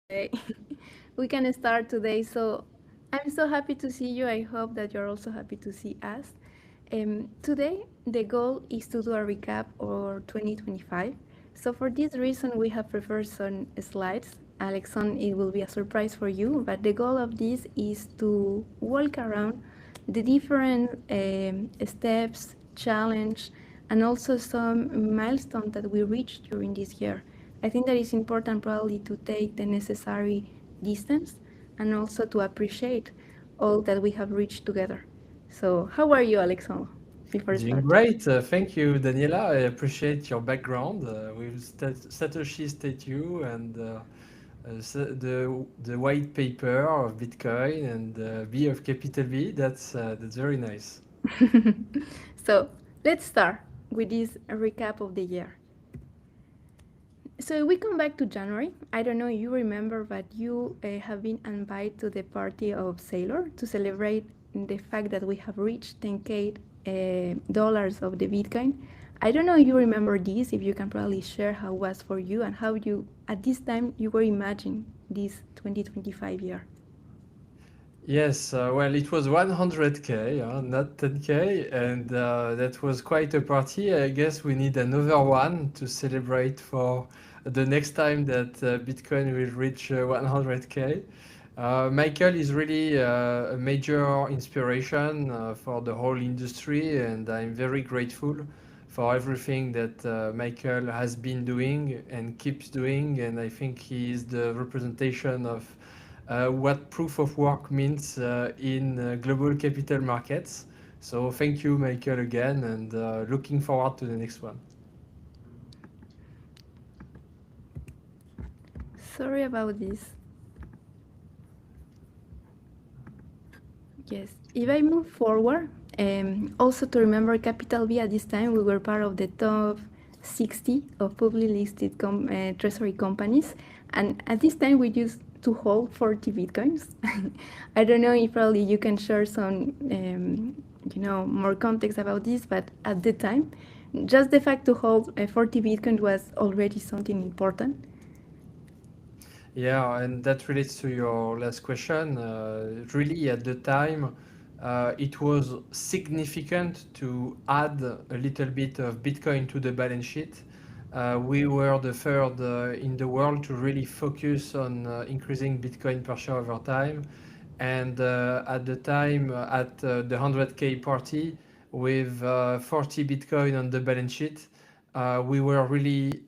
Okay, we can start today. So I'm so happy to see you. I hope that you're also happy to see us. Today, the goal is to do a recap of 2025. So for this reason, we have prepared some slides. Alexon, it will be a surprise for you, but the goal of this is to walk around the different steps, challenge, and also some milestones that we reached during this year. I think that it's important probably to take the necessary distance and also to appreciate all that we have reached together. So, how are you, Alexandre, before Doing starting? great. Thank you, Daniela. I appreciate your background with Satoshi statue and the white paper of Bitcoin and B of capital B. That's very nice. So, let's start with this recap of the year. So we come back to January. I don't know if you remember, but you have been invited to the party of Sailor to celebrate the fact that we have reached 10K dollars of the Bitcoin. I don't know if you remember this, if you can probably share how it was for you and how you, at this time, you were imagining this 2025 year. Yes, well, it was 100K, not 10K, and that was quite a party. I guess we need another one to celebrate for the next time that Bitcoin will reach 100K. Michael is really a major inspiration for the whole industry, and I'm very grateful for everything that Michael has been doing and keeps doing. And I think he is the representation of what proof of work means in global capital markets. So thank you, Michael, again, and looking forward to the next one. Sorry about this. Yes. If I move forward, also to remember Capital B at this time, we were part of the top 60 of publicly listed treasury companies. And at this time, we used to hold 40 Bitcoins. I don't know if probably you can share some, more context about this, but at the time, just the fact to hold 40 Bitcoin was already something important. Yeah, and that relates to your last question. Really, at the time, it was significant to add a little bit of Bitcoin to the balance sheet. We were the third in the world to really focus on increasing Bitcoin per share over time. And at the time, at the 100K party, with 40 Bitcoin on the balance sheet, we were really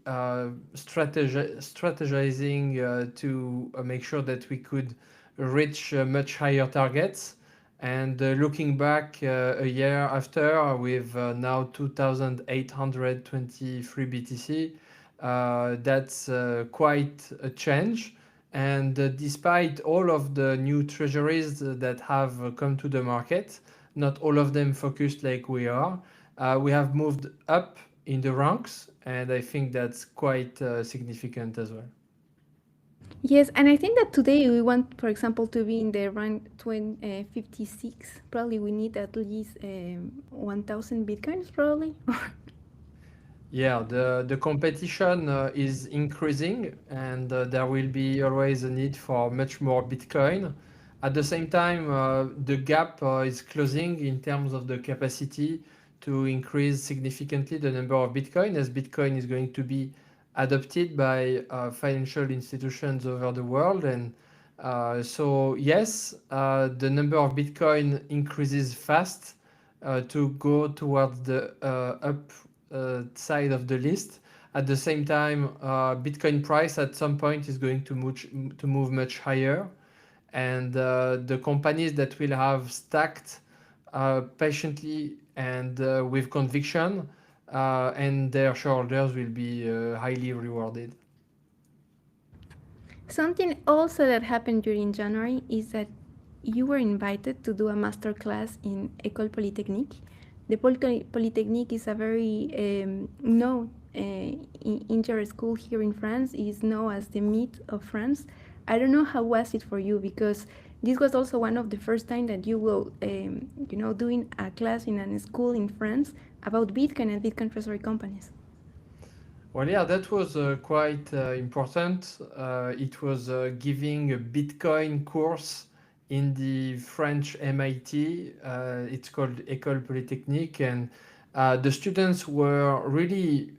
strategizing to make sure that we could reach much higher targets. And looking back a year after, with now 2,823 BTC, that's quite a change. And despite all of the new treasuries that have come to the market, not all of them focused like we have moved up in the ranks, and I think that's quite significant as well. Yes, and I think that today we want, for example, to be in the rank 56. Probably we need at least 1,000 bitcoins, probably. Yeah, the competition is increasing, and there will be always a need for much more Bitcoin. At the same time, the gap is closing in terms of the capacity to increase significantly the number of Bitcoin, as Bitcoin is going to be adopted by financial institutions over the world. And so, yes, the number of Bitcoin increases fast to go towards the up side of the list. At the same time, Bitcoin price at some point is going to move much higher, and the companies that will have stacked patiently and with conviction, and their shareholders will be highly rewarded. Something also that happened during January is that you were invited to do a master class in École Polytechnique. The Polytechnique is a very known inter school here in France. It is known as the meat of France. I don't know how was it for you because this was also one of the first time that you will, doing a class in a school in France about Bitcoin and Bitcoin treasury companies. Well, yeah, that was quite important. It was giving a Bitcoin course in the French MIT. It's called École Polytechnique, and the students were really.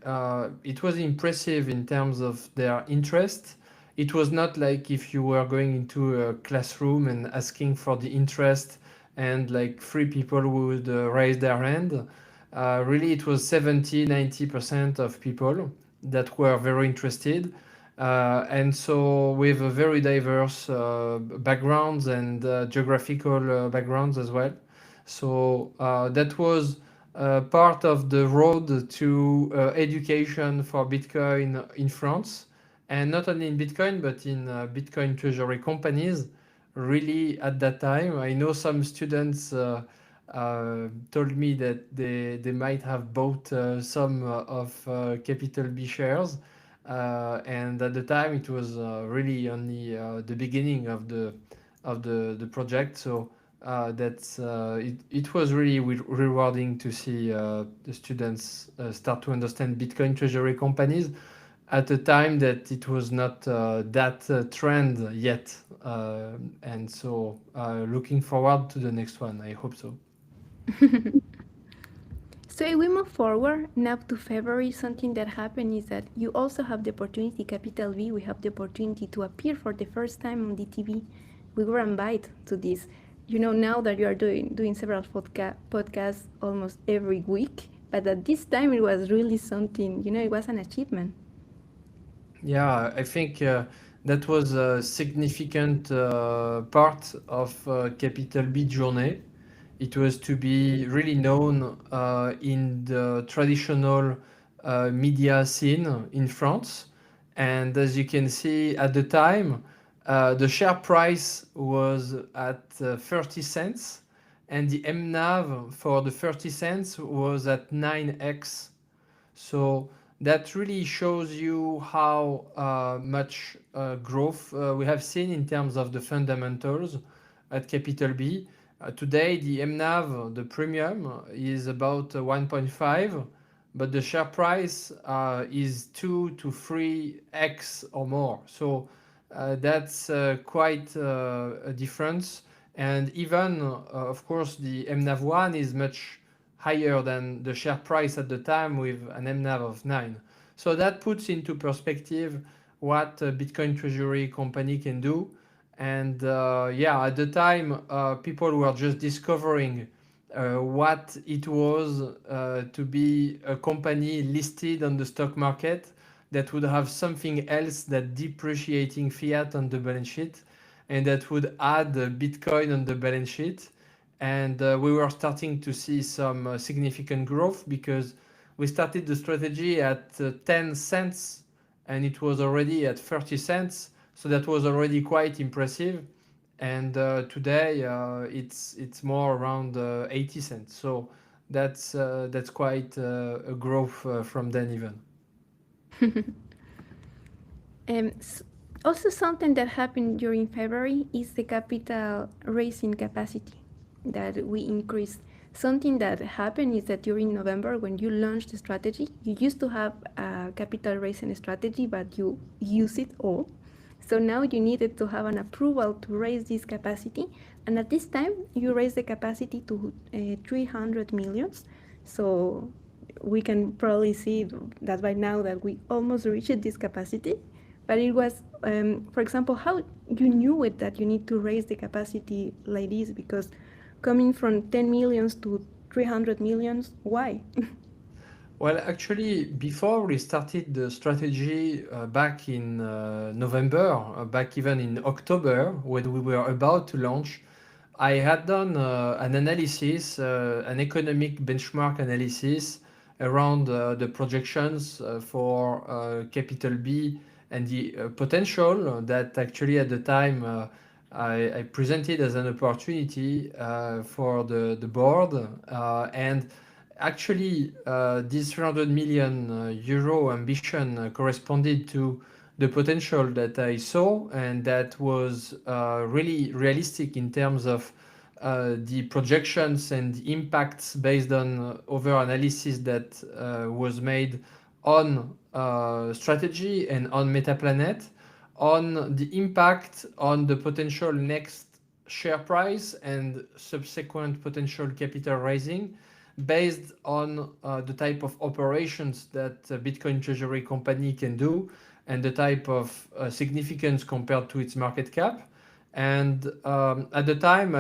It was impressive in terms of their interest. It was not like if you were going into a classroom and asking for the interest, and like three people would raise their hand. Really, it was 70-90% of people that were very interested. And so with a very diverse backgrounds and geographical backgrounds as well. So that was part of the road to education for Bitcoin in France. And not only in Bitcoin, but in Bitcoin treasury companies. Really, at that time, I know some students told me that they might have bought some of Capital B shares. And at the time, it was really only the beginning of the project. So it was really rewarding to see the students start to understand Bitcoin treasury companies at a time that it was not that trend yet. And so looking forward to the next one. I hope so. So if we move forward now to February, something that happened is that you also have the opportunity, Capital V, we have the opportunity to appear for the first time on the TV. We were invited to this. You know, now that you are doing several podcasts almost every week, but at this time it was really something, you know, it was an achievement. Yeah, I think that was a significant part of Capital B journey. It was to be really known in the traditional media scene in France. And as you can see at the time, the share price was at 30 cents, and the MNAV for the 30 cents was at 9x. So that really shows you how much growth we have seen in terms of the fundamentals at Capital B. Today, the MNAV, the premium, is about 1.5, but the share price is 2 to 3x or more. So that's quite a difference. And even, of course, the MNAV 1 is much higher than the share price at the time with an MNAV of 9. So that puts into perspective what a Bitcoin treasury company can do. And yeah, at the time, people were just discovering what it was to be a company listed on the stock market that would have something else that depreciating fiat on the balance sheet and that would add Bitcoin on the balance sheet. And we were starting to see some significant growth because we started the strategy at 10 cents and it was already at 30 cents. So that was already quite impressive. And today it's more around 80 cents. So that's quite a growth from then even. Um, s- Also, something that happened during February is the capital raising capacity that we increased. Something that happened is that during November, when you launched the strategy, you used to have a capital raising strategy, but you use it all. So now you needed to have an approval to raise this capacity. And at this time, you raised the capacity to 300 millions. So we can probably see that by now that we almost reached this capacity. But it was, for example, how you knew it that you need to raise the capacity like this, because coming from 10 millions to 300 millions, why? Well, actually, before we started the strategy back in November, back even in October, when we were about to launch, I had done an analysis, an economic benchmark analysis around the projections for Capital B and the potential that actually at the time I presented as an opportunity for the board. And actually, this 300 million euro ambition corresponded to the potential that I saw, and that was really realistic in terms of the projections and impacts based on over analysis that was made on strategy and on Metaplanet, on the impact on the potential next share price and subsequent potential capital raising based on the type of operations that a Bitcoin treasury company can do and the type of significance compared to its market cap. And at the time,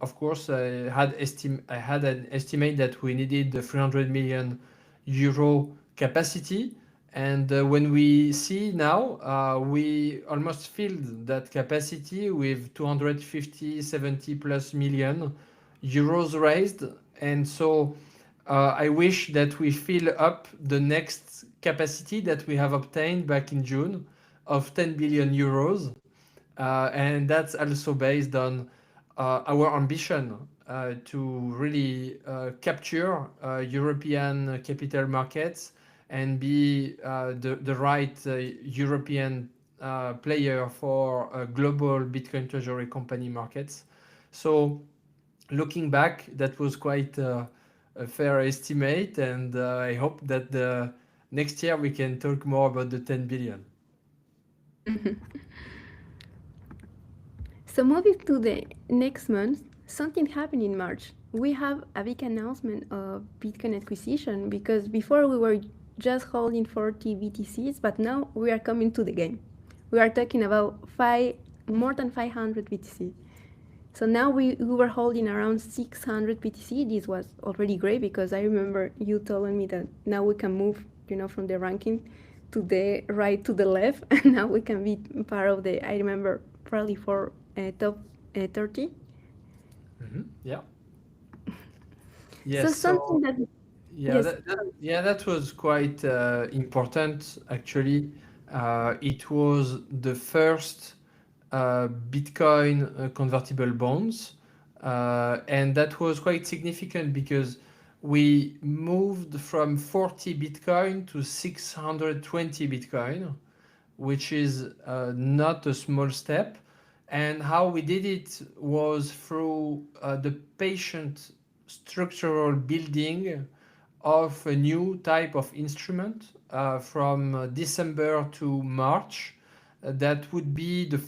of course, I had an estimate that we needed the 300 million euro capacity. And when we see now, we almost filled that capacity with 250, 70 plus million euros raised. And so I wish that we fill up the next capacity that we have obtained back in June of 10 billion euros. And that's also based on our ambition to really capture European capital markets and be the right European player for global Bitcoin treasury company markets. So looking back, that was quite a fair estimate, and I hope that next year we can talk more about the 10 billion. So moving to the next month, something happened in March. We have a big announcement of Bitcoin acquisition because before we were just holding 40 BTCs, but now we are coming to the game. We are talking about more than 500 BTC. So now we were holding around 600 BTC. This was already great because I remember you telling me that now we can move, from the ranking to the right to the left, and now we can be part of the. I remember probably for top 30. Yeah. So Yes. something So that yeah, yes. that was quite important actually. It was the first Bitcoin convertible bonds, and that was quite significant because we moved from 40 Bitcoin to 620 Bitcoin, which is not a small step. And how we did it was through the patient structural building of a new type of instrument from December to March. That would be the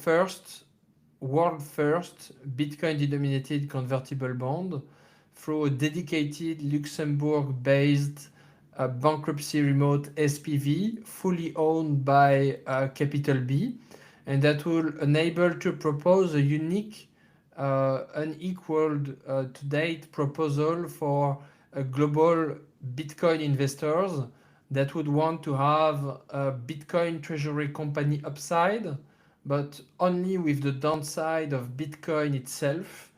world first Bitcoin denominated convertible bond through a dedicated Luxembourg based bankruptcy remote SPV fully owned by Capital B, and that will enable to propose a unique unequaled to date proposal for global Bitcoin investors that would want to have a Bitcoin treasury company upside, but only with the downside of Bitcoin itself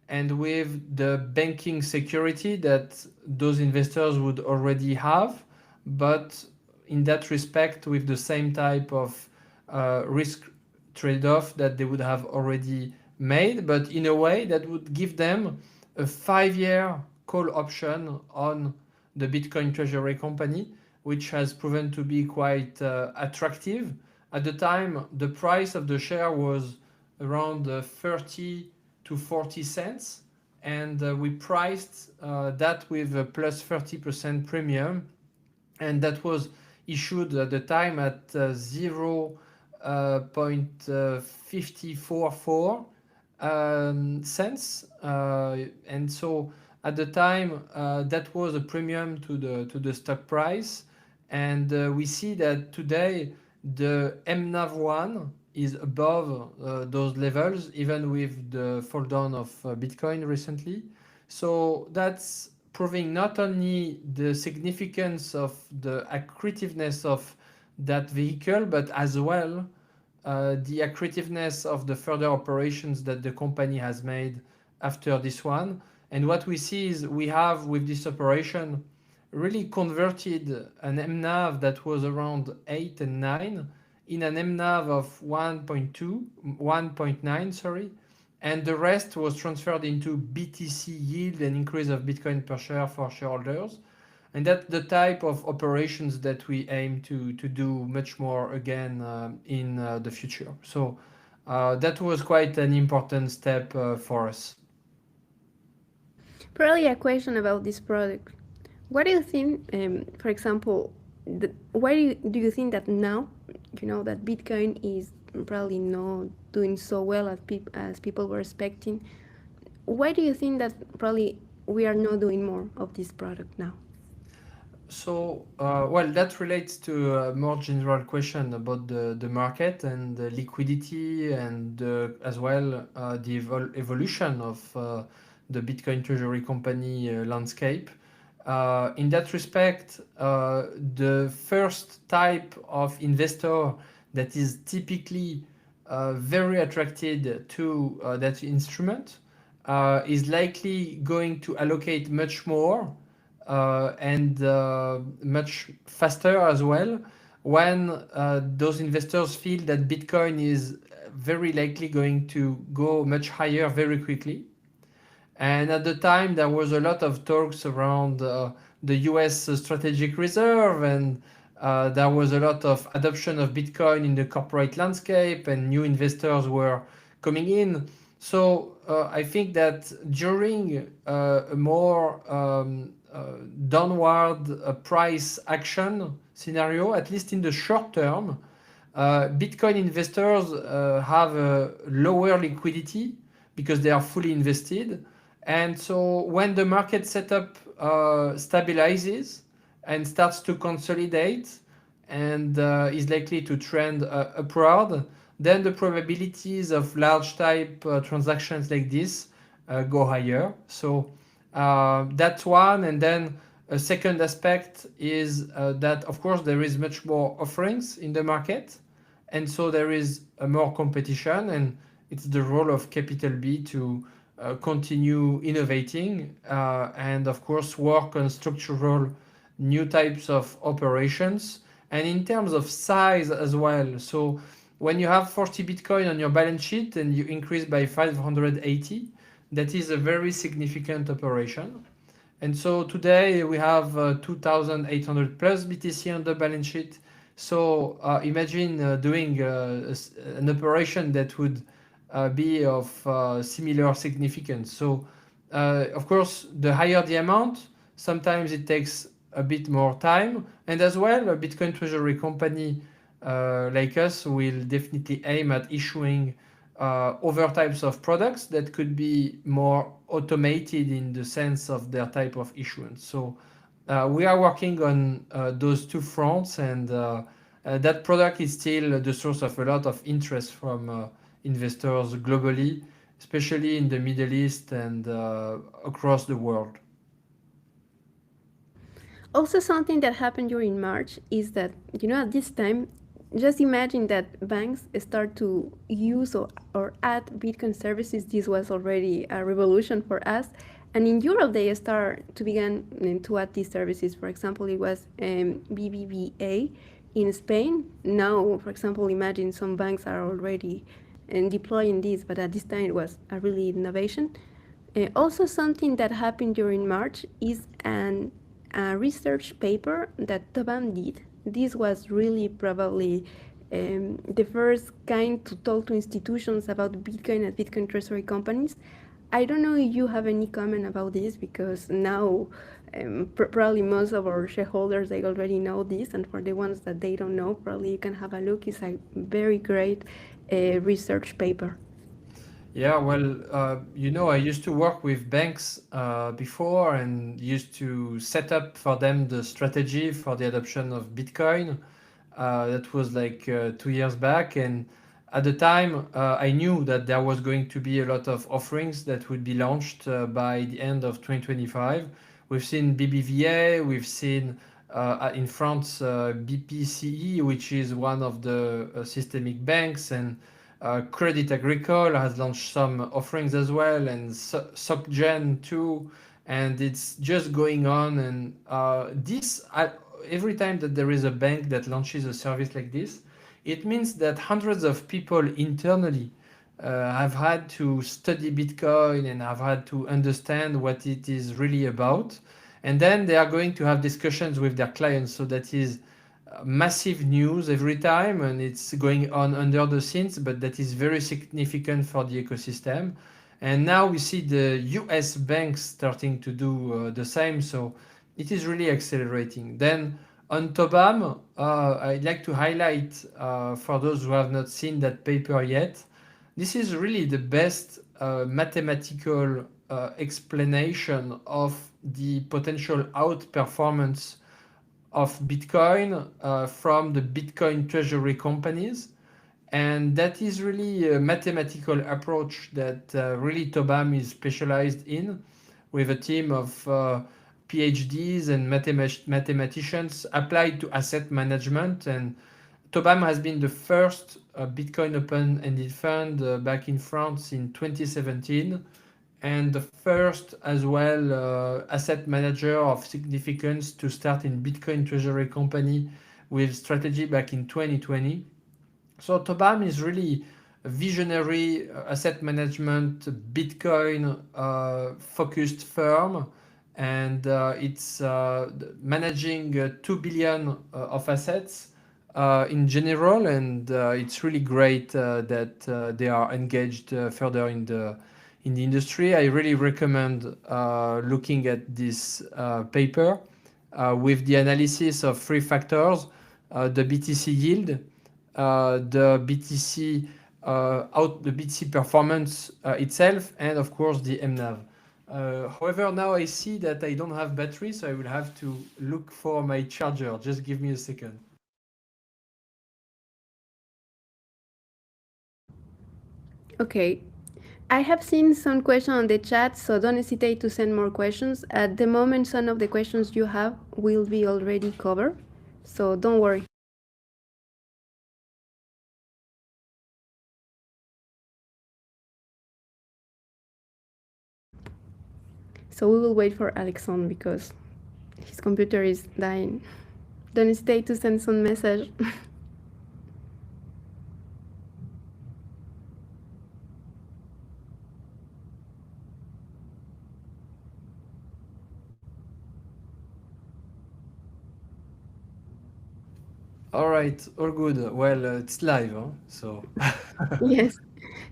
and with the banking security that those investors would already have, but in that respect with the same type of risk trade-off that they would have already made, but in a way that would give them a 5-year call option on the Bitcoin treasury company, which has proven to be quite attractive. At the time, the price of the share was around 30 to 40 cents, and we priced that with a plus 30% premium, and that was issued at the time at 0.544 cents, and so at the time that was a premium to the stock price, and we see that today the MNAV1 is above those levels, even with the fall down of Bitcoin recently. So that's proving not only the significance of the accretiveness of that vehicle, but as well the accretiveness of the further operations that the company has made after this one. And what we see is we have with this operation really converted an MNAV that was around 8 and 9 in an MNAV of 1.9, sorry, and the rest was transferred into BTC yield and increase of Bitcoin per share for shareholders. And that's the type of operations that we aim to do much more again in the future. So that was quite an important step for us. Probably a question about this product. What do you think, for example, why do you think that now, that Bitcoin is probably not doing so well as people were expecting? Why do you think that probably we are not doing more of this product now? So, well, that relates to a more general question about the market and the liquidity and as well the evolution of the Bitcoin treasury company landscape. In that respect, the first type of investor that is typically very attracted to that instrument is likely going to allocate much more and much faster as well when those investors feel that Bitcoin is very likely going to go much higher very quickly. And at the time, there was a lot of talks around the US strategic reserve, and there was a lot of adoption of Bitcoin in the corporate landscape, and new investors were coming in. So I think that during a more downward price action scenario, at least in the short term, Bitcoin investors have a lower liquidity because they are fully invested. And so when the market setup stabilizes and starts to consolidate and is likely to trend upward, then the probabilities of large type transactions like this go higher. So that's one. And then a second aspect is that, of course, there is much more offerings in the market. And so there is more competition. And it's the role of Capital B to continue innovating and, of course, work on structural new types of operations. And in terms of size as well. So when you have 40 Bitcoin on your balance sheet and you increase by 580, that is a very significant operation. And so today we have 2,800 plus BTC on the balance sheet. So imagine doing an operation that would be of similar significance. So of course, the higher the amount, sometimes it takes a bit more time. And as well, a Bitcoin treasury company like us will definitely aim at issuing other types of products that could be more automated in the sense of their type of issuance. So we are working on those two fronts, and that product is still the source of a lot of interest from investors globally, especially in the Middle East and across the world. Also, something that happened during March is that, at this time, just imagine that banks start to use or add Bitcoin services. This was already a revolution for us. And in Europe, they start to begin to add these services. For example, it was BBVA in Spain. Now, for example, imagine some banks are already deploying this, but at this time it was a really innovation. Also, something that happened during March is a research paper that Taban did. This was really probably the first kind to talk to institutions about Bitcoin and Bitcoin treasury companies. I don't know if you have any comment about this, because now probably most of our shareholders, they already know this, and for the ones that they don't know, probably you can have a look. It's a very great research paper. Yeah, well, I used to work with banks before and used to set up for them the strategy for the adoption of Bitcoin. That was like 2 years back. And at the time, I knew that there was going to be a lot of offerings that would be launched by the end of 2025. We've seen BBVA, we've seen in France BPCE, which is one of the systemic banks, and Credit Agricole has launched some offerings as well, and SocGen too, and it's just going on. And every time that there is a bank that launches a service like this, it means that hundreds of people internally have had to study Bitcoin and have had to understand what it is really about. And then they are going to have discussions with their clients. So that is massive news every time, and it's going on under the scenes, but that is very significant for the ecosystem. And now we see the US banks starting to do the same. So it is really accelerating. Then On Tobam, I'd like to highlight for those who have not seen that paper yet, this is really the best mathematical explanation of the potential outperformance of Bitcoin from the Bitcoin treasury companies. And that is really a mathematical approach that really Tobam is specialized in, with a team of PhDs and mathematicians applied to asset management. And Tobam has been the first Bitcoin open-ended fund back in France in 2017, and the first as well asset manager of significance to start in Bitcoin treasury company with strategy back in 2020. So Tobam is really a visionary asset management Bitcoin focused firm, and it's managing 2 billion of assets in general, and it's really great that they are engaged further in the industry. I really recommend looking at this paper with the analysis of three factors: the BTC yield, the BTC the BTC performance itself, and of course the MNAV. However, now I see that I don't have battery, so I will have to look for my charger. Just give me a second. Okay. I have seen some questions on the chat, so don't hesitate to send more questions. At the moment, some of the questions you have will be already covered, so don't worry. So we will wait for Alexandre because his computer is dying. Don't hesitate to send some message. All right, all good. Well, it's live, huh? So Yes.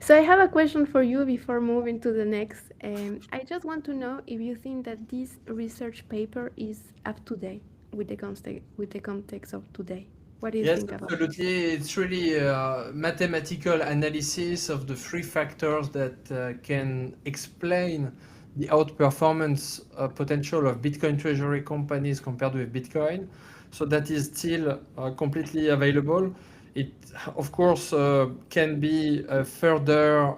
So I have a question for you before moving to the next. I just want to know if you think that this research paper is up to date with the context of today. What do you yes, think about it? absolutely. It's really a mathematical analysis of the three factors that can explain the outperformance potential of Bitcoin treasury companies compared with Bitcoin. So that is still completely available. It, of course, can be further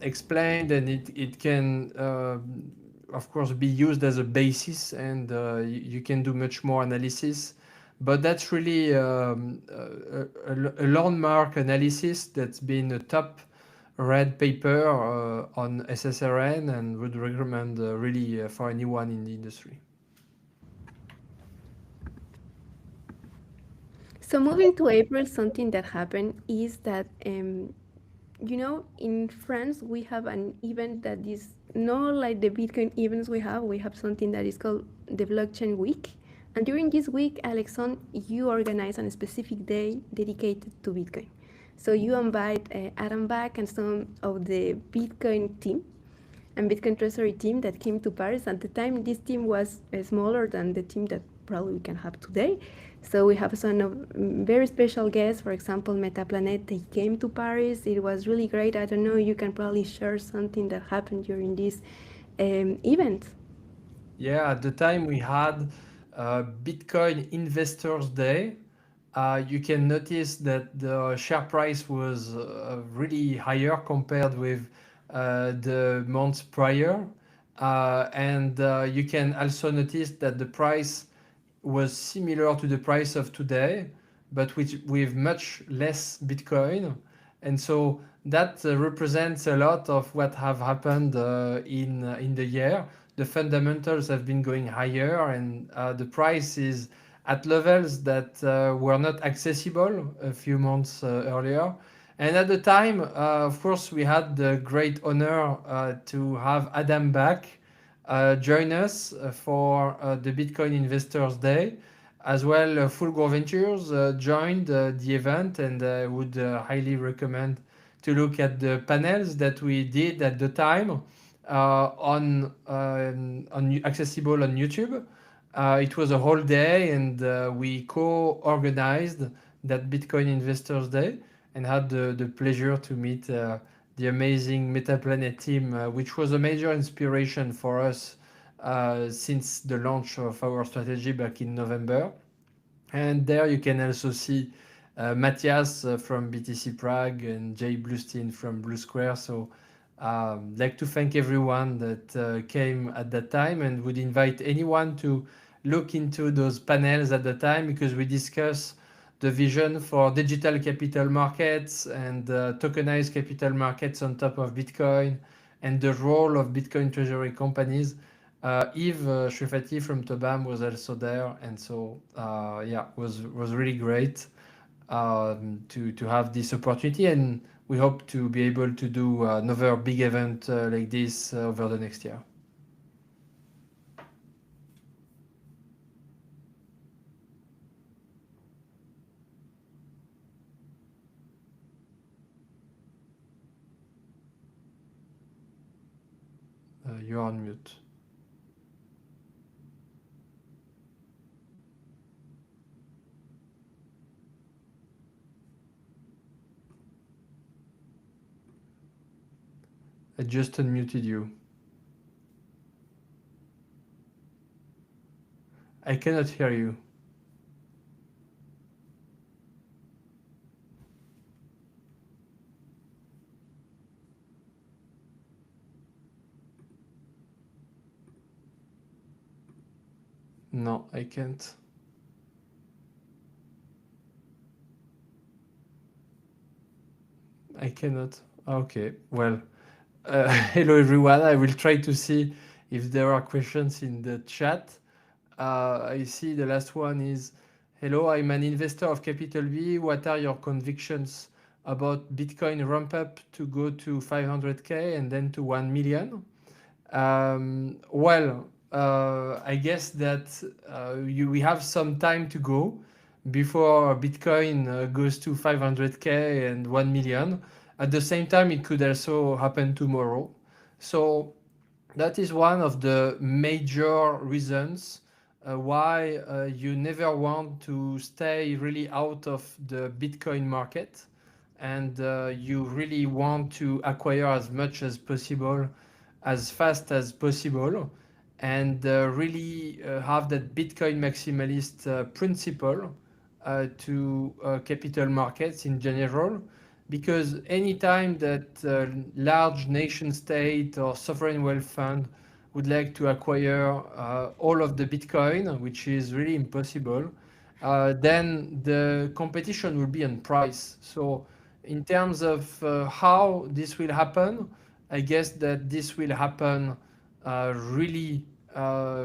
explained, and it can, of course, be used as a basis, and you can do much more analysis. But that's really a landmark analysis that's been a top read paper on SSRN, and would recommend really for anyone in the industry. So moving to April, something that happened is that in France we have an event that is not like the Bitcoin events we have. We have something that is called the Blockchain Week, and during this week, Alexandre, you organize on a specific day dedicated to Bitcoin. So you invite Adam Back and some of the Bitcoin team and Bitcoin Treasury team that came to Paris. At the time, this team was smaller than the team that probably we can have today. So we have some of very special guests. For example, Metaplanet, they came to Paris. It was really great. I don't know, you can probably share something that happened during this event. Yeah, at the time we had Bitcoin Investors Day. You can notice that the share price was really higher compared with the months prior. And you can also notice that the price was similar to the price of today, but with much less Bitcoin. And so that represents a lot of what have happened in the year. The fundamentals have been going higher, and the price is at levels that were not accessible a few months earlier. And at the time, of course, we had the great honor to have Adam back join us for the Bitcoin Investors Day. As well, Fulgor Ventures joined the event, and I would highly recommend to look at the panels that we did at the time on accessible on YouTube. It was a whole day, and we co-organized that Bitcoin Investors Day and had the pleasure to meet the amazing Metaplanet team, which was a major inspiration for us since the launch of our strategy back in November. And there you can also see Matthias from BTC Prague and Jay Bluestein from Blue Square. So I'd like to thank everyone that came at that time, and would invite anyone to look into those panels at the time, because we discuss the vision for digital capital markets and tokenized capital markets on top of Bitcoin, and the role of Bitcoin treasury companies. Yves Shrifati from Tobam was also there, and so yeah, was really great to have this opportunity, and we hope to be able to do another big event like this over the next year. You're on mute. I just unmuted you. I cannot hear you. No, I can't. I cannot. Okay, well, hello everyone. I will try to see if there are questions in the chat. I see the last one is, hello, I'm an investor of Capital B. What are your convictions about Bitcoin ramp up to go to 500K and then to 1 million? Well, I guess that we have some time to go before Bitcoin goes to 500K and 1 million. At the same time, it could also happen tomorrow. So that is one of the major reasons why you never want to stay really out of the Bitcoin market, and you really want to acquire as much as possible, as fast as possible, and really have that Bitcoin maximalist principle to capital markets in general. Because anytime that large nation state or sovereign wealth fund would like to acquire all of the Bitcoin, which is really impossible, then the competition will be on price. So in terms of how this will happen, I guess that this will happen really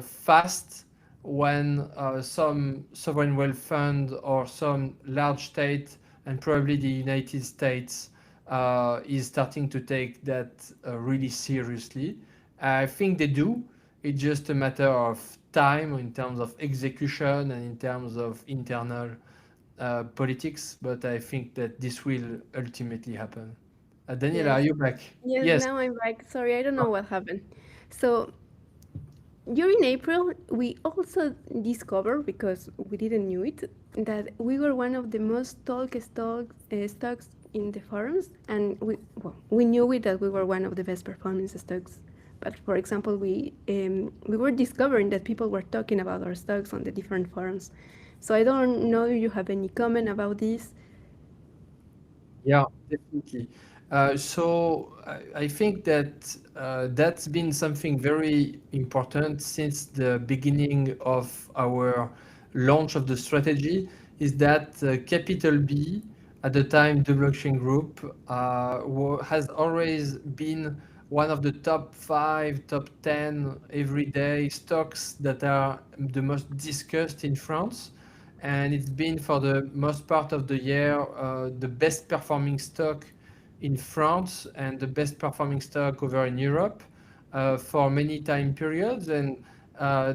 fast when some sovereign wealth fund or some large state, and probably the United States, is starting to take that really seriously. I think they do. It's just a matter of time in terms of execution and in terms of internal politics, but I think that this will ultimately happen. Daniela, are Yes. you back? Yes, Yes. now I'm back. Sorry, I don't know what happened. So during April, we also discovered, because we didn't knew it, that we were one of the most talked stocks in the forums, and we knew it that we were one of the best performing stocks. But for example, we were discovering that people were talking about our stocks on the different forums. So I don't know if you have any comment about this. Yeah, definitely. So I think that that's been something very important since the beginning of our launch of the strategy, is that Capital B, at the time the blockchain group, has always been one of the top 5, top 10 everyday stocks that are the most discussed in France, and it's been for the most part of the year the best performing stock in France and the best performing stock over in Europe for many time periods, and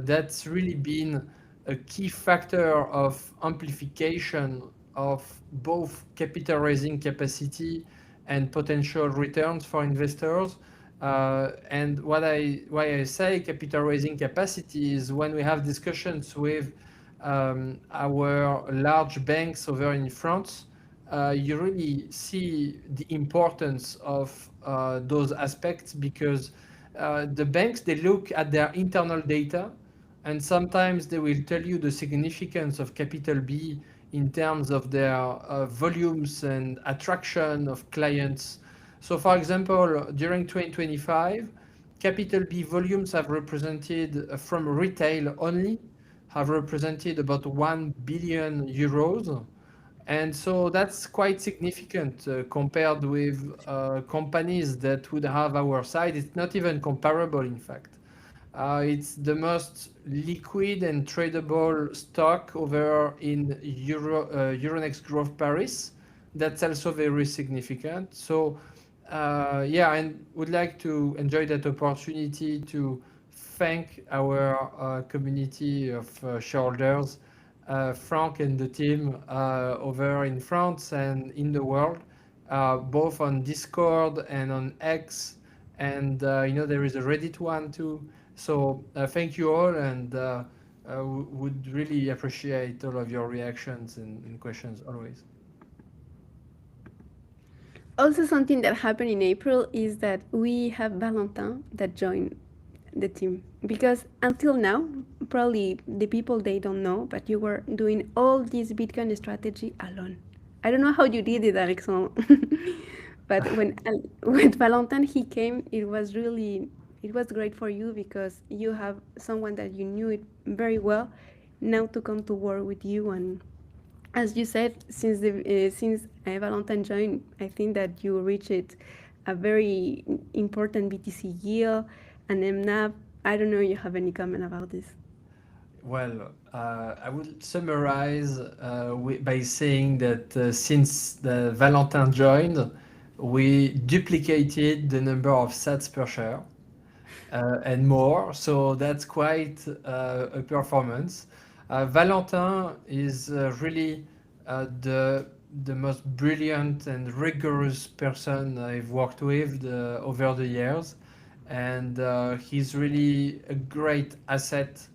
that's really been a key factor of amplification of both capital raising capacity and potential returns for investors. And why I say capital raising capacity is when we have discussions with our large banks over in France, you really see the importance of those aspects because the banks, they look at their internal data, and sometimes they will tell you the significance of capital B in terms of their volumes and attraction of clients. So for example, during 2025, capital B volumes have represented from retail only have represented about 1 billion euros. And so that's quite significant compared with companies that would have our size. It's not even comparable, in fact. It's the most liquid and tradable stock over in Euronext Growth Paris. That's also very significant. So, yeah, and would like to enjoy that opportunity to thank our community of shareholders, Frank and the team over in France and in the world, both on Discord and on X, and there is a Reddit one too. So thank you all, and would really appreciate all of your reactions and questions always. Also, something that happened in April is that we have Valentin that joined the team because until now, probably the people they don't know, but you were doing all this Bitcoin strategy alone. I don't know how you did it, Alexandre, but when Valentin he came, it was great for you because you have someone that you knew it very well now to come to work with you. And as you said, since Valentin joined, I think that you reached a very important BTC yield and MNAV. I don't know if you have any comment about this. Well, I would summarize by saying that since the Valentin joined, we duplicated the number of sats per share and more. So that's quite a performance. Valentin is really the most brilliant and rigorous person I've worked with over the years, and he's really a great asset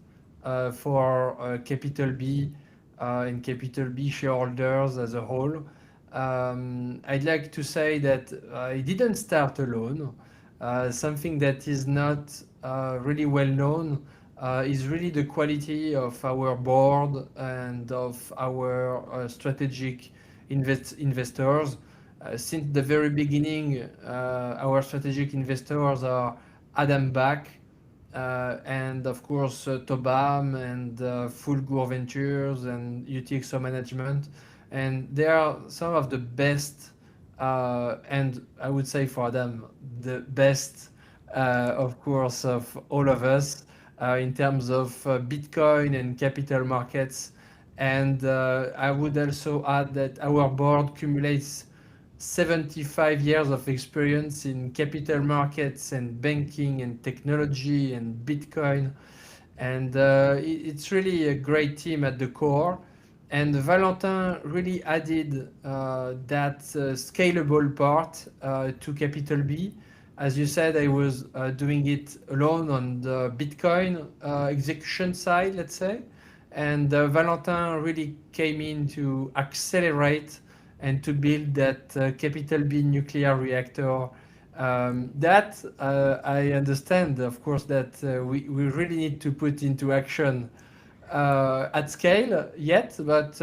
for Capital B and Capital B shareholders as a whole. I'd like to say that I didn't start alone. Something that is not really well known is really the quality of our board and of our strategic investors. Since the very beginning, our strategic investors are Adam Back, and of course Tobam and Fulgur Ventures and UTXO Management, and they are some of the best, and I would say for them the best, of course, of all of us in terms of Bitcoin and capital markets. And I would also add that our board cumulates 75 years of experience in capital markets and banking and technology and Bitcoin. And it's really a great team at the core. And Valentin really added that scalable part to Capital B. As you said, I was doing it alone on the Bitcoin execution side, let's say. And Valentin really came in to accelerate and to build that Capital B nuclear reactor. That I understand, of course, that we really need to put into action at scale yet. But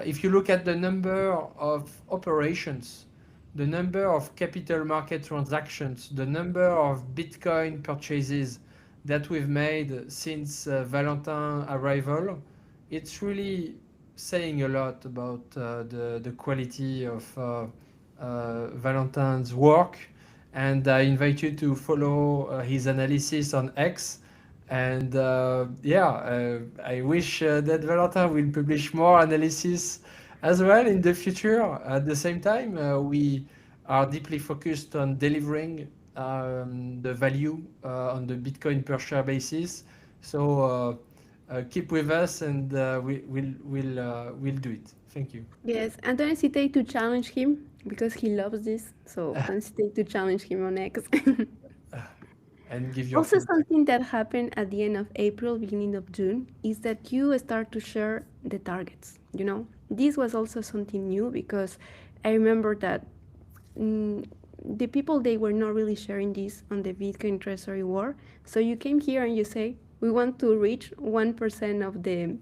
if you look at the number of operations, the number of capital market transactions, the number of Bitcoin purchases that we've made since Valentin arrival, it's really saying a lot about the quality of Valentin's work. And I invite you to follow his analysis on X. And I wish that Valentin will publish more analysis as well in the future. At the same time, we are deeply focused on delivering the value on the Bitcoin per share basis. So keep with us, and we'll do it. Thank you. Yes, and don't hesitate to challenge him because he loves this. So don't hesitate to challenge him on X. and give your Also, feedback. something that happened at the end of April, beginning of June, is that you start to share the targets. This was also something new because I remember that mm, the people they were not really sharing this on the Bitcoin Treasury War. So you came here and you say we want to reach 1% of the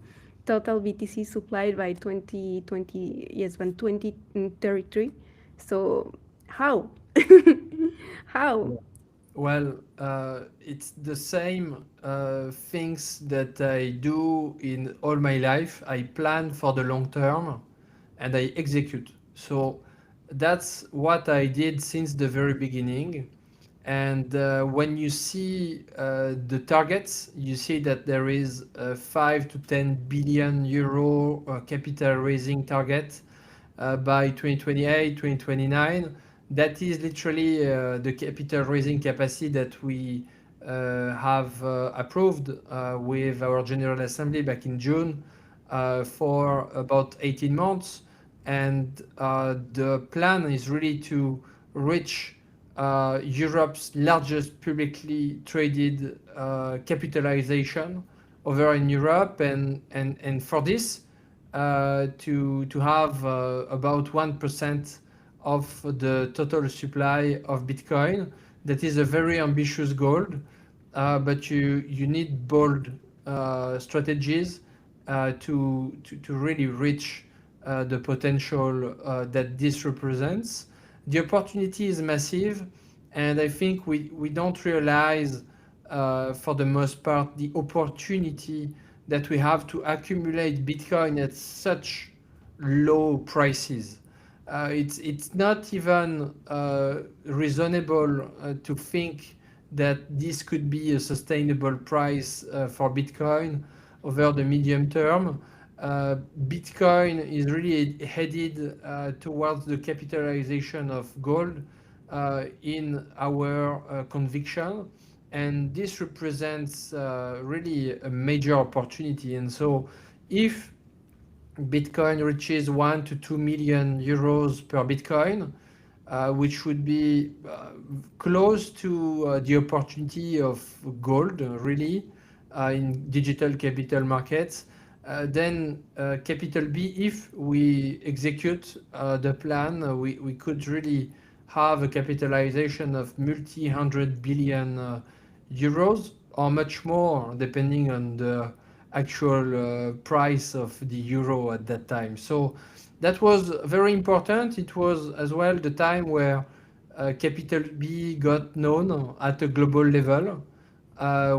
total BTC supplied by 2020. Yes, by 2033. So how? How? Well, it's the same things that I do in all my life. I plan for the long term and I execute. So that's what I did since the very beginning. And when you see the targets, you see that there is a 5 to 10 billion euro capital raising target by 2028, 2029. That is literally the capital raising capacity that we have approved with our General Assembly back in June for about 18 months. And the plan is really to reach Europe's largest publicly traded capitalization over in Europe. And for this, to have about 1% of the total supply of Bitcoin. That is a very ambitious goal, but you need bold strategies to really reach the potential that this represents. The opportunity is massive, and I think we don't realize, for the most part, the opportunity that we have to accumulate Bitcoin at such low prices. It's not even reasonable to think that this could be a sustainable price for Bitcoin over the medium term. Bitcoin is really headed towards the capitalization of gold in our conviction, and this represents really a major opportunity. And so, if Bitcoin reaches 1 to 2 million euros per Bitcoin, which would be close to the opportunity of gold, really, in digital capital markets. Then capital B, if we execute the plan, we could really have a capitalization of multi-hundred billion euros or much more, depending on the actual price of the euro at that time. So that was very important. It was as well the time where Capital B got known at a global level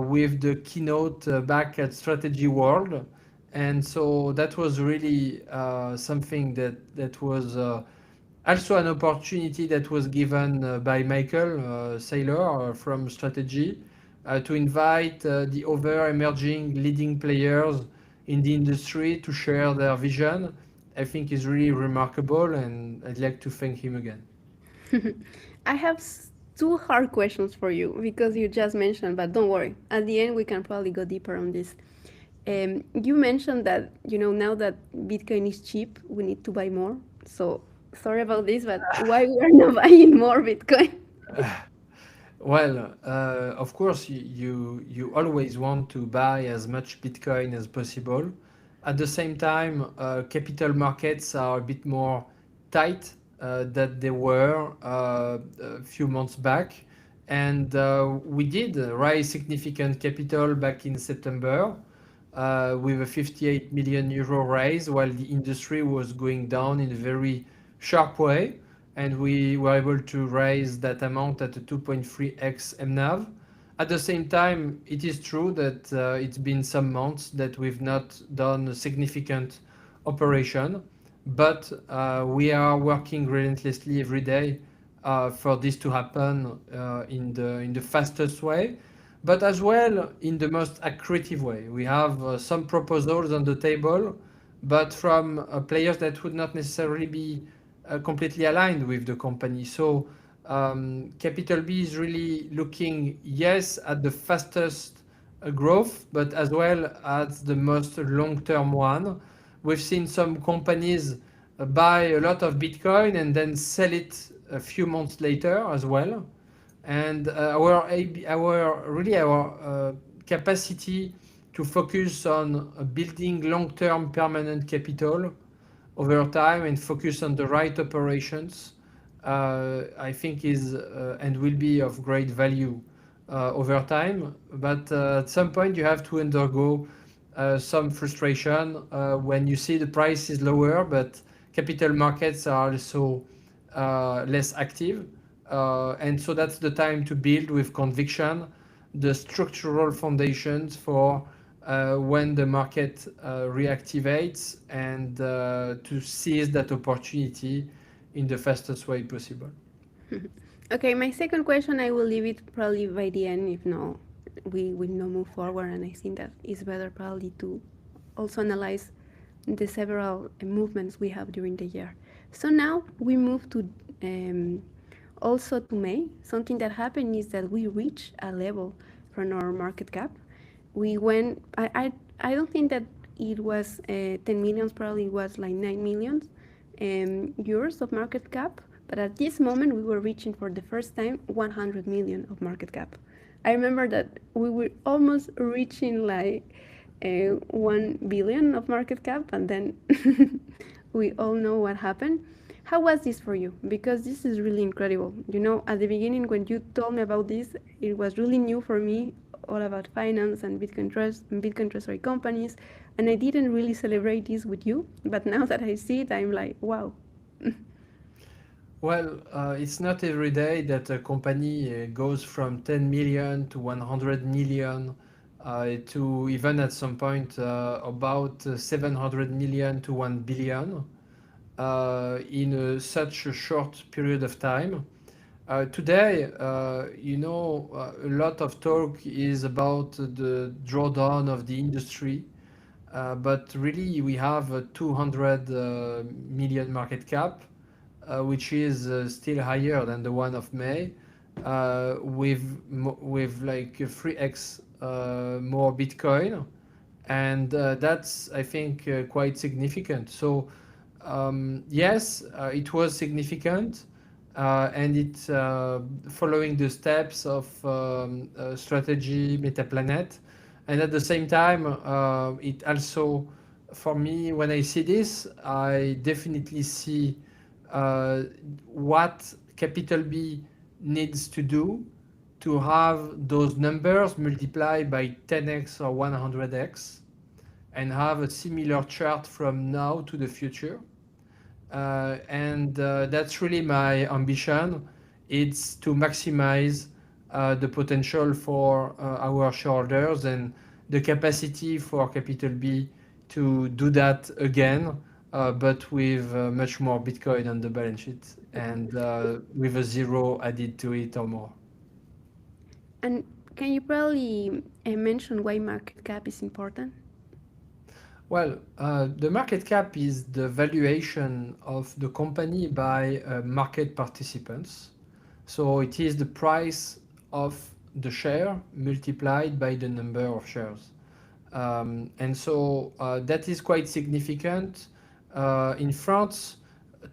with the keynote back at Strategy World. And so that was really something that was also an opportunity that was given by Michael Saylor from Strategy to invite the other emerging leading players in the industry to share their vision. I think is really remarkable, and I'd like to thank him again. I have two hard questions for you because you just mentioned, but don't worry. At the end, we can probably go deeper on this. You mentioned that now that Bitcoin is cheap, we need to buy more. So sorry about this, but why we are not buying more Bitcoin? Well, of course, you always want to buy as much Bitcoin as possible. At the same time, capital markets are a bit more tight than they were a few months back, and we did raise significant capital back in September with a 58 million euro raise, while the industry was going down in a very sharp way, and we were able to raise that amount at a 2.3x MNAV. At the same time, it is true that it's been some months that we've not done a significant operation, but we are working relentlessly every day for this to happen in the fastest way, but as well in the most accretive way. We have some proposals on the table, but from players that would not necessarily be completely aligned with the company. So Capital B is really looking, yes, at the fastest growth, but as well as the most long-term one. We've seen some companies buy a lot of Bitcoin and then sell it a few months later as well. And our capacity to focus on building long-term permanent capital over time and focus on the right operations, I think is and will be of great value over time. But at some point, you have to undergo some frustration when you see the price is lower, but capital markets are also less active. And so that's the time to build with conviction the structural foundations for when the market reactivates and to seize that opportunity in the fastest way possible. Okay, my second question, I will leave it probably by the end. If no, we will not move forward. And I think that it's better probably to also analyze the several movements we have during the year. So now we move to also to May. Something that happened is that we reached a level from our market cap. We went. I don't think that it was 10 millions. Probably it was like 9 millions euros of market cap. But at this moment, we were reaching for the first time 100 million of market cap. I remember that we were almost reaching like 1 billion of market cap, and then we all know what happened. How was this for you? Because this is really incredible. You know, at the beginning, when you told me about this, it was really new for me, all about finance and Bitcoin treasury companies, and I didn't really celebrate this with you. But now that I see it, I'm like, wow. Well, it's not every day that a company goes from 10 million to 100 million to even at some point about 700 million to 1 billion in such a short period of time. Today, a lot of talk is about the drawdown of the industry, but really we have a 200 million market cap, which is still higher than the one of May, with like 3x more Bitcoin, and that's I think quite significant. So yes, it was significant, and it's following the steps of strategy Metaplanet, and at the same time, it also, for me, when I see this, I definitely see uh, what Capital B needs to do to have those numbers multiplied by 10x or 100x and have a similar chart from now to the future. And that's really my ambition. It's to maximize the potential for our shareholders and the capacity for Capital B to do that again, but with much more Bitcoin on the balance sheet and with a zero added to it or more. And can you probably mention why market cap is important? Well, the market cap is the valuation of the company by market participants. So it is the price of the share multiplied by the number of shares. And so that is quite significant. In France,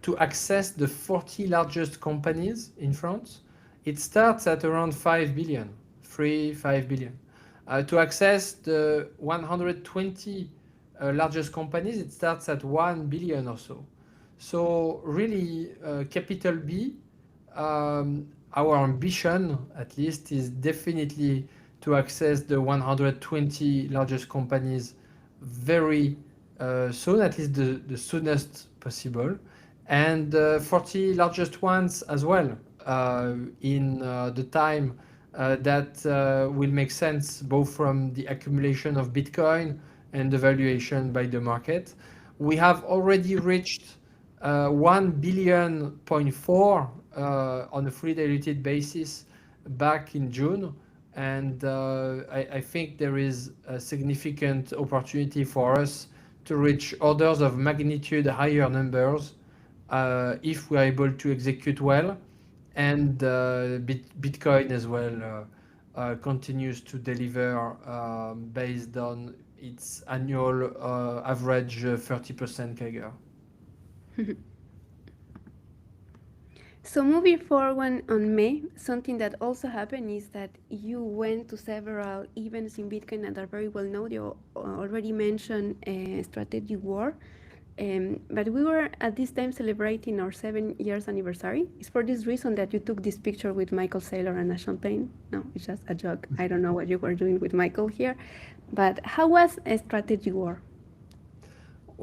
to access the 40 largest companies in France, it starts at around 5 billion, 5 billion. To access the 120 largest companies, it starts at 1 billion or so. So really, Capital B, our ambition at least is definitely to access the 120 largest companies very soon, at least the soonest possible, and 40 largest ones as well in the time that will make sense both from the accumulation of Bitcoin and the valuation by the market. We have already reached 1 billion point 4 on a fully diluted basis back in June. And I think there is a significant opportunity for us to reach orders of magnitude higher numbers if we are able to execute well. And Bitcoin as well continues to deliver based on its annual average 30% CAGR. So moving forward on May, something that also happened is that you went to several events in Bitcoin that are very well known. You already mentioned Strategy War, but we were at this time celebrating our 7 years anniversary. It's for this reason that you took this picture with Michael Saylor and a champagne. No, it's just a joke. I don't know what you were doing with Michael here, but how was a Strategy War?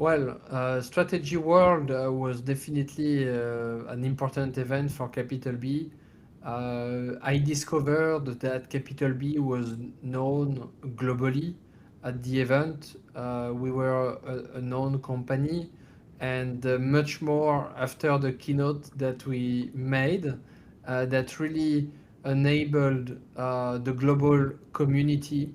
Well, Strategy World was definitely an important event for Capital B. I discovered that Capital B was known globally at the event. We were a known company, and much more after the keynote that we made that really enabled the global community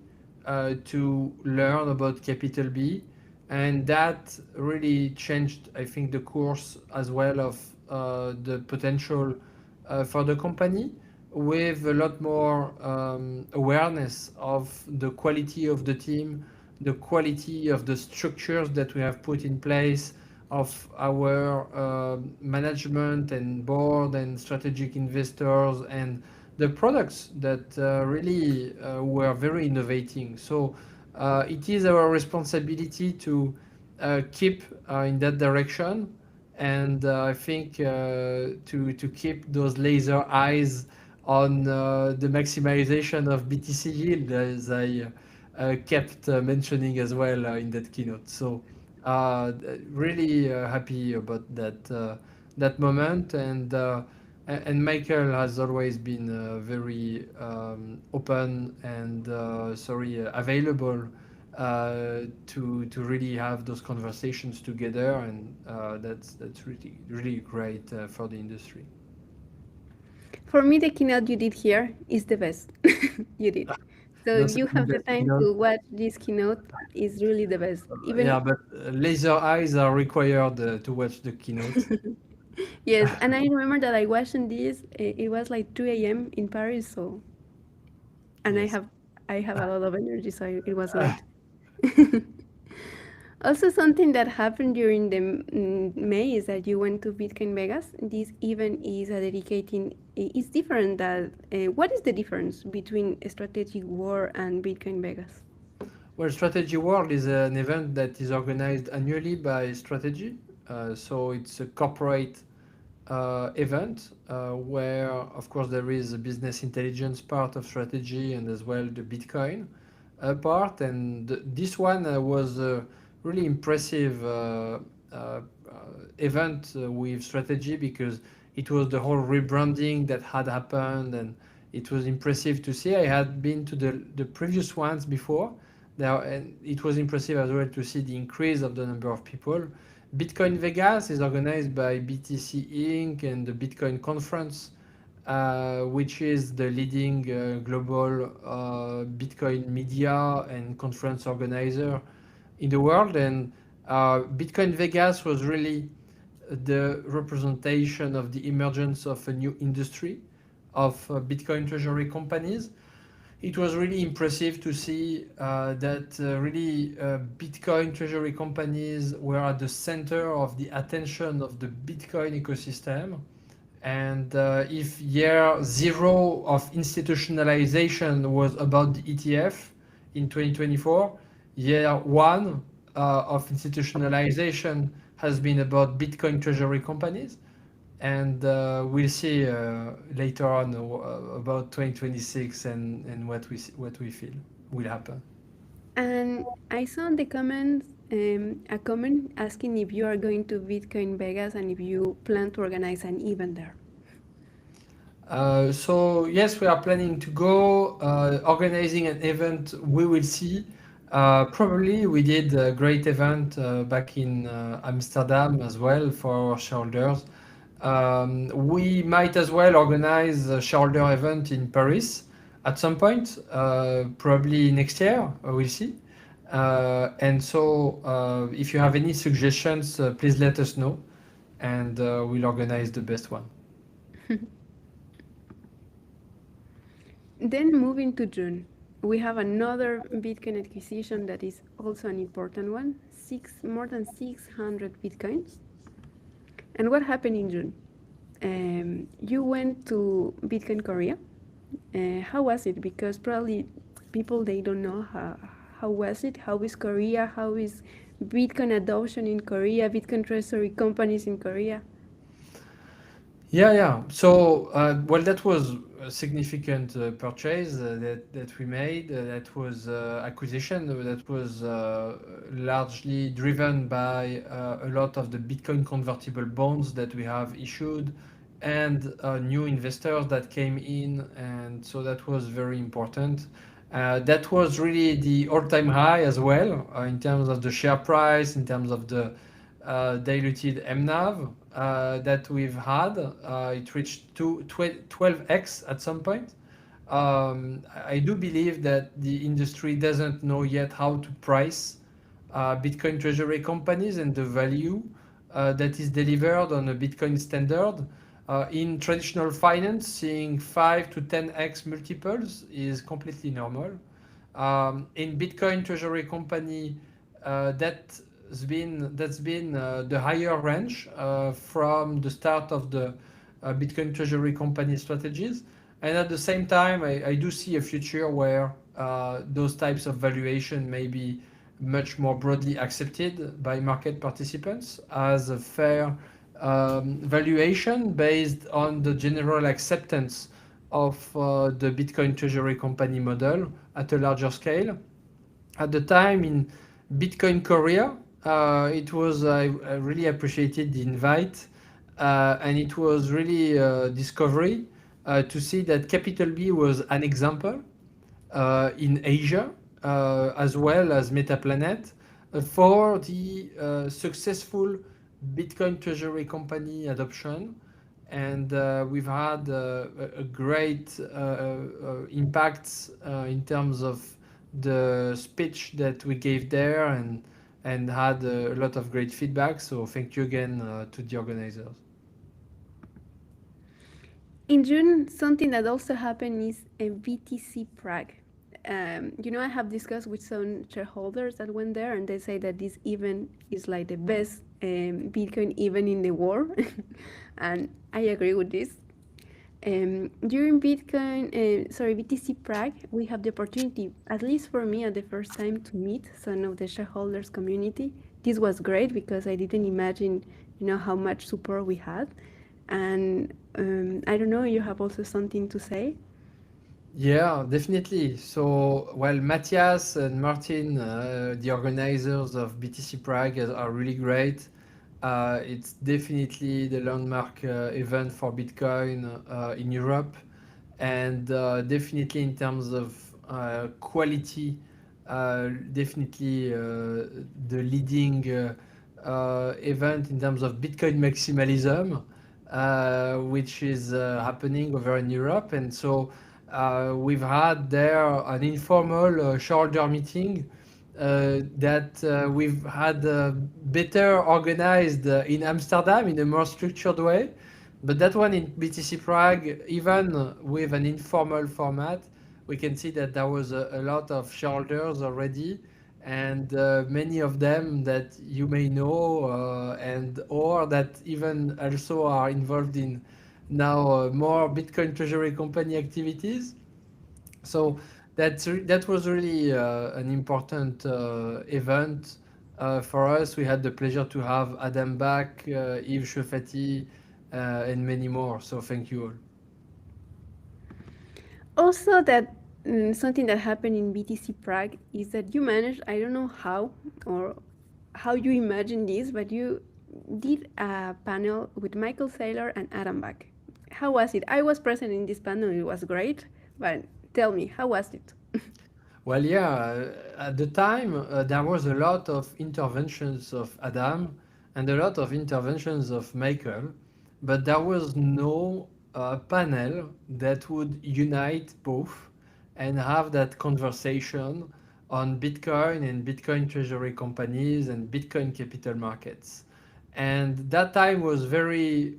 to learn about Capital B, and that really changed, I think, the course as well of the potential for the company, with a lot more awareness of the quality of the team, the quality of the structures that we have put in place, of our management and board and strategic investors, and the products that really were very innovating. So it is our responsibility to keep in that direction, and I think to keep those laser eyes on the maximization of BTC yield, as I kept mentioning as well in that keynote. So really happy about that moment, and Michael has always been very open and available to really have those conversations together, and that's really great for the industry. For me, the keynote you did here is the best you did. So No if you second have the best time keynote. to watch this keynote, is really the best. Even Yeah, but laser eyes are required to watch the keynote. yes, and I remember that I watched this. It was like 2 a.m. in Paris, so and Yes. I have a lot of energy, so it was late. Also, something that happened during the May is that you went to Bitcoin Vegas. This event is a dedicating. It's different. That what is the difference between a Strategic War and Bitcoin Vegas? Well, Strategy World is an event that is organized annually by Strategy. So it's a corporate event where, of course, there is a business intelligence part of Strategy, and as well the Bitcoin part. And this one was a really impressive event with Strategy, because it was the whole rebranding that had happened, and it was impressive to see. I had been to the previous ones before there, and it was impressive as well to see the increase of the number of people. Bitcoin Vegas is organized by BTC Inc. and the Bitcoin Conference, which is the leading global Bitcoin media and conference organizer in the world. And Bitcoin Vegas was really the representation of the emergence of a new industry of Bitcoin treasury companies. It was really impressive to see that really Bitcoin treasury companies were at the center of the attention of the Bitcoin ecosystem. And if year zero of institutionalization was about the ETF in 2024, year one of institutionalization has been about Bitcoin treasury companies. And we'll see later on about 2026, and what we feel will happen. And I saw in the comments a comment asking if you are going to Bitcoin Vegas and if you plan to organize an event there. So yes, we are planning to go organizing an event. We will see. Probably we did a great event back in Amsterdam as well for our shareholders. We might as well organize a shareholder event in Paris at some point, probably next year. We'll see. And so, if you have any suggestions, please let us know, and we'll organize the best one. Then moving to June, we have another Bitcoin acquisition that is also an important one. More than 600 Bitcoins. And what happened in June? You went to Bitcoin Korea. How was it? Because probably people they don't know how was it? How is Korea? How is Bitcoin adoption in Korea? Bitcoin treasury companies in Korea? Yeah, yeah. So, well, that was a significant purchase that we made. That was acquisition that was largely driven by a lot of the Bitcoin convertible bonds that we have issued and new investors that came in, and so that was very important. That was really the all-time high as well in terms of the share price, in terms of the diluted MNAV that we've had. It reached 12x at some point. I do believe that the industry doesn't know yet how to price Bitcoin treasury companies and the value that is delivered on a Bitcoin standard. In traditional finance, seeing 5 to 10x multiples is completely normal. In Bitcoin treasury company, that's been the higher range from the start of the Bitcoin treasury company strategies. And at the same time, I do see a future where those types of valuation may be much more broadly accepted by market participants as a fair valuation based on the general acceptance of the Bitcoin treasury company model at a larger scale. At the time in Bitcoin Korea, I really appreciated the invite, and it was really a discovery to see that Capital B was an example in Asia, as well as Metaplanet, for the successful Bitcoin treasury company adoption. And we've had a great impact in terms of the speech that we gave there, and had a lot of great feedback. So thank you again to the organizers. In June, something that also happened is a BTC Prague. I have discussed with some shareholders that went there, and they say that this event is like the best Bitcoin event in the world, and I agree with this. During BTC Prague, we have the opportunity, at least for me, at the first time, to meet some of the shareholders community. This was great because I didn't imagine, how much support we had, and I don't know. You have also something to say? Yeah, definitely. So, well, Matthias and Martin, the organizers of BTC Prague, are really great. It's definitely the landmark event for Bitcoin in Europe, and definitely in terms of quality, definitely the leading event in terms of Bitcoin maximalism, which is happening over in Europe. And so we've had there an informal shareholder meeting that we've had better organized in Amsterdam in a more structured way. But that one in BTC Prague, even with an informal format, we can see that there was a lot of shareholders already, and many of them that you may know, and or that even also are involved in now more Bitcoin treasury company activities. So that was really an important event for us. We had the pleasure to have Adam Back, Yves Shefati, and many more. So thank you all. Also, that something that happened in BTC Prague is that you managed, I don't know how or how you imagine this, but you did a panel with Michael Saylor and Adam Back. How was it? I was present in this panel, it was great, but tell me, how was it? Well, yeah, at the time there was a lot of interventions of Adam and a lot of interventions of Michael, but there was no panel that would unite both and have that conversation on Bitcoin and Bitcoin treasury companies and Bitcoin capital markets. And that time was really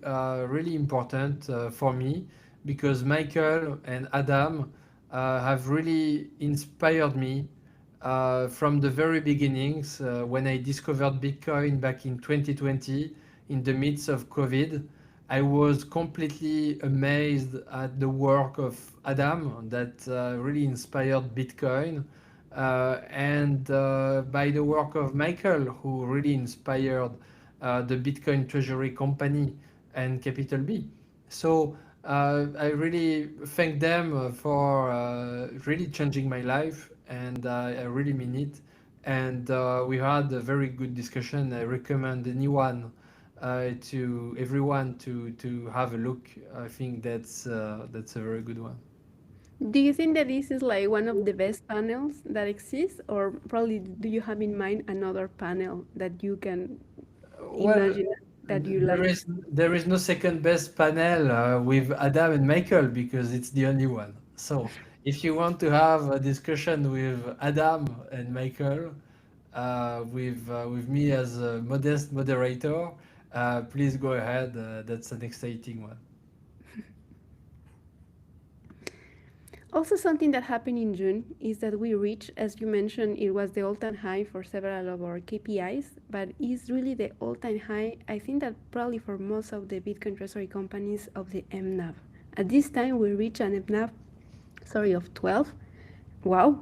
important for me because Michael and Adam have really inspired me from the very beginnings when I discovered Bitcoin back in 2020 in the midst of COVID. I was completely amazed at the work of Adam that really inspired Bitcoin, and by the work of Michael, who really inspired the Bitcoin Treasury Company and Capital B. So I really thank them for really changing my life, and I really mean it. And we had a very good discussion. I recommend anyone to everyone to have a look. I think that's a very good one. Do you think that this is like one of the best panels that exists, or probably do you have in mind another panel that you can Well, imagine that you there like? is no second best panel with Adam and Michael because it's the only one. So if you want to have a discussion with Adam and Michael, with me as a modest moderator, please go ahead. That's an exciting one. Also, something that happened in June is that we reached, as you mentioned, it was the all-time high for several of our KPIs, but it's really the all-time high. I think that probably for most of the Bitcoin treasury companies of the MNAV. At this time, we reached an MNAV, sorry, of 12. Wow,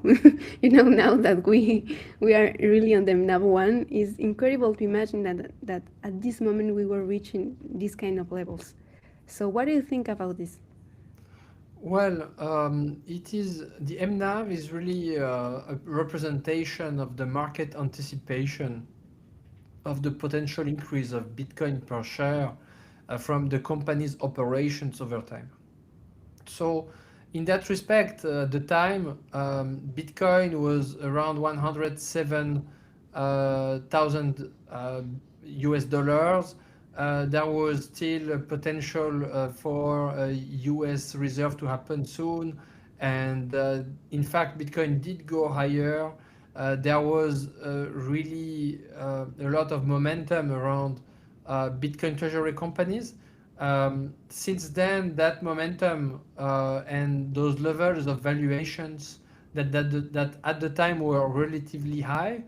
now that we are really on the MNAV one, is incredible to imagine that at this moment we were reaching these kind of levels. So, what do you think about this? Well, it is the MNAV is really a representation of the market anticipation of the potential increase of Bitcoin per share from the company's operations over time. So, in that respect, the time Bitcoin was around 107,000 US dollars. There was still a potential for US reserve to happen soon, and in fact, Bitcoin did go higher. There was really a lot of momentum around Bitcoin treasury companies. Since then, that momentum and those levels of valuations that at the time were relatively high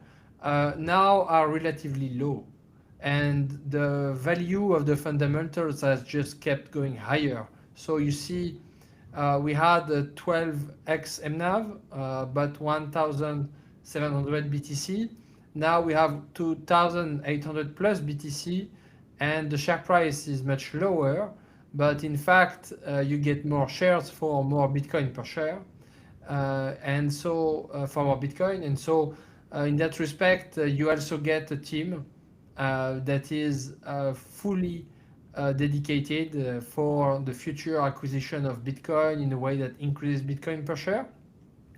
now are relatively low. And the value of the fundamentals has just kept going higher. So you see, we had a 12x MNAV, but 1,700 BTC. Now we have 2,800 plus BTC, and the share price is much lower. But in fact, you get more shares for more Bitcoin per share, and so for more Bitcoin. And so, in that respect, you also get a team that is fully dedicated for the future acquisition of Bitcoin in a way that increases Bitcoin per share.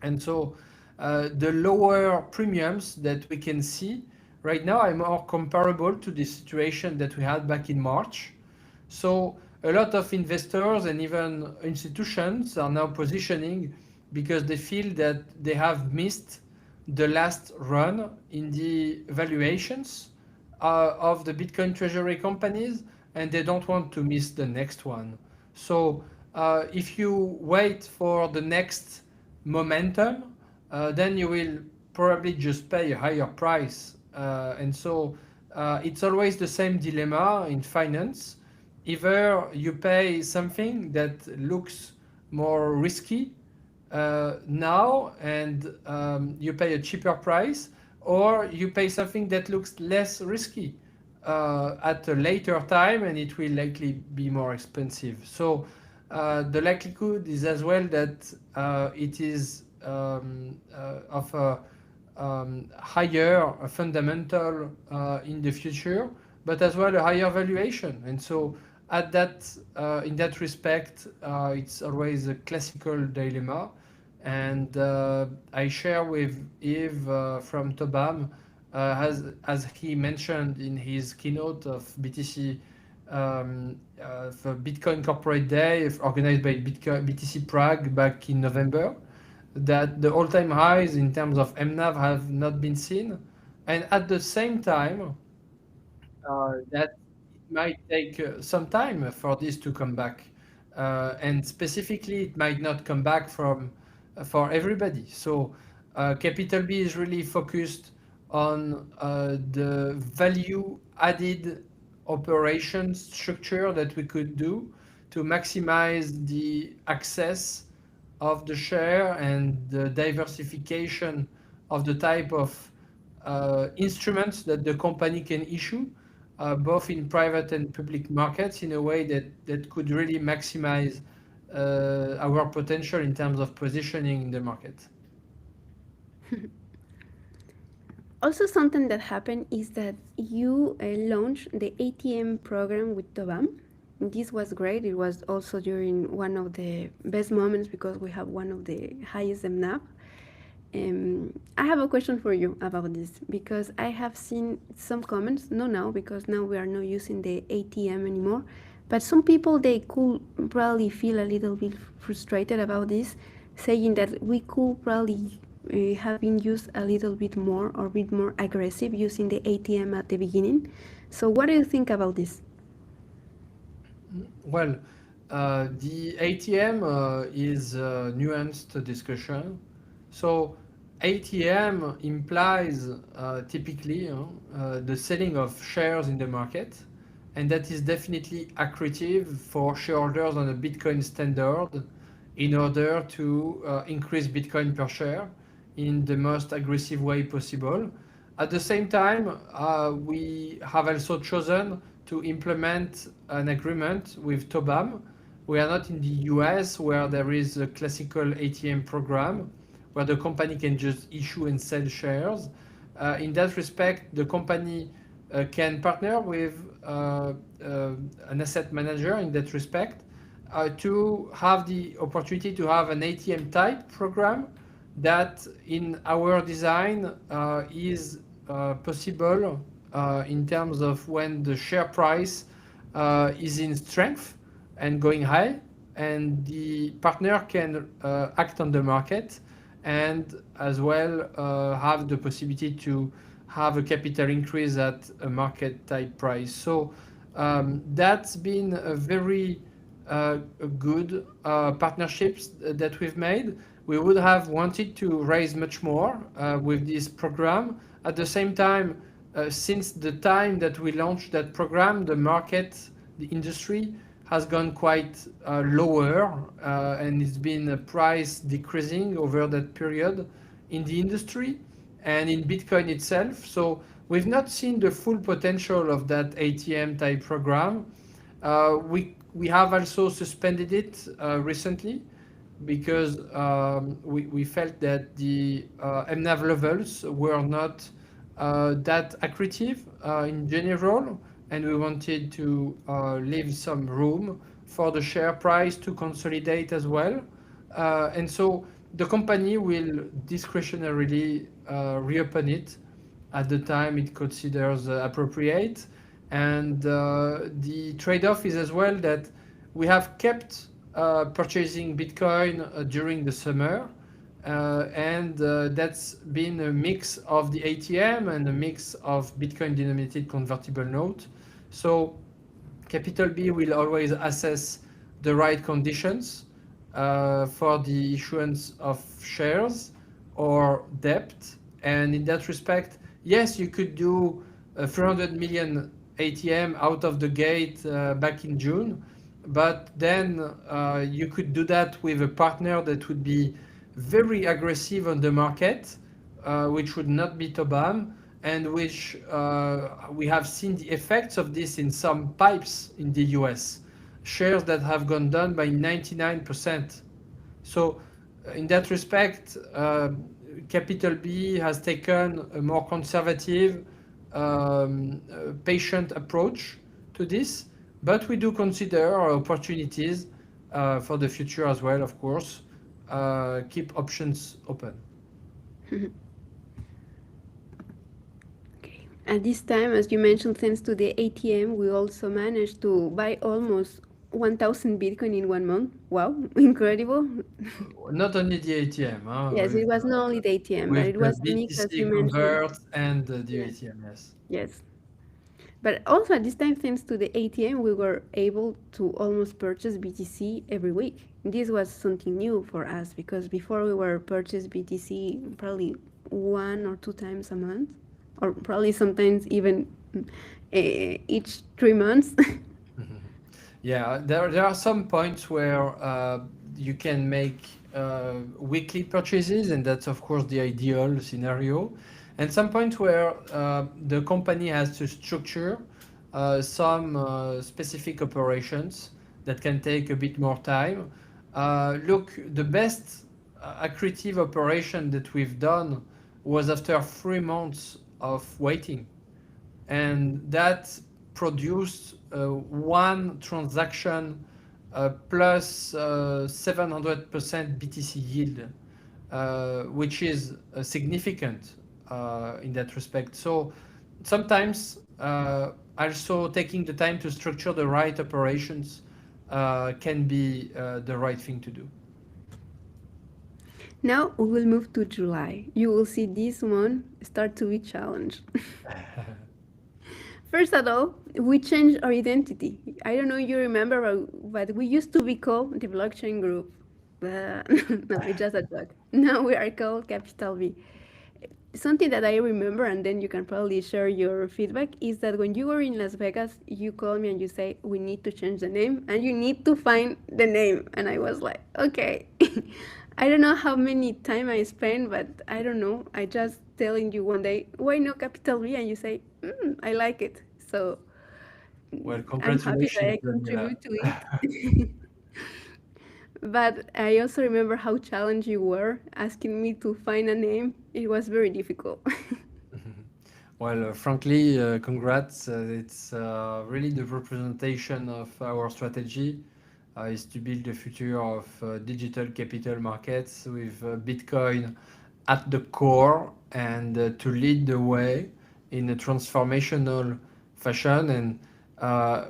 And so the lower premiums that we can see right now are more comparable to the situation that we had back in March. So a lot of investors and even institutions are now positioning because they feel that they have missed the last run in the valuations of the Bitcoin treasury companies, and they don't want to miss the next one. So if you wait for the next momentum, then you will probably just pay a higher price. And so it's always the same dilemma in finance. Either you pay something that looks more risky now and you pay a cheaper price, or you pay something that looks less risky at a later time and it will likely be more expensive. So the likelihood is as well that it is of a higher fundamental in the future, but as well a higher valuation. And so at that in that respect, it's always a classical dilemma. And I share with Yves from Tobam, as he mentioned in his keynote of BTC for Bitcoin Corporate Day organized by BTC Prague back in November, that the all-time highs in terms of MNAV have not been seen, and at the same time, that it might take some time for this to come back, and specifically, it might not come back from for everybody. So, Capital B is really focused on the value added operation structure that we could do to maximize the access of the share and the diversification of the type of instruments that the company can issue, both in private and public markets, in a way that could really maximize our potential in terms of positioning in the market. Also, something that happened is that you launched the ATM program with Tobam. This was great. It was also during one of the best moments because we have one of the highest MNAP. I have a question for you about this because I have seen some comments, not now because now we are not using the ATM anymore, but some people they could probably feel a little bit frustrated about this, saying that we could probably have been used a little bit more or a bit more aggressive using the ATM at the beginning. So what do you think about this? Well, the ATM is a nuanced discussion. So ATM implies typically the selling of shares in the market, and that is definitely accretive for shareholders on a Bitcoin standard in order to increase Bitcoin per share in the most aggressive way possible. At the same time, we have also chosen to implement an agreement with Tobam. We are not in the US where there is a classical ATM program where the company can just issue and sell shares. In that respect, the company can partner with an asset manager in that respect to have the opportunity to have an ATM type program that in our design is possible in terms of when the share price is in strength and going high, and the partner can act on the market and as well have the possibility to have a capital increase at a market type price. So that's been a very good partnerships that we've made. We would have wanted to raise much more with this program. At the same time, since the time that we launched that program, the market, the industry has gone quite lower, and it's been a price decreasing over that period in the industry and in Bitcoin itself. So we've not seen the full potential of that ATM type program. We have also suspended it recently because we felt that the MNAV levels were not that accretive in general, and we wanted to leave some room for the share price to consolidate as well. And so the company will discretionarily reopen it at the time it considers appropriate. And the trade-off is as well that we have kept purchasing Bitcoin during the summer, and that's been a mix of the ATM and a mix of Bitcoin denominated convertible note. So Capital B will always assess the right conditions for the issuance of shares or debt. And in that respect, yes, you could do a 300 million ATM out of the gate back in June, but then you could do that with a partner that would be very aggressive on the market, which would not be Tobam, and which we have seen the effects of this in some pipes in the US, shares that have gone down by 99%. So in that respect, Capital B has taken a more conservative, patient approach to this, but we do consider opportunities for the future as well, of course. Keep options open. Okay. At this time, as you mentioned, thanks to the ATM, we also managed to buy almost 1,000 Bitcoin in 1 month. Wow, incredible. Not only the ATM, Yes, it was not only the ATM, but with it the was a mix, as you BTC mentioned. convert and the Yes, ATM, yes. yes. But also at this time, thanks to the ATM, we were able to almost purchase BTC every week. This was something new for us because before we were purchase BTC probably 1 or 2 times a month, or probably sometimes even each 3 months. Mhm. Yeah, there are some points where you can make weekly purchases, and that's of course the ideal scenario. And some points where the company has to structure some specific operations that can take a bit more time. Look, the best accretive operation that we've done was after 3 months of waiting, and that produced one transaction plus 700% BTC yield, which is significant in that respect. So sometimes also taking the time to structure the right operations can be the right thing to do. Now we will move to July. You will see this one start to be challenged. First of all, we changed our identity. I don't know if you remember, but we used to be called the blockchain group. No, it's just a joke. Now we are called Capital B. Something that I remember, and then you can probably share your feedback, is that when you were in Las Vegas, you called me and you say, we need to change the name and you need to find the name. And I was like, okay. I don't know how many time I spent, but I don't know. I just telling you one day, why no Capital B? And you say, I like it. So Well, I'm happy that congratulations, I Daniela. contribute to it. But I also remember how challenged you were asking me to find a name. It was very difficult. Well, frankly, congrats. It's really the representation of our strategy is to build the future of digital capital markets with Bitcoin at the core, and to lead the way in a transformational fashion. And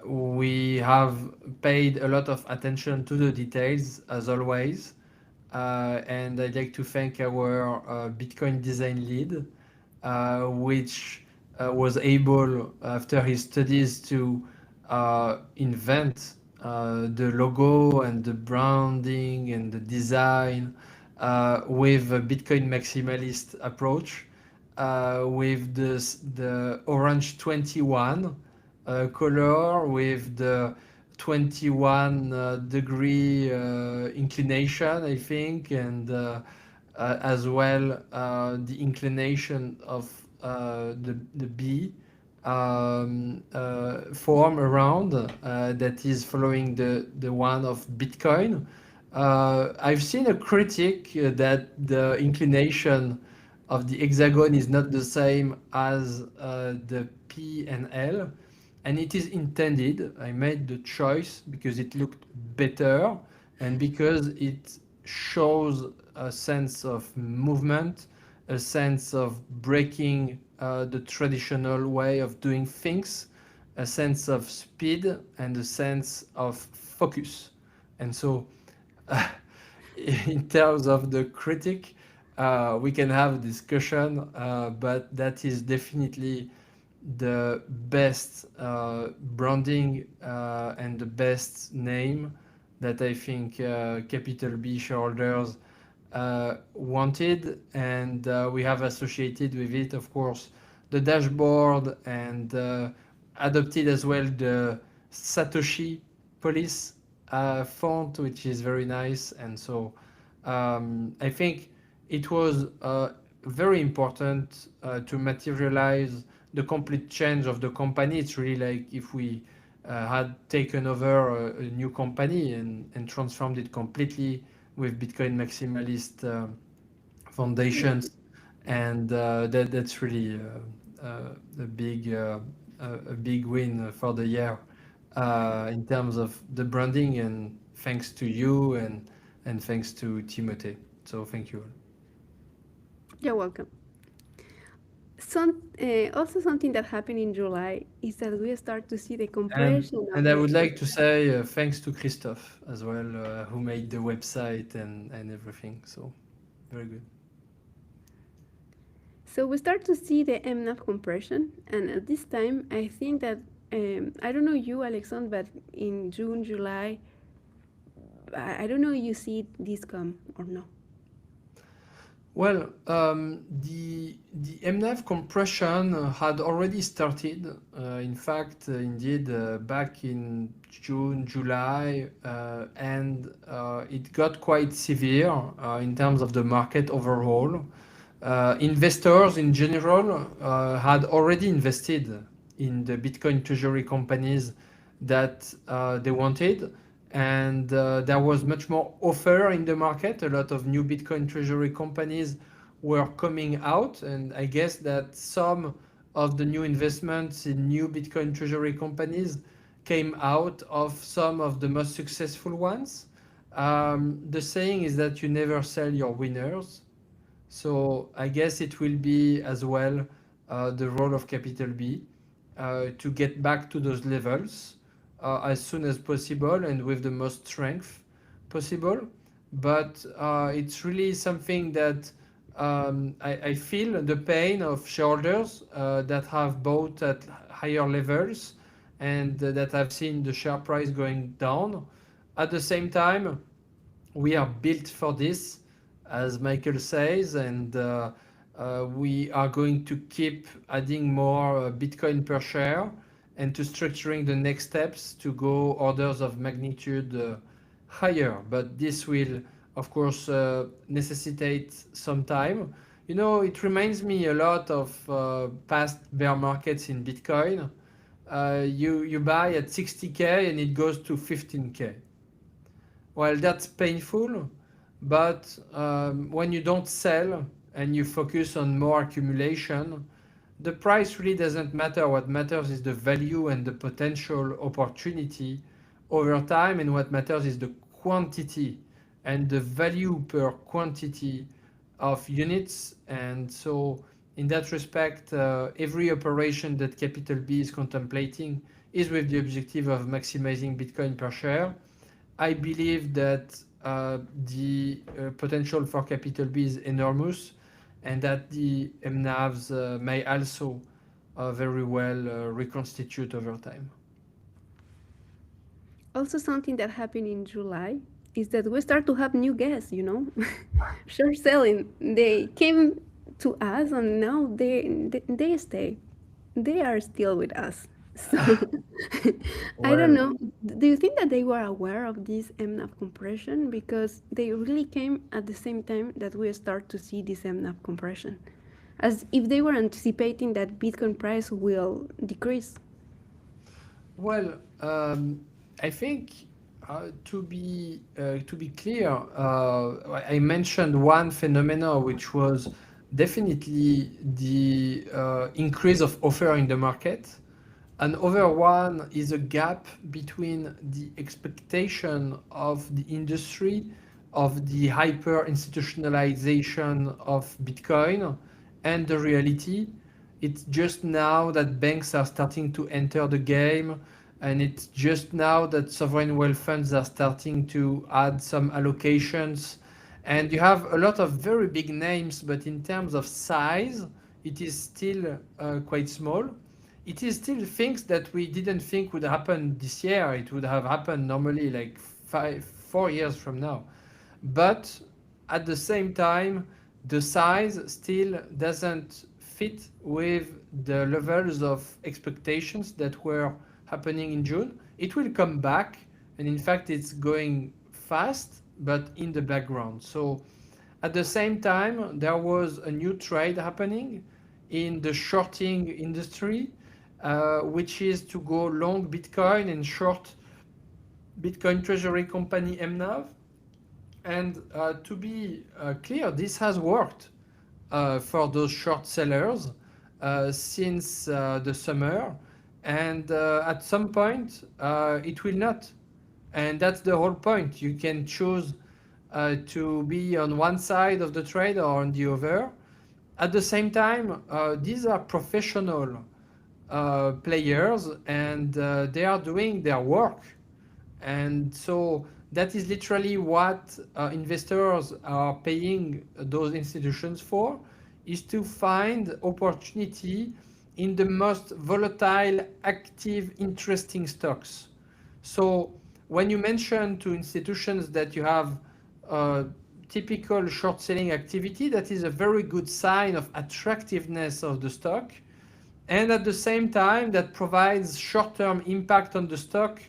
we have paid a lot of attention to the details, as always. And I'd like to thank our Bitcoin design lead, which was able, after his studies, to invent the logo and the branding and the design with a Bitcoin maximalist approach, with the orange 21 color, with the 21 degree inclination, I think, and as well the inclination of the B form around that is following the one of Bitcoin. I've seen a critic that the inclination of the hexagon is not the same as the P and L, and it is intended. I made the choice because it looked better and because it shows a sense of movement, a sense of breaking the traditional way of doing things, a sense of speed, and a sense of focus. And so, in terms of the critic, we can have a discussion, but that is definitely the best branding and the best name that I think Capital B shareholders wanted. And we have associated with it, of course, the dashboard, and adopted as well the Satoshi Police font, which is very nice. And so I think it was very important to materialize the complete change of the company. It's really like if we had taken over a new company and transformed it completely with Bitcoin maximalist foundations, and that's really a big win for the year in terms of the branding, and thanks to you and thanks to Timothy. So thank you. You're welcome. Also, something that happened in July is that we start to see the compression of And I the. would like to say thanks to Christophe as well, who made the website and everything. So very good. So we start to see the MNAV compression, and at this time, I think that I don't know you, Alexandre, but in June, July, I don't know if you see this come or no. Well, the MNAV compression had already started. In fact, indeed, back in June, July, and it got quite severe in terms of the market overall. Investors in general had already invested in the Bitcoin treasury companies that they wanted, and there was much more offer in the market. A lot of new Bitcoin treasury companies were coming out, and I guess that some of the new investments in new Bitcoin treasury companies came out of some of the most successful ones. The saying is that you never sell your winners. So I guess it will be as well the role of Capital B to get back to those levels as soon as possible and with the most strength possible. But it's really something that I feel the pain of shareholders that have bought at higher levels and that have seen the share price going down. At the same time, we are built for this, as Michael says, and we are going to keep adding more Bitcoin per share and to structuring the next steps to go orders of magnitude higher. But this will, of course, necessitate some time. You know, it reminds me a lot of past bear markets in Bitcoin. You buy at 60K and it goes to 15K. Well, that's painful, but when you don't sell and you focus on more accumulation, the price really doesn't matter. What matters is the value and the potential opportunity over time, and what matters is the quantity and the value per quantity of units. And so, in that respect, every operation that Capital B is contemplating is with the objective of maximizing Bitcoin per share. I believe that the potential for Capital B is enormous, and that the MNAVs may also very well reconstitute over time. Also, something that happened in July is that we start to have new guests, short selling. They came to us and now they stay. They are still with us. So I don't Well, know. Do you think that they were aware of this MNAV compression? Because they really came at the same time that we start to see this MNAV compression. As if they were anticipating that Bitcoin price will decrease. well, I think to be clear, I mentioned one phenomena which was definitely the increase of offer in the market. Another one is a gap between the expectation of the industry of the hyper institutionalization of Bitcoin and the reality. It's just now that banks are starting to enter the game, and it's just now that sovereign wealth funds are starting to add some allocations. And you have a lot of very big names, but in terms of size, it is still quite small. It is still things that we didn't think would happen this year. It would have happened normally like 4 years from now. But at the same time, the size still doesn't fit with the levels of expectations that were happening in June. It will come back, and in fact, it's going fast, but in the background. So at the same time, there was a new trade happening in the shorting industry, which is to go long Bitcoin and short Bitcoin treasury company MNAV. And to be clear, this has worked for those short sellers since the summer. And at some point, it will not. And that's the whole point. You can choose to be on one side of the trade or on the other. At the same time, these are professional players, and they are doing their work. And so that is literally what investors are paying those institutions for, is to find opportunity in the most volatile, active, interesting stocks. So when you mention to institutions that you have typical short selling activity that is a very good sign of attractiveness of the stock, and at the same time that provides short-term impact on the stock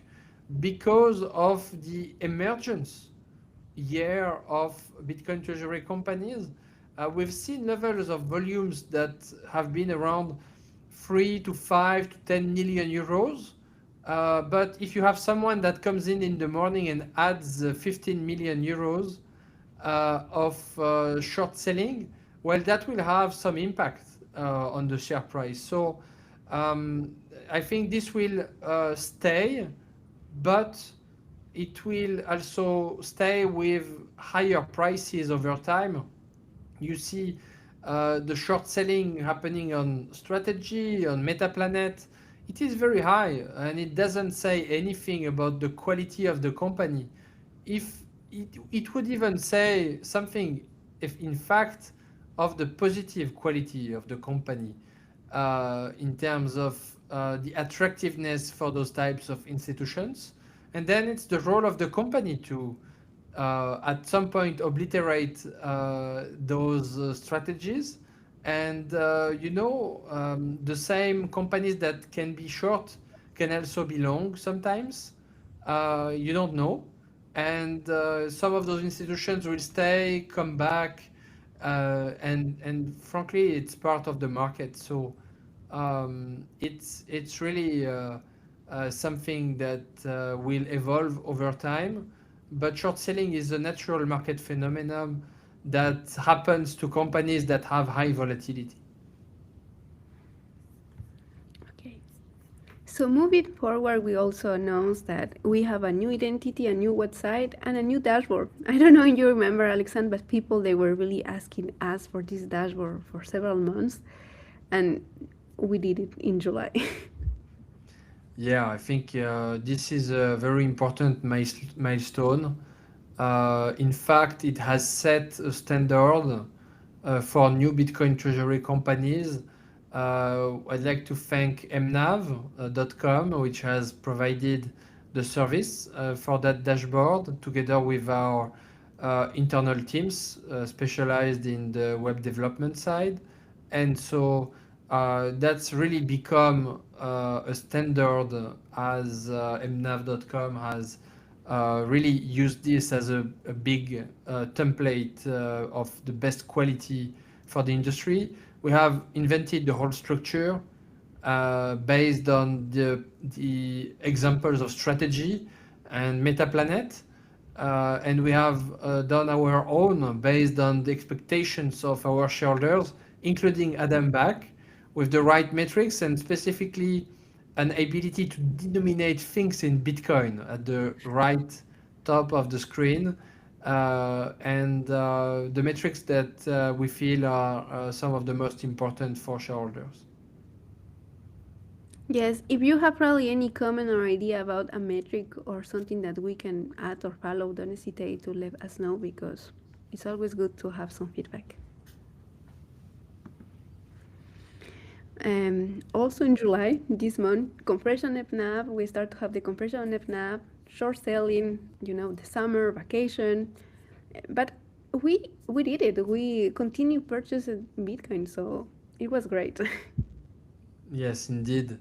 because of the emergence year of Bitcoin treasury companies. We've seen levels of volumes that have been around 3 to 5 to 10 million euros. But if you have someone that comes in the morning and adds 15 million euros of short selling, well, that will have some impact on the share price. So um, I think this will stay, but it will also stay with higher prices over time. You see the short selling happening on Strategy, on Metaplanet. It is very high, and it doesn't say anything about the quality of the company. If it would even say something, if in fact, of the positive quality of the company in terms of the attractiveness for those types of institutions. And then it's the role of the company to at some point obliterate those strategies. And the same companies that can be short can also be long sometimes. You don't know. And some of those institutions will stay, come back, and frankly, it's part of the market. So it's really something that will evolve over time. But short selling is a natural market phenomenon that happens to companies that have high volatility. Okay. So moving forward, we also announced that we have a new identity, a new website, and a new dashboard. I don't know if you remember, Alexander, but people they were really asking us for this dashboard for several months, and we did it in July. Yeah, I think this is a very important milestone. In fact, it has set a standard for new Bitcoin treasury companies. I'd like to thank mnav.com, which has provided the service for that dashboard together with our internal teams specialized in the web development side. And so that's really become a standard as mnav.com has really used this as a big template of the best quality for the industry. We have invented the whole structure based on the examples of Strategy and Metaplanet. And we have done our own based on the expectations of our shareholders, including Adam Back, with the right metrics and specifically an ability to denominate things in Bitcoin at the right top of the screen. And the metrics that we feel are some of the most important for shareholders. Yes, if you have probably any comment or idea about a metric or something that we can add or follow, don't hesitate to let us know because it's always good to have some feedback. Also in July, this month, compression FNAV, we start to have the compression FNAV, short selling, the summer vacation. But we did it. We continue purchasing Bitcoin, so it was great. Yes, indeed.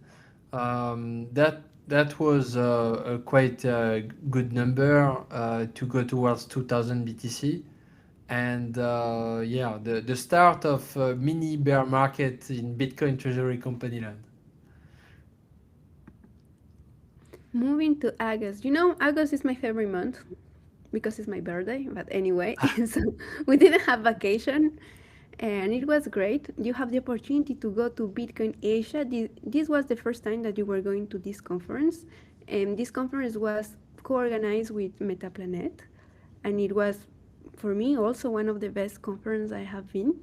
That was a quite good number to go towards 2000 BTC. And yeah, the start of mini bear market in Bitcoin treasury company land. Moving to August. August is my favorite month because it's my birthday. But anyway, so we didn't have vacation and it was great. You have the opportunity to go to Bitcoin Asia. This was the first time that you were going to this conference. And this conference was co-organized with Metaplanet. And it was, for me, also one of the best conferences I have been.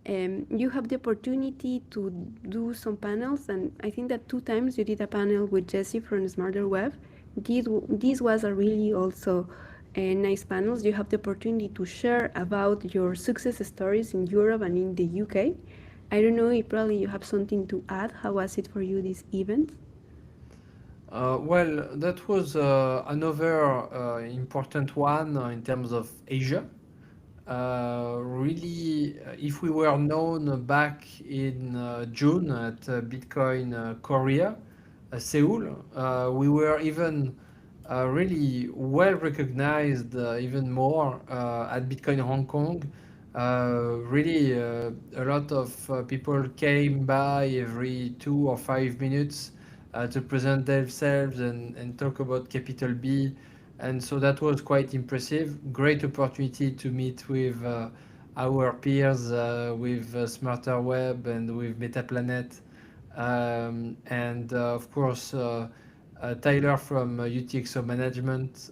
You have the opportunity to do some panels, and I think that 2 times you did a panel with Jesse from Smarter Web. This was a really also nice panels. You have the opportunity to share about your success stories in Europe and in the UK. I don't know if probably you have something to add. How was it for you, this event? Well, that was another important one in terms of Asia. really, if we were known back in June at Bitcoin Korea, Seoul, we were even really well recognized, even more at Bitcoin Hong Kong. Really, a lot of people came by every 2 or 5 minutes to present themselves and talk about Capital B. And so that was quite impressive. Great opportunity to meet with our peers with Smarter Web and with Metaplanet. And of course, Tyler from UTXO Management,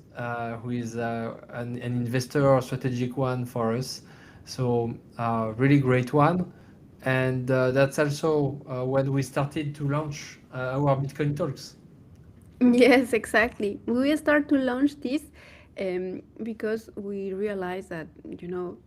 who is an investor, a strategic one for us. So, really great one. And that's also when we started to launch our Bitcoin Talks. Yes, exactly. We start to launch this because we realize that,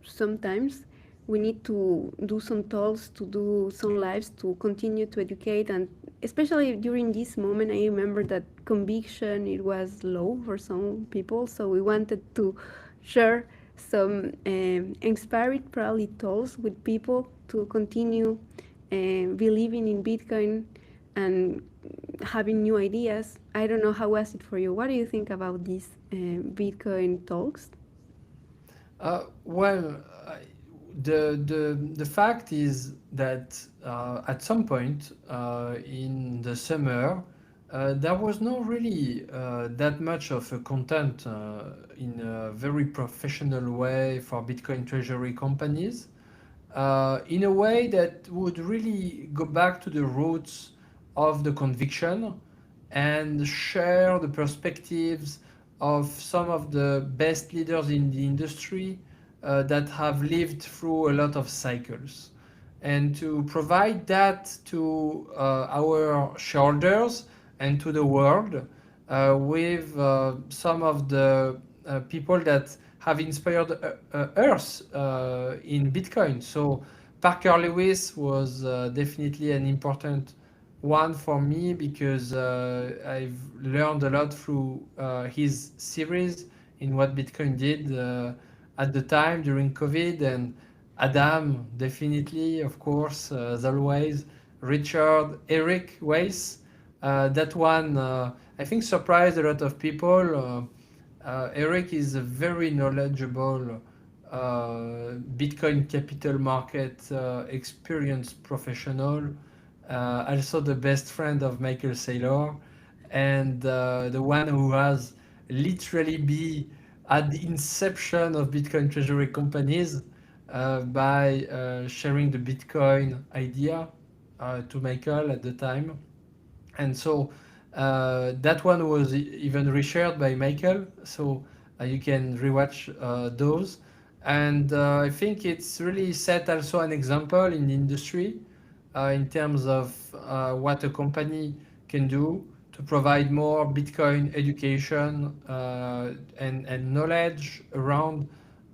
sometimes we need to do some talks, to do some lives, to continue to educate. And especially during this moment, I remember that conviction, it was low for some people. So we wanted to share some inspired probably talks with people to continue believing in Bitcoin and having new ideas. I don't know how was it for you. What do you think about these Bitcoin talks? Well, the fact is that at some point in the summer, there was not really that much of a content in a very professional way for Bitcoin treasury companies, in a way that would really go back to the roots of the conviction and share the perspectives of some of the best leaders in the industry that have lived through a lot of cycles. And to provide that to our shareholders and to the world with some of the people that have inspired us in Bitcoin. So Parker Lewis was definitely an important one for me because I've learned a lot through his series in what Bitcoin did at the time during COVID, and Adam definitely, of course, as always, Richard, Eric Weiss. That one I think surprised a lot of people. Eric is a very knowledgeable Bitcoin capital market experienced professional, also the best friend of Michael Saylor, and the one who has literally been at the inception of Bitcoin treasury companies by sharing the Bitcoin idea to Michael at the time. And so that one was even reshared by Michael, so you can rewatch those. And I think it's really set also an example in the industry in terms of what a company can do to provide more Bitcoin education and knowledge around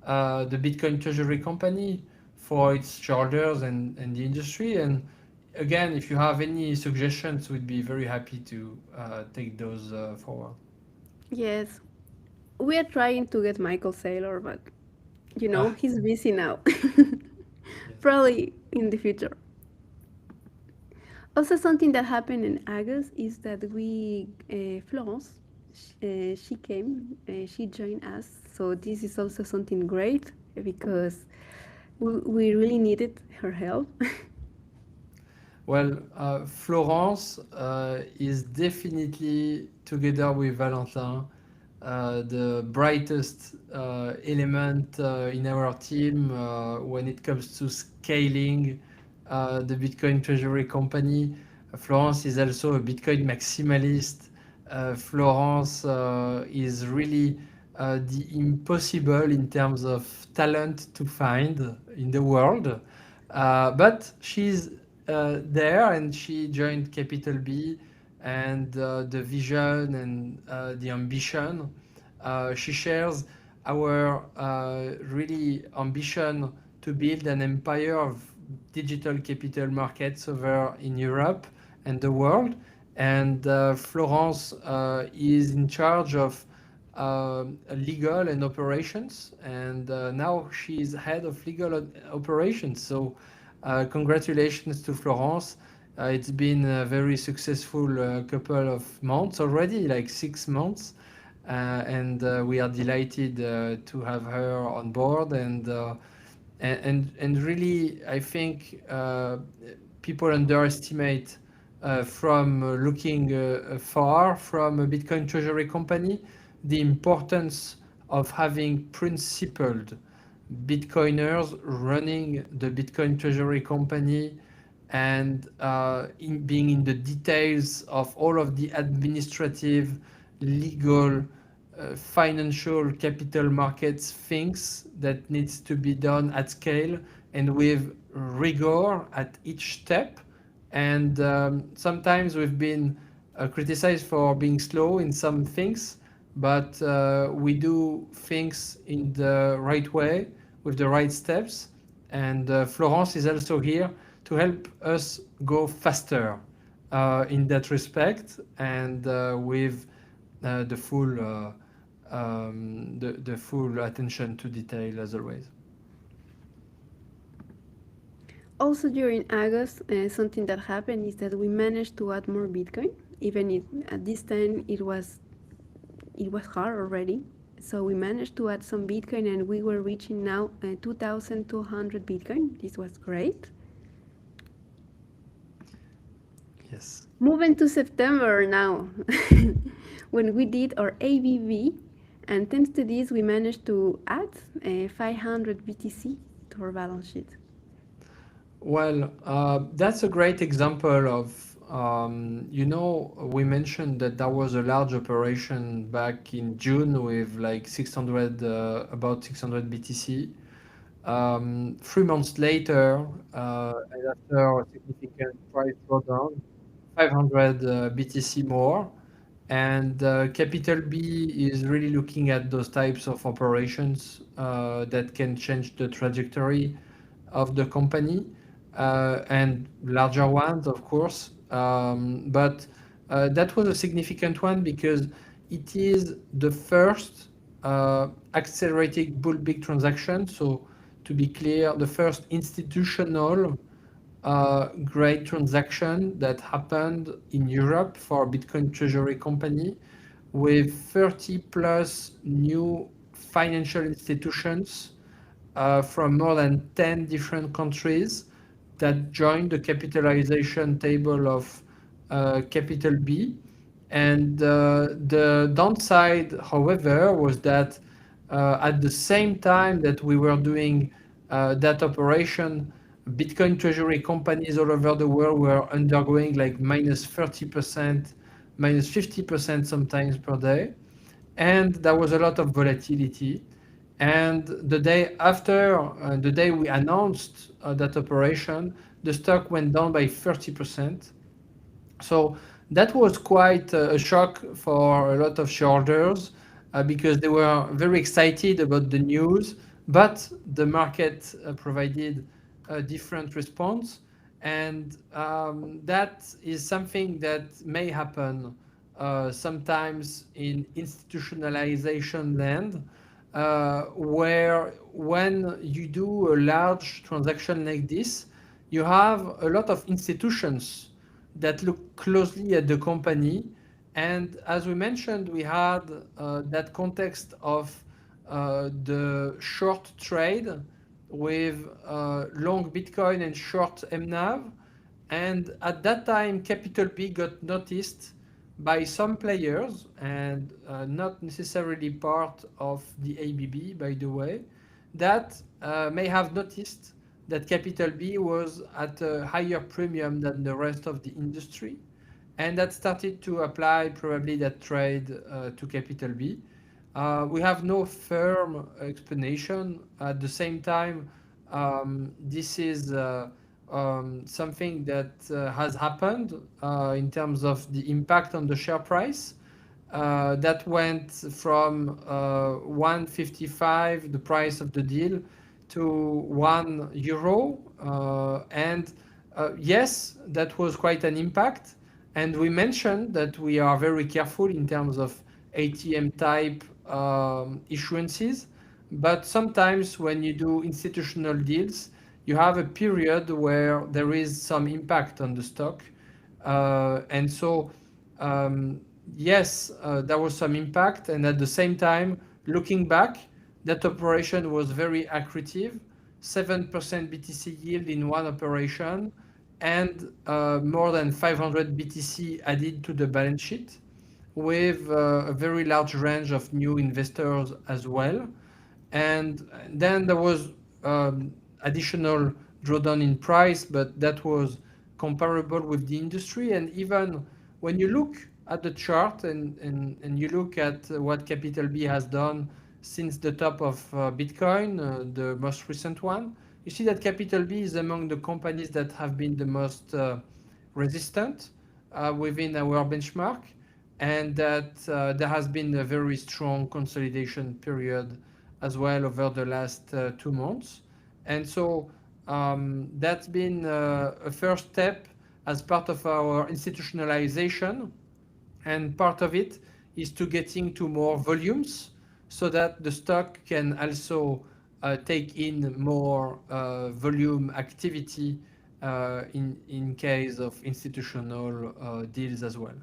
the Bitcoin treasury company for its shareholders and the industry. And again, if you have any suggestions, we'd be very happy to take those forward. Yes, we are trying to get Michael Saylor, but Ah, he's busy now. yes. Probably in the future. Also, something that happened in August is that Florence, she came, she joined us. So this is also something great because we really needed her help. Well, Florence is definitely, together with Valentin, the brightest element in our team when it comes to scaling the Bitcoin treasury company. Florence is also a Bitcoin maximalist. Florence is really the impossible in terms of talent to find in the world. But she's there and she joined Capital B, and the vision and the ambition. She shares our really ambition to build an empire of digital capital markets over in Europe and the world. And Florence is in charge of legal and operations, and now she's head of legal operations. So, congratulations to Florence. It's been a very successful couple of months already, like 6 months, and we are delighted to have her on board. And really, I think people underestimate from looking far from a Bitcoin treasury company the importance of having principled Bitcoiners running the Bitcoin treasury company and being in the details of all of the administrative, legal, financial capital markets things that needs to be done at scale and with rigor at each step. And sometimes we've been criticized for being slow in some things, but we do things in the right way with the right steps. And Florence is also here to help us go faster in that respect, and with the full the full attention to detail as always. Also, during August, something that happened is that we managed to add more Bitcoin, even if at this time it was hard already. So we managed to add some Bitcoin, and we were reaching now 2,200 Bitcoin. This was great. Yes. Moving to September now, when we did our ABB, and thanks to this, we managed to add 500 BTC to our balance sheet. Well, that's a great example of, we mentioned that there was a large operation back in June with like 600, about 600 BTC. 3 months later, and after a significant price drawdown, 500 BTC more. And Capital B is really looking at those types of operations that can change the trajectory of the company, and larger ones, of course. But that was a significant one because it is the first accelerated bull big transaction. So to be clear, the first institutional great transaction that happened in Europe for a Bitcoin treasury company with 30 plus new financial institutions from more than 10 different countries that joined the capitalization table of Capital B. And the downside, however, was that at the same time that we were doing that operation, Bitcoin treasury companies all over the world were undergoing like minus 30%, minus 50% sometimes per day. And there was a lot of volatility. And the day after, the day we announced that operation, the stock went down by 30%. So that was quite a shock for a lot of shareholders because they were very excited about the news, but the market provided a different response. And that is something that may happen sometimes in institutionalization land, where when you do a large transaction like this, you have a lot of institutions that look closely at the company. And as we mentioned, we had that context of the short trade with long Bitcoin and short MNAV. And at that time, Capital B got noticed by some players, and not necessarily part of the ABB, by the way, that may have noticed that Capital B was at a higher premium than the rest of the industry, and that started to apply probably that trade to Capital B. We have no firm explanation. At the same time, this is something that has happened in terms of the impact on the share price. That went from 155, the price of the deal, to €1. And yes, that was quite an impact. And we mentioned that we are very careful in terms of ATM type issuances, but sometimes when you do institutional deals, you have a period where there is some impact on the stock. And so, um, yes, there was some impact. And at the same time, looking back, that operation was very accretive, 7% BTC yield in one operation, and more than 500 BTC added to the balance sheet, with a very large range of new investors as well. And then there was additional drawdown in price, but that was comparable with the industry. And even when you look at the chart and you look at what Capital B has done since the top of Bitcoin, the most recent one, you see that Capital B is among the companies that have been the most resistant within our benchmark, and that there has been a very strong consolidation period as well over the last 2 months. And so that's been a first step as part of our institutionalization. And part of it is to getting to more volumes so that the stock can also take in more volume activity in case of institutional deals as well.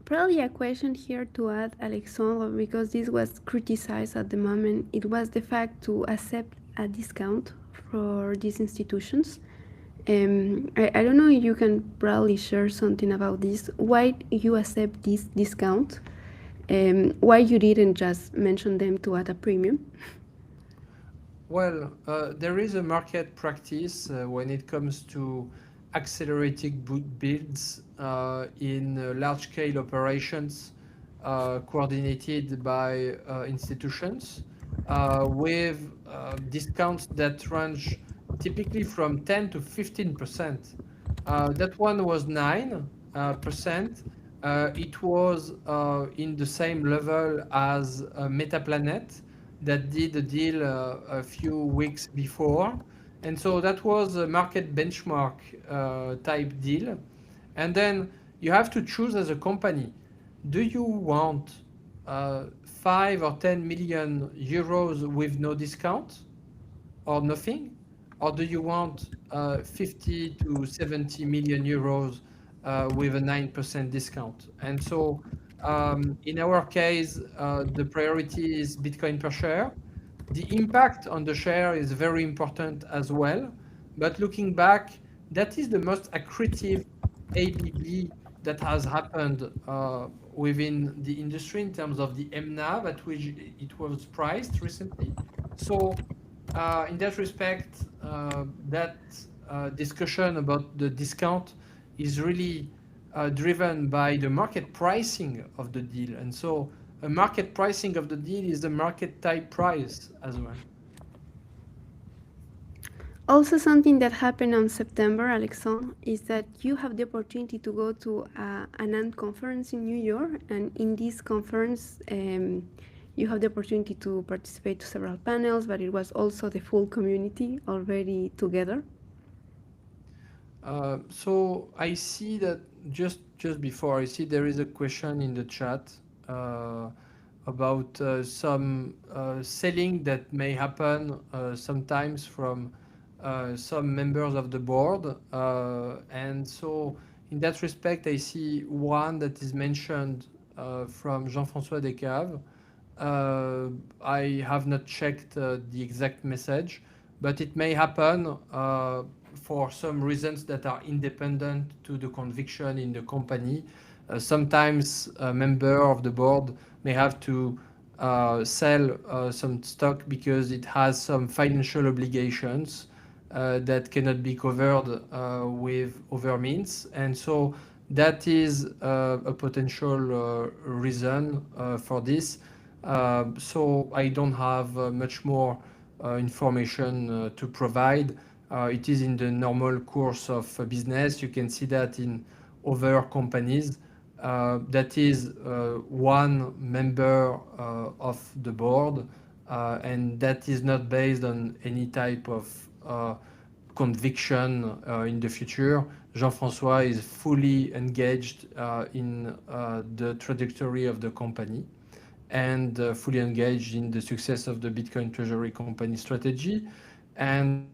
Probably a question here to add, Alexandre, because this was criticized at the moment. It was the fact to accept a discount for these institutions. I don't know if you can probably share something about this. Why you accept this discount? Why you didn't just mention them to add a premium? Well, there is a market practice when it comes to accelerated builds in large-scale operations coordinated by institutions with discounts that range typically from 10 to 15%. That one was 9%. It was in the same level as Metaplanet that did a deal a few weeks before. And so that was a market benchmark type deal. And then you have to choose as a company, do you want 5 or 10 million euros with no discount or nothing? Or do you want 50 to 70 million euros with a 9% discount? And so in our case, the priority is Bitcoin per share. The impact on the share is very important as well. But looking back, that is the most accretive ABB that has happened within the industry in terms of the MNAV at which it was priced recently. So in that respect, that discussion about the discount is really driven by the market pricing of the deal. And so a market pricing of the deal is the market type price as well. Also, something that happened on September, Alexandre, is that you have the opportunity to go to an ANT conference in New York, and in this conference, you have the opportunity to participate to several panels, but it was also the full community already together. So I see that just before I see there is a question in the chat uh, about some selling that may happen sometimes from some members of the board. And so in that respect, I see one that is mentioned from Jean-François Descaves. I have not checked the exact message, but it may happen for some reasons that are independent to the conviction in the company. Sometimes a member of the board may have to sell some stock because it has some financial obligations that cannot be covered with other means. And so that is a potential reason for this. So I don't have much more information to provide. It is in the normal course of business. You can see that in other companies. That is one member of the board, and that is not based on any type of conviction in the future. Jean-François is fully engaged in the trajectory of the company. and fully engaged in the success of the Bitcoin Treasury Company strategy. And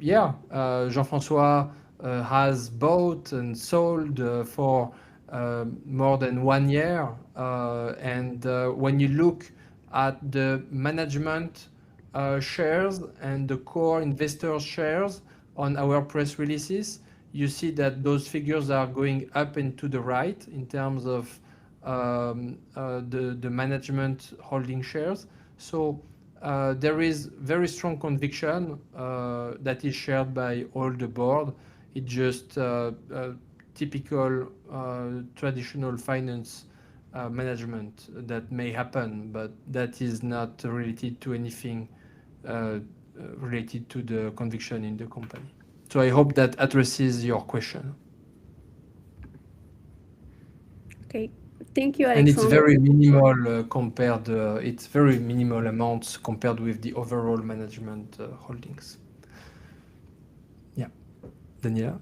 Jean-François has bought and sold for more than 1 year. And when you look at the management shares and the core investors shares on our press releases, you see that those figures are going up and to the right in terms of the management holding shares. So there is very strong conviction that is shared by all the board. It's just typical traditional finance management that may happen, but that is not related to anything uh, related to the conviction in the company. So I hope that addresses your question. Okay, thank you, And it's Alexandre. very minimal compared, it's very minimal amounts compared with the overall management holdings. Yeah. Daniela?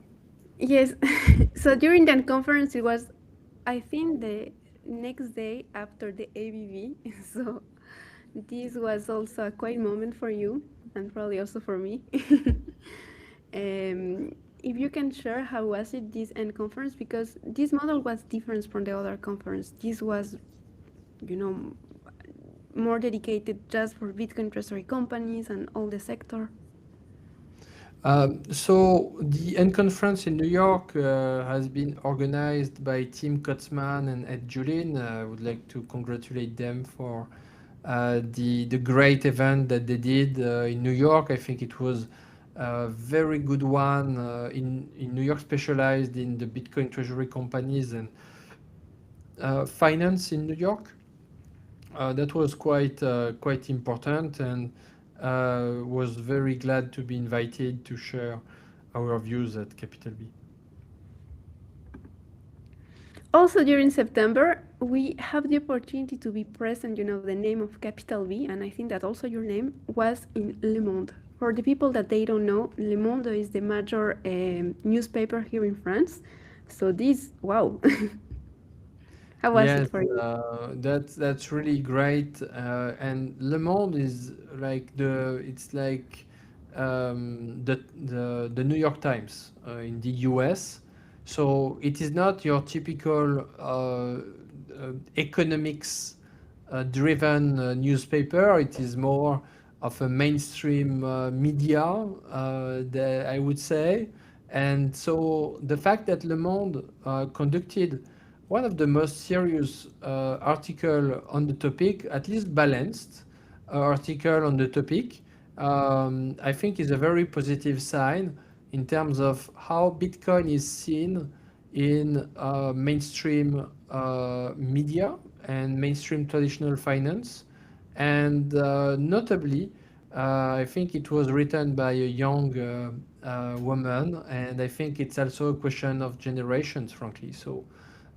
Yes, so during that conference, it was, I think, the next day after the ABV. So this was also a quiet moment for you and probably also for me. If you can share how was it this end conference, because this model was different from the other conference. This was, you know, more dedicated just for Bitcoin treasury companies and all the sector. So the End Conference in New York has been organized by Tim Kotzman and Ed Julin. I would like to congratulate them for the great event that they did in New York. I think it was a very good one in New York, specialized in the Bitcoin treasury companies and finance in New York. That was quite important, and was very glad to be invited to share our views at Capital B. Also during September, we have the opportunity to be present. You know, the name of Capital B, and I think that also your name was in Le Monde. For the people that they don't know, Le Monde is the major newspaper here in France. So this, wow, how was it Yes, for you? that's really great. And Le Monde is like it's like the New York Times in the US. So it is not your typical economics driven newspaper. It is more of a mainstream media, I would say. And so the fact that Le Monde conducted one of the most serious article on the topic, at least balanced article on the topic, I think is a very positive sign in terms of how Bitcoin is seen in mainstream media and mainstream traditional finance. And notably, I think it was written by a young woman, and I think it's also a question of generations, frankly. So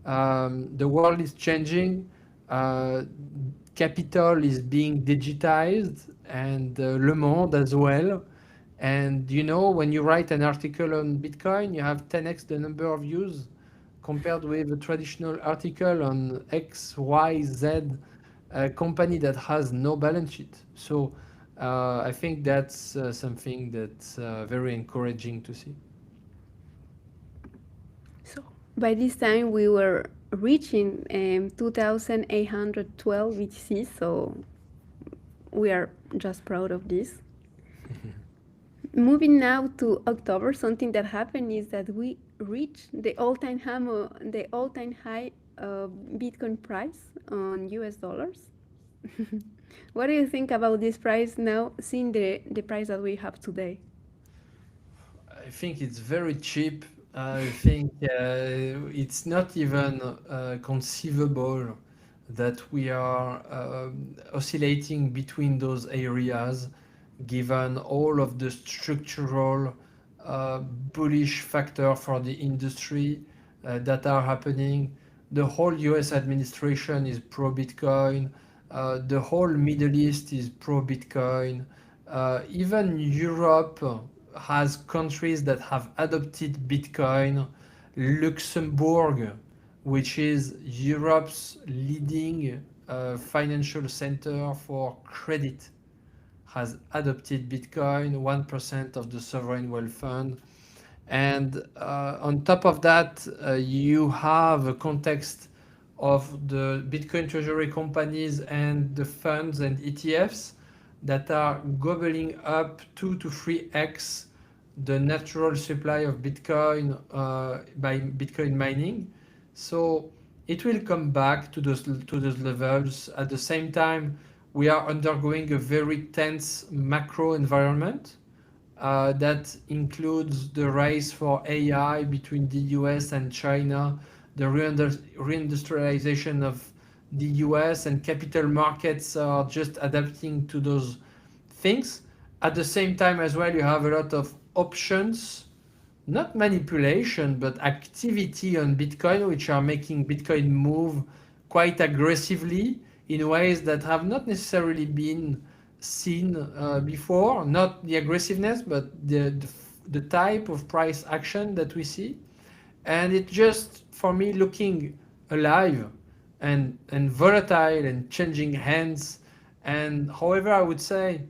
the world is changing. Uh, Capital is being digitized, and Le Monde as well. And you know, when you write an article on Bitcoin, you have 10x the number of views compared with a traditional article on X, Y, Z company that has no balance sheet. So I think that's something that's very encouraging to see. So by this time, we were reaching 2,812 BTC. So we are just proud of this. Moving now to October, something that happened is that we reached the all-time high Bitcoin price on US dollars. What do you think about this price now, seeing the price that we have today? I think it's very cheap. I think it's not even conceivable that we are oscillating between those areas, given all of the structural bullish factor for the industry that are happening. The whole US administration is pro Bitcoin. The whole Middle East is pro Bitcoin. Even Europe has countries that have adopted Bitcoin. Luxembourg, which is Europe's leading financial center for credit has adopted Bitcoin, 1% of the sovereign wealth fund. And on top of that, you have a context of the Bitcoin treasury companies and the funds and ETFs that are gobbling up 2 to 3x the natural supply of Bitcoin by Bitcoin mining. So it will come back to those levels. At the same time, we are undergoing a very tense macro environment that includes the race for AI between the US and China, the reindustrialization of the US, and capital markets are just adapting to those things. At the same time, as well, you have a lot of options, not manipulation, but activity on Bitcoin, which are making Bitcoin move quite aggressively in ways that have not necessarily been seen before. Not the aggressiveness, but the type of price action that we see. And it just, for me, looking alive and volatile and changing hands. And however, I would say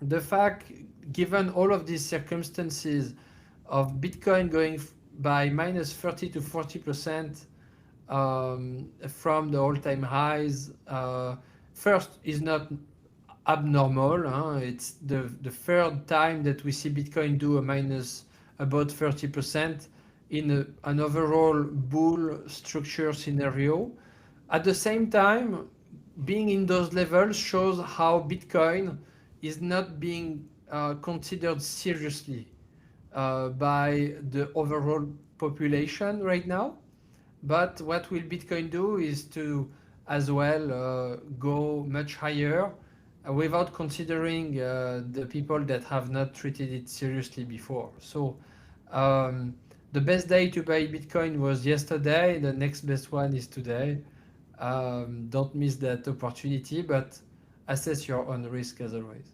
the fact, given all of these circumstances of Bitcoin going by minus 30 to 40% from the all-time highs, first is not abnormal. It's the third time that we see Bitcoin do a minus about 30% in an overall bull structure scenario. At the same time, being in those levels shows how Bitcoin is not being considered seriously by the overall population right now. But what will Bitcoin do is to as well go much higher without considering the people that have not treated it seriously before. So um, the best day to buy Bitcoin was yesterday. The next best one is today. Don't miss that opportunity, but assess your own risk as always.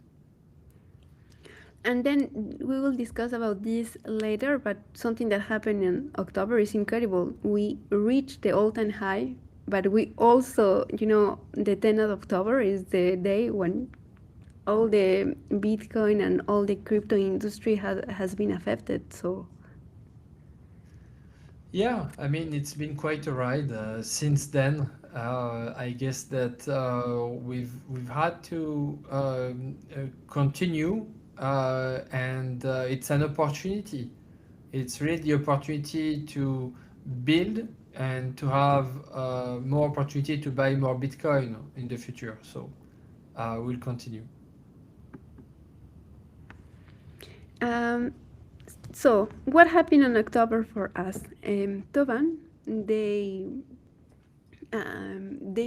And then we will discuss about this later, but something that happened in October is incredible. We reached the all-time high, but we also, the 10th of October is the day when all the Bitcoin and all the crypto industry has been affected. So Yeah, I mean, it's been quite a ride since then. I guess that we've had to continue, and it's an opportunity. It's really the opportunity to build and to have more opportunity to buy more Bitcoin in the future. So we'll continue. Um, so what happened in October for us? Toban, they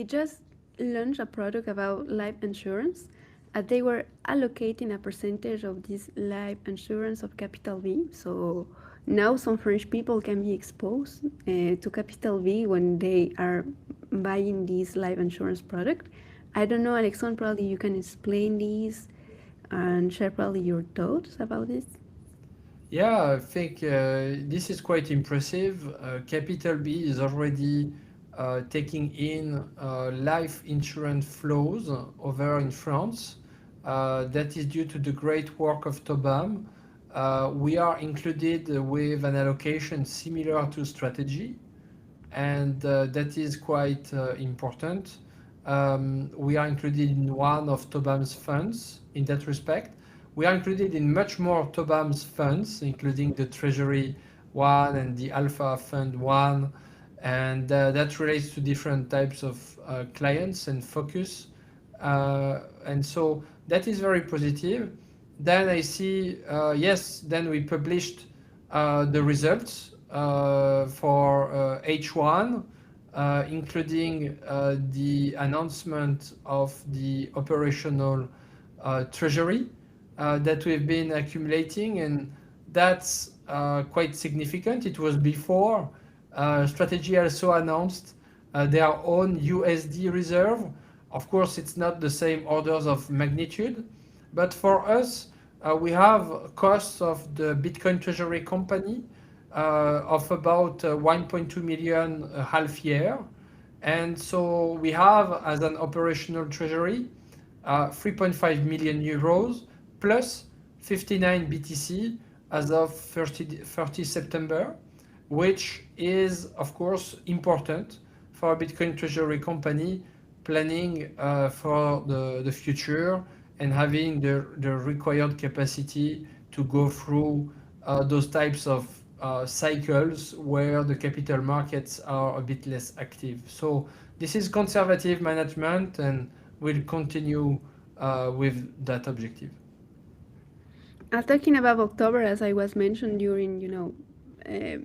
just launched a product about life insurance. They were allocating a percentage of this life insurance of Capital V. So now some French people can be exposed to Capital V when they are buying this life insurance product. I don't know, Alexandre, probably you can explain this and share probably your thoughts about this. Yeah, I think this is quite impressive. Capital B is already taking in life insurance flows over in France. That is due to the great work of Tobam. We are included with an allocation similar to strategy, and that is quite important. We are included in one of Tobam's funds in that respect. We are included in much more Tobam's funds, including the Treasury one and the Alpha Fund one, and that relates to different types of clients and focus. And so that is very positive. Then I see, yes, then we published the results for H1, including the announcement of the operational treasury that we've been accumulating, and that's quite significant. It was before Strategy also announced their own USD reserve. Of course, it's not the same orders of magnitude, but for us, we have costs of the Bitcoin Treasury Company of about 1.2 million half year. And so we have as an operational treasury 3.5 million euros plus 59 BTC as of 30 September, which is, of course, important for a Bitcoin treasury company planning for the future and having the required capacity to go through those types of cycles where the capital markets are a bit less active. So this is conservative management and will continue with that objective. Talking about October, as I was mentioned during, uh,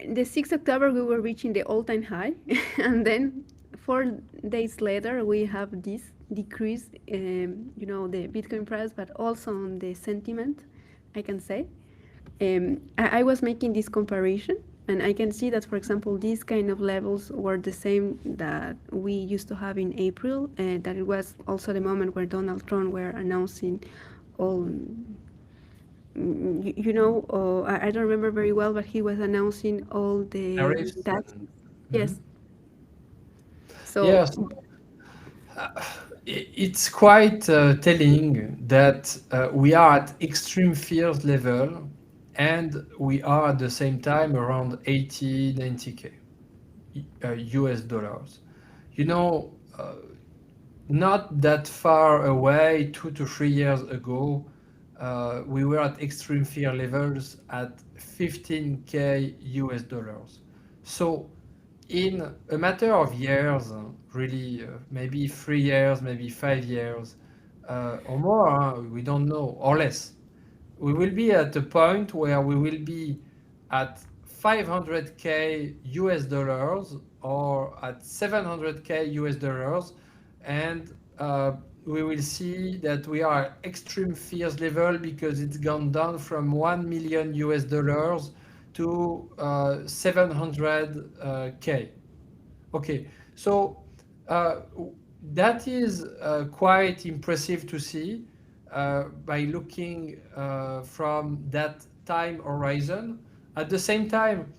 the 6th October, we were reaching the all-time high, and then 4 days later, we have this decrease, the Bitcoin price, but also on the sentiment, I can say. I was making this comparison, and I can see that, for example, these kind of levels were the same that we used to have in April, that it was also the moment where Donald Trump were announcing all, I don't remember very well, but he was announcing all the Tariffs tax. and Yes. Mhm. So Yes, it's quite telling that we are at extreme fears level and we are at the same time around 80, 90K US dollars. You know, not that far away, 2 to 3 years ago, we were at extreme fear levels at 15K US dollars. So, in a matter of years, really, maybe 3 years, maybe 5 years, or more, we don't know, or less, we will be at a point where we will be at 500K US dollars or at 700K US dollars, and we will see that we are at extreme fears level because it's gone down from 1 million US dollars to 700K. Okay, so uh, that is quite impressive to see by looking from that time horizon. At the same time,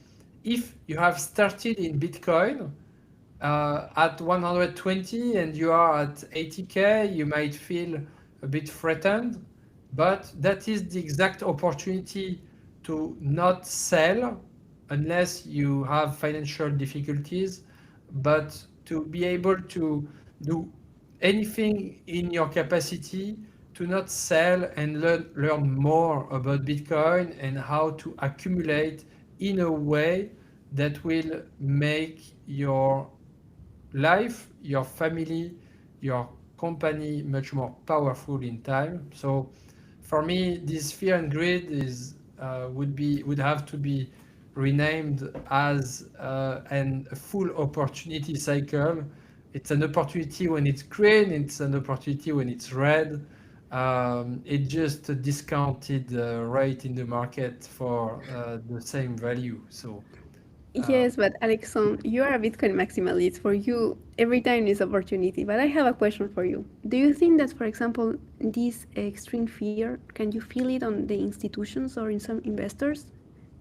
if you have started in Bitcoin at 120 and you are at 80K, you might feel a bit threatened, but that is the exact opportunity to not sell unless you have financial difficulties, but to be able to do anything in your capacity to not sell and learn more about Bitcoin and how to accumulate in a way that will make your life, your family, your company much more powerful in time. So for me, this fear and greed is would have to be renamed as an a full opportunity cycle. It's an opportunity when it's green, it's an opportunity when it's red. It's just a discounted rate in the market for the same value. So uh, yes, but Alexon, you are a Bitcoin maximalist. For you, every time is opportunity. But I have a question for you. Do you think that, for example, this extreme fear, can you feel it on the institutions or in some investors?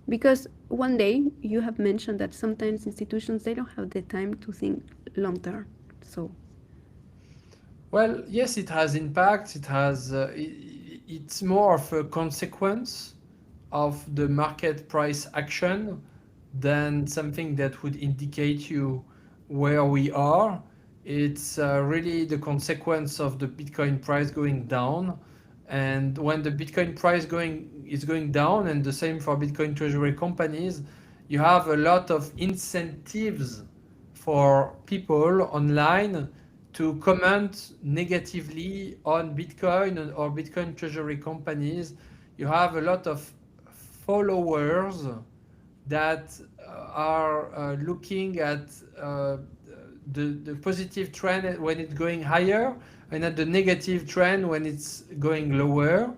Because one day you have mentioned that sometimes institutions they don't have the time to think long term. So well, yes, it has impact. It has. It's more of a consequence of the market price action than something that would indicate you where we are. It's really the consequence of the Bitcoin price going down. And when the Bitcoin price is going down, and the same for Bitcoin treasury companies, you have a lot of incentives for people online to comment negatively on Bitcoin or Bitcoin treasury companies. You have a lot of followers that are looking at the positive trend when it's going higher and at the negative trend when it's going lower.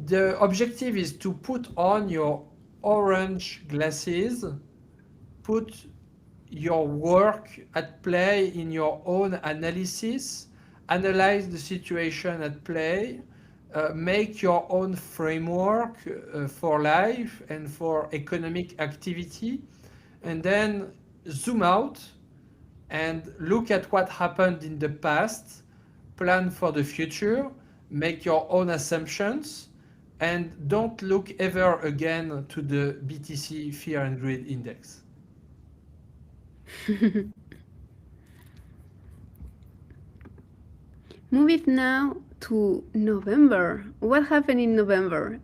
The objective is to put on your orange glasses, put your work at play in your own analysis, analyze the situation at play, make your own framework for life and for economic activity, and then zoom out and look at what happened in the past, plan for the future, make your own assumptions, and don't look ever again to the BTC Fear and Greed Index. Moving now to November. What happened in November?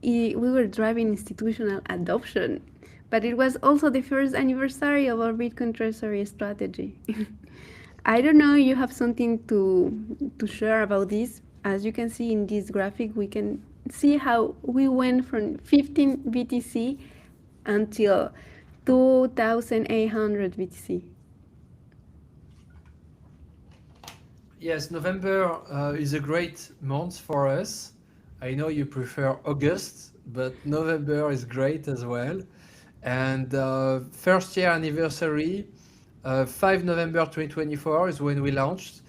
We were driving institutional adoption, but it was also the first anniversary of our Bitcoin Treasury strategy. I don't know, you have something to share about this. As you can see in this graphic, we can see how we went from 15 BTC until 2,800 BTC. Yes, November is a great month for us. I know you prefer August, but November is great as well. And first year anniversary, 5 November 2024 is when we launched.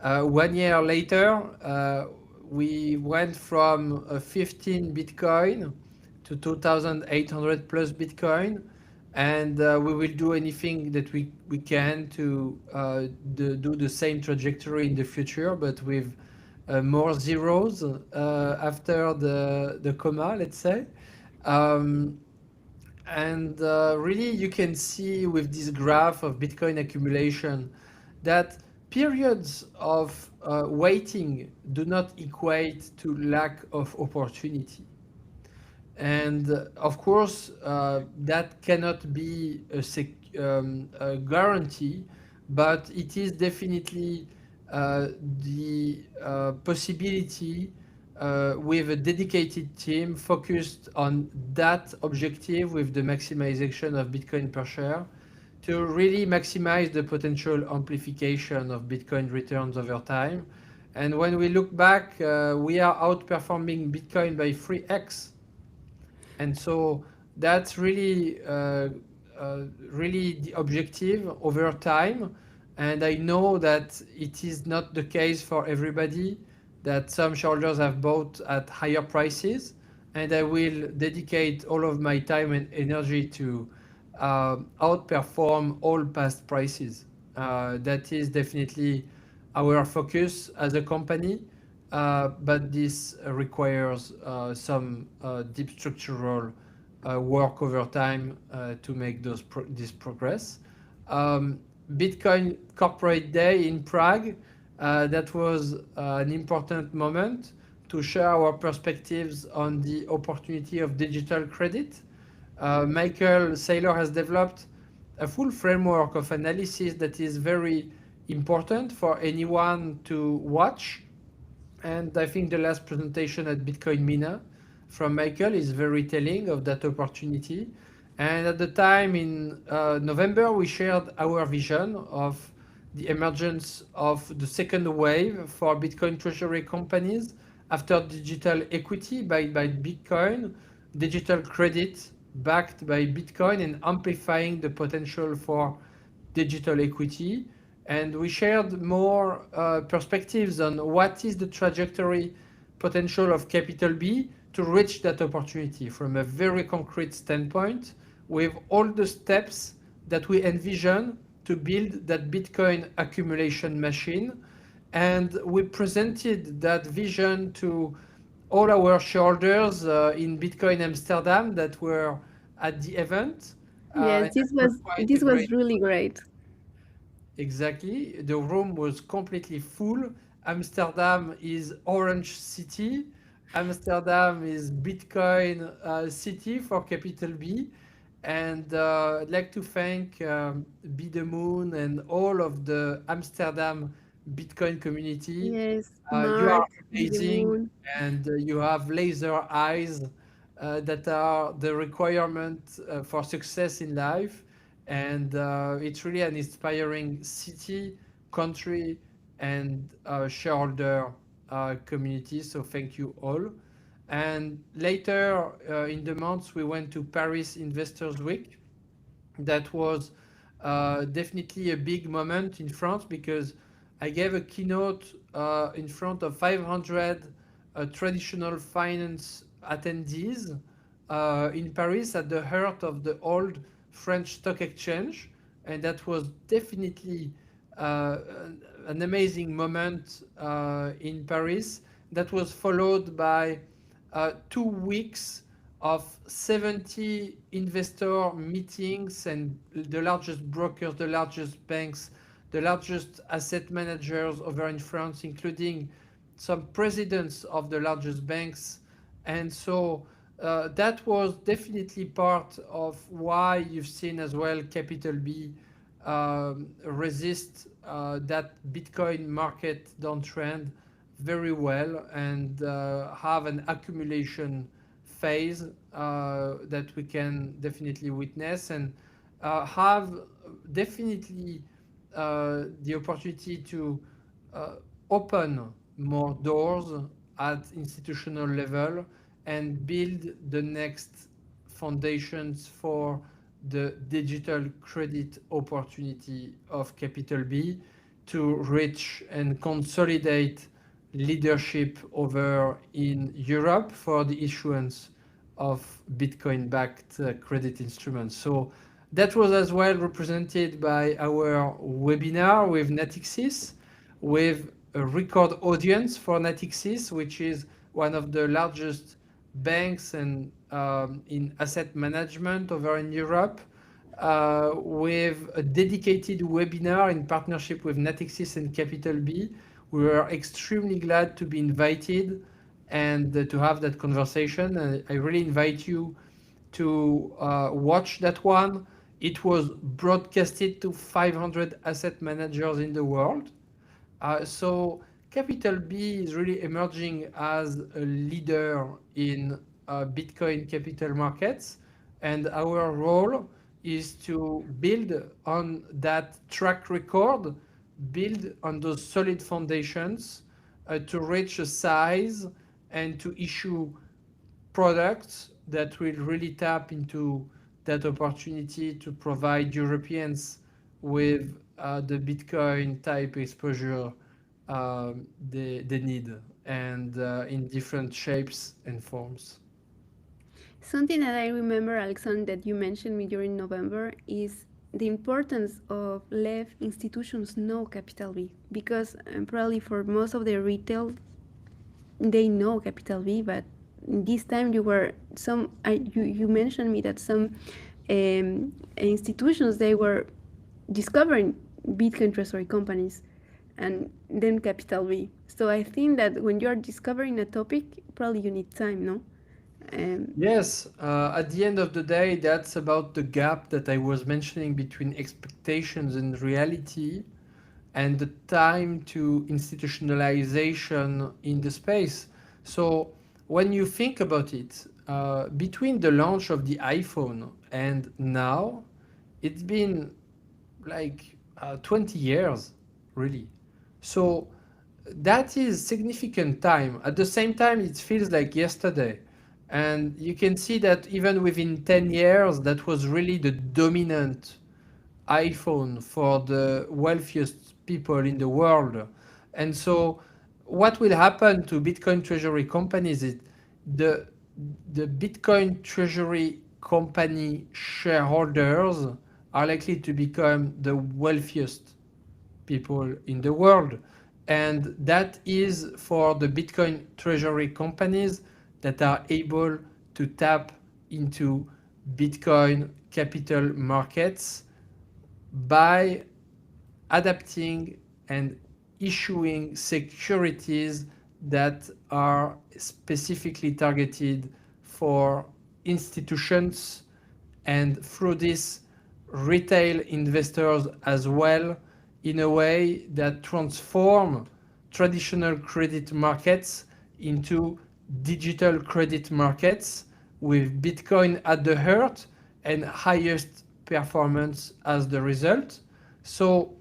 1 year later, we went from 15 Bitcoin to 2,800 plus Bitcoin. And we will do anything that we can to do the same trajectory in the future, but with more zeros after the comma, let's say. Um, and really, you can see with this graph of Bitcoin accumulation that periods of waiting do not equate to lack of opportunity. And of course, that cannot be a guarantee, but it is definitely the possibility with a dedicated team focused on that objective with the maximization of Bitcoin per share to really maximize the potential amplification of Bitcoin returns over time. And when we look back, we are outperforming Bitcoin by 3x. And so that's really the objective over time. And I know that it is not the case for everybody, that some shareholders have bought at higher prices. And I will dedicate all of my time and energy to outperform all past prices. That is definitely our focus as a company. But this requires some deep structural work over time to make this progress. Um, Bitcoin Corporate Day in Prague, that was an important moment to share our perspectives on the opportunity of digital credit. Michael Saylor has developed a full framework of analysis that is very important for anyone to watch. And I think the last presentation at Bitcoin Mina from Michael is very telling of that opportunity. And at the time in November, we shared our vision of the emergence of the second wave for Bitcoin treasury companies after digital equity backed by Bitcoin, digital credit backed by Bitcoin, and amplifying the potential for digital equity. And we shared more perspectives on what is the trajectory potential of Capital B to reach that opportunity from a very concrete standpoint with all the steps that we envision to build that Bitcoin accumulation machine. And we presented that vision to all our shareholders in Bitcoin Amsterdam that were at the event. Yes, And that was quite a this great. was really great. Exactly. The room was completely full. Amsterdam is Orange City. Amsterdam is Bitcoin city for Capital B. And I'd like to thank Be the Moon and all of the Amsterdam Bitcoin community. Yes, You are Mark, Be the amazing, Moon. and you have laser eyes that are the requirement for success in life. And it's really an inspiring city, country, and shareholder community. So thank you all. And later in the months, we went to Paris Investors Week. That was definitely a big moment in France because I gave a keynote in front of 500 traditional finance attendees in Paris at the heart of the old French stock exchange. and that was definitely an amazing moment in Paris. That was followed by 2 weeks of 70 investor meetings and the largest brokers, the largest banks, the largest asset managers over in France, including some presidents of the largest banks. And so that was definitely part of why you've seen as well Capital B resist that Bitcoin market downtrend very well and have an accumulation phase that we can definitely witness and have definitely the opportunity to uh, open more doors at institutional level and build the next foundations for the digital credit opportunity of Capital B to reach and consolidate leadership over in Europe for the issuance of Bitcoin-backed credit instruments. So that was as well represented by our webinar with Natixis, with a record audience for Natixis, which is one of the largest banks and in asset management over in Europe, with a dedicated webinar in partnership with Natixis and Capital B. We were extremely glad to be invited and to have that conversation. I really invite you to watch that one. It was broadcasted to 500 asset managers in the world. So Capital B is really emerging as a leader in Bitcoin capital markets, and our role is to build on that track record, build on those solid foundations to reach a size and to issue products that will really tap into that opportunity to provide Europeans with the Bitcoin type exposure they need and in different shapes and forms. Something that I remember, Alexander, that you mentioned me during November is the importance of let institutions know Capital B, because probably for most of the retail they know Capital B, but this time you were you mentioned me that some institutions they were discovering Bitcoin treasury companies and then Capital B. So I think that when you are discovering a topic, probably you need time, no? Um, Yes, at the end of the day, that's about the gap that I was mentioning between expectations and reality and the time to institutionalization in the space. So when you think about it, between the launch of the iPhone and now, it's been like 20 years, really. So that is significant time. At the same time, it feels like yesterday. And you can see that even within 10 years, that was really the dominant iPhone for the wealthiest people in the world. And so what will happen to Bitcoin treasury companies is the the Bitcoin treasury company shareholders are likely to become the wealthiest people in the world. And that is for the Bitcoin treasury companies that are able to tap into Bitcoin capital markets by adapting and issuing securities that are specifically targeted for institutions and through this retail investors as well in a way that transform traditional credit markets into digital credit markets with Bitcoin at the heart and highest performance as the result. So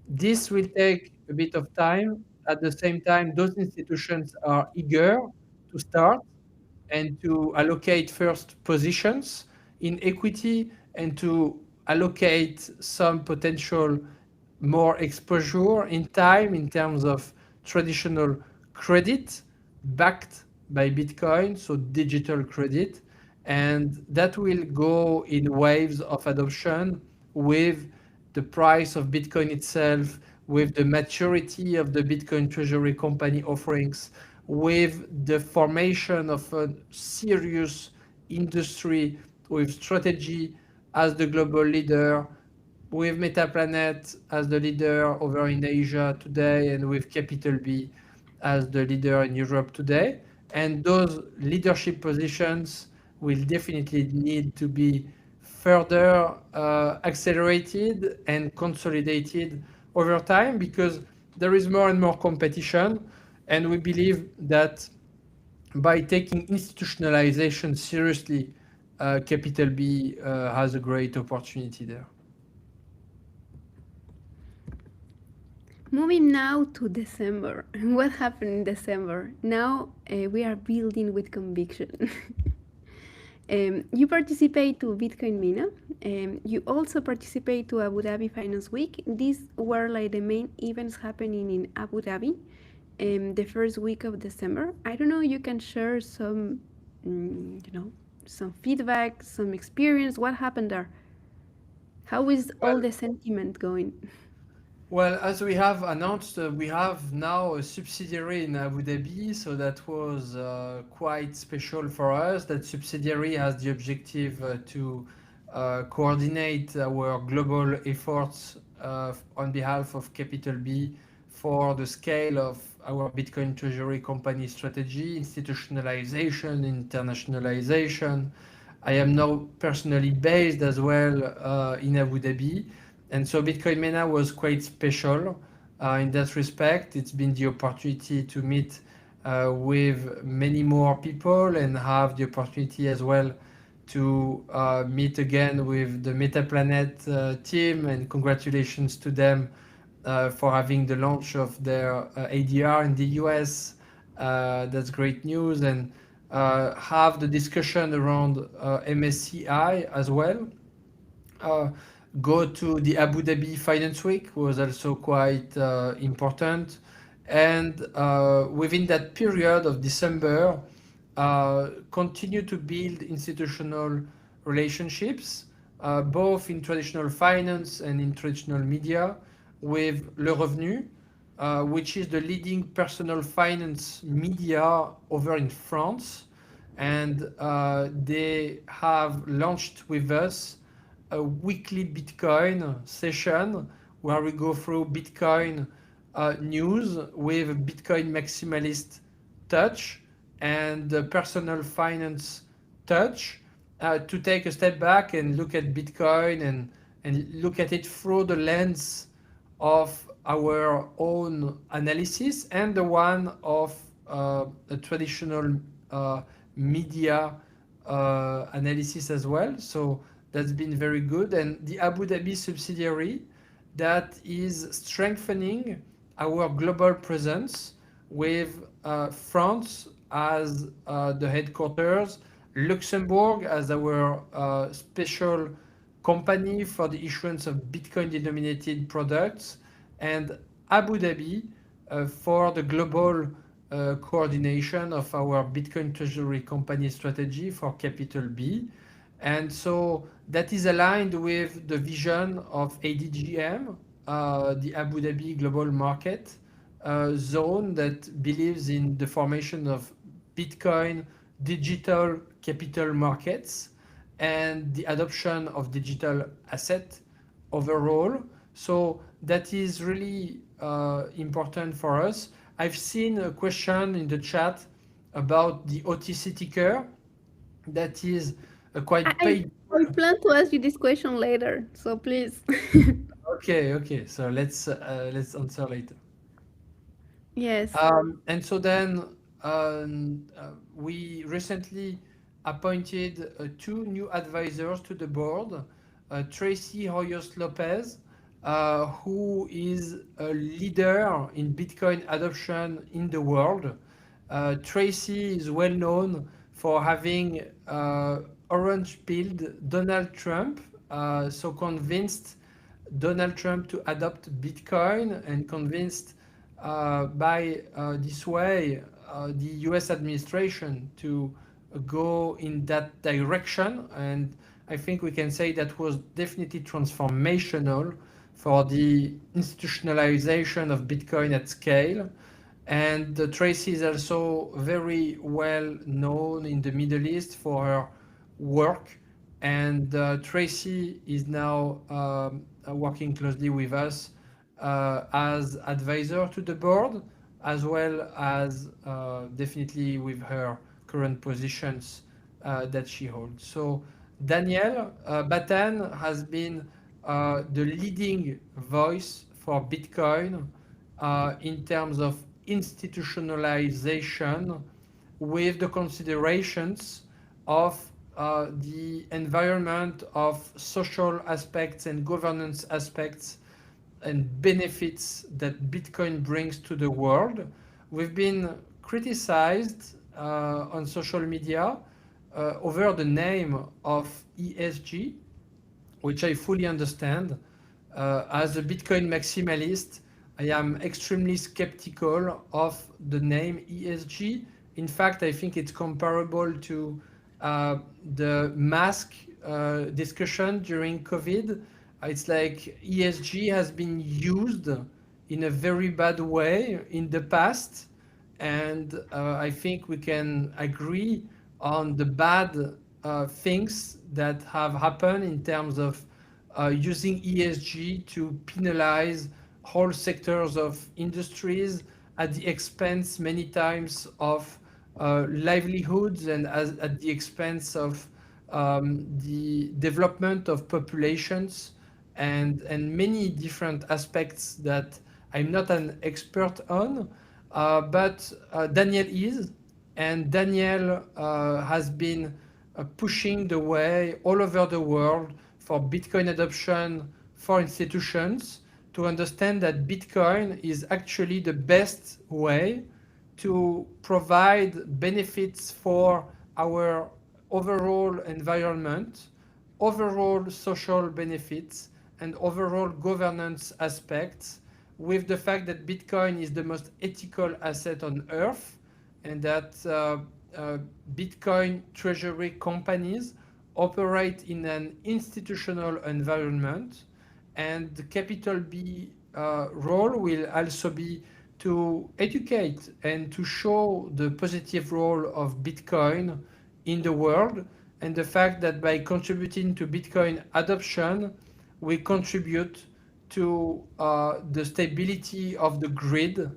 this will take a bit of time. At the same time, those institutions are eager to start and to allocate first positions in equity and to allocate some potential more exposure in time in terms of traditional credit backed by Bitcoin, so digital credit. And that will go in waves of adoption with the price of Bitcoin itself, with the maturity of the Bitcoin treasury company offerings, with the formation of a serious industry with strategy as the global leader, with Metaplanet as the leader over in Asia today, and with Capital B as the leader in Europe today. And those leadership positions will definitely need to be further accelerated and consolidated over time because there is more and more competition. And we believe that by taking institutionalization seriously, Capital B has a great opportunity there. Moving now to December. What happened in December? Now we are building with conviction. You participate to Bitcoin Mina. You also participate to Abu Dhabi Finance Week. These were like the main events happening in Abu Dhabi the first week of December. I don't know, you can share some, some feedback, some experience. What happened there? How is all Well, the sentiment going? Well, as we have announced, we have now a subsidiary in Abu Dhabi, so that was quite special for us. That subsidiary has the objective to coordinate our global efforts on behalf of Capital B for the scale of our Bitcoin treasury company strategy, institutionalization, internationalization. I am now personally based as well in Abu Dhabi. And so Bitcoin MENA was quite special in that respect. It's been the opportunity to meet with many more people and have the opportunity as well to meet again with the Metaplanet team. And congratulations to them for having the launch of their ADR in the US. That's great news. And have the discussion around MSCI as well. Uh, Go to the Abu Dhabi Finance Week was also quite important. And within that period of December, continue to build institutional relationships, both in traditional finance and in traditional media, with Le Revenu, which is the leading personal finance media over in France. And they have launched with us a weekly Bitcoin session where we go through Bitcoin news with a Bitcoin maximalist touch and the personal finance touch to take a step back and look at Bitcoin and look at it through the lens of our own analysis and the one of a traditional media analysis as well. So that's been very good. And the Abu Dhabi subsidiary that is strengthening our global presence with France as the headquarters, Luxembourg as our special company for the issuance of Bitcoin denominated products, and Abu Dhabi for the global coordination of our Bitcoin treasury company strategy for Capital B. And so that is aligned with the vision of ADGM, the Abu Dhabi Global Market Zone that believes in the formation of Bitcoin digital capital markets and the adoption of digital asset overall. So that is really important for us. I've seen a question in the chat about the OTC ticker. That is a I, quite I paid. I plan to ask you this question later, so please. Okay, okay. So let's answer later. Yes. And so then we recently appointed two new advisors to the board, Tracy Hoyos Lopez, who is a leader in Bitcoin adoption in the world. Tracy is well known for having orange pilled Donald Trump, so convinced Donald Trump to adopt Bitcoin and convinced by this way the US administration to go in that direction. And I think we can say that was definitely transformational for the institutionalization of Bitcoin at scale. And Tracy is also very well known in the Middle East for her work. And Tracy is now working closely with us as advisor to the board, as well as definitely with her current positions that she holds. So Danielle Batan has been the leading voice for Bitcoin in terms of institutionalization with the considerations of the environment, of social aspects and governance aspects and benefits that Bitcoin brings to the world. We've been criticized on social media over the name of ESG, which I fully understand. As a Bitcoin maximalist, I am extremely skeptical of the name ESG. In fact, I think it's comparable to the mask discussion during COVID. It's like ESG has been used in a very bad way in the past, and I think we can agree on the bad things that have happened in terms of using ESG to penalize whole sectors of industries at the expense many times of livelihoods and at the expense of the development of populations and many different aspects that I'm not an expert on, but Daniel is, and Daniel has been pushing the way all over the world for Bitcoin adoption for institutions to understand that Bitcoin is actually the best way to provide benefits for our overall environment, overall social benefits, and overall governance aspects, with the fact that Bitcoin is the most ethical asset on earth, and that Bitcoin treasury companies operate in an institutional environment, and the capital B role will also be to educate and to show the positive role of Bitcoin in the world, and the fact that by contributing to Bitcoin adoption, we contribute to the stability of the grid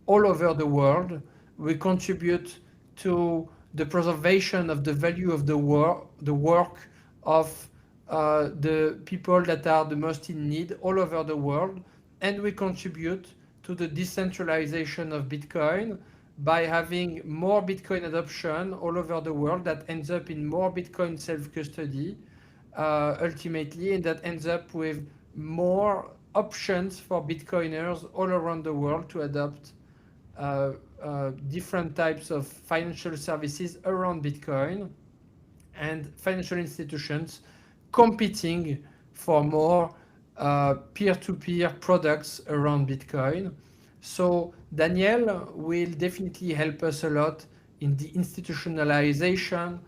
all over the world. We contribute to the preservation of the value of the work of the people that are the most in need all over the world, and we contribute to the decentralization of Bitcoin by having more Bitcoin adoption all over the world that ends up in more Bitcoin self-custody ultimately, and that ends up with more options for Bitcoiners all around the world to adopt different types of financial services around Bitcoin, and financial institutions competing for more peer-to-peer products around Bitcoin. So Danielle will definitely help us a lot in the institutionalization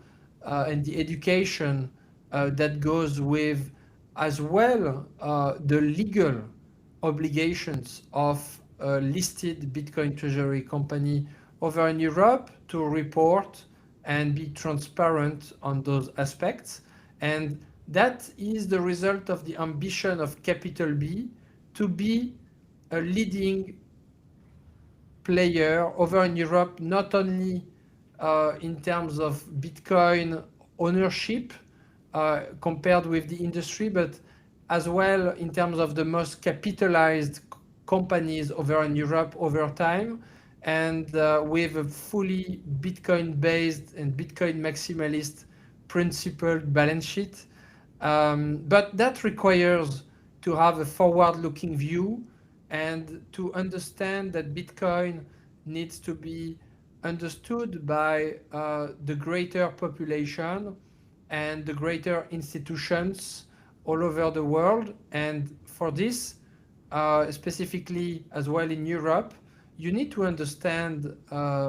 and the education that goes with, as well, the legal obligations of a listed Bitcoin treasury company over in Europe to report and be transparent on those aspects. And that is the result of the ambition of Capital B to be a leading player over in Europe, not only in terms of Bitcoin ownership compared with the industry, but as well in terms of the most capitalized companies over in Europe over time, and with a fully Bitcoin-based and Bitcoin maximalist principled balance sheet. But that requires to have a forward-looking view and to understand that Bitcoin needs to be understood by the greater population and the greater institutions all over the world. And for this, specifically as well in Europe, you need to understand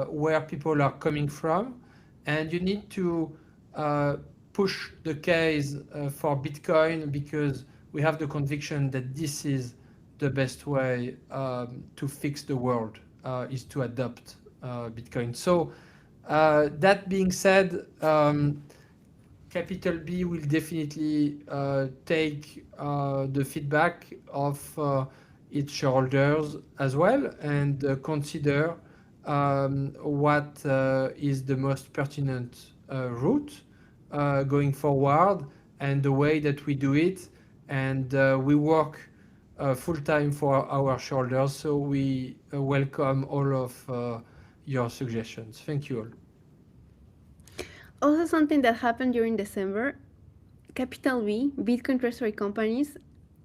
where people are coming from, and you need to push the case for Bitcoin because we have the conviction that this is the best way to fix the world, is to adopt Bitcoin. So that being said, Capital B will definitely take the feedback of its shareholders as well and consider what is the most pertinent route going forward and the way that we do it. And we work full time for our shareholders, so we welcome all of your suggestions. Thank you all. Also, something that happened during December, Capital B, Bitcoin treasury companies,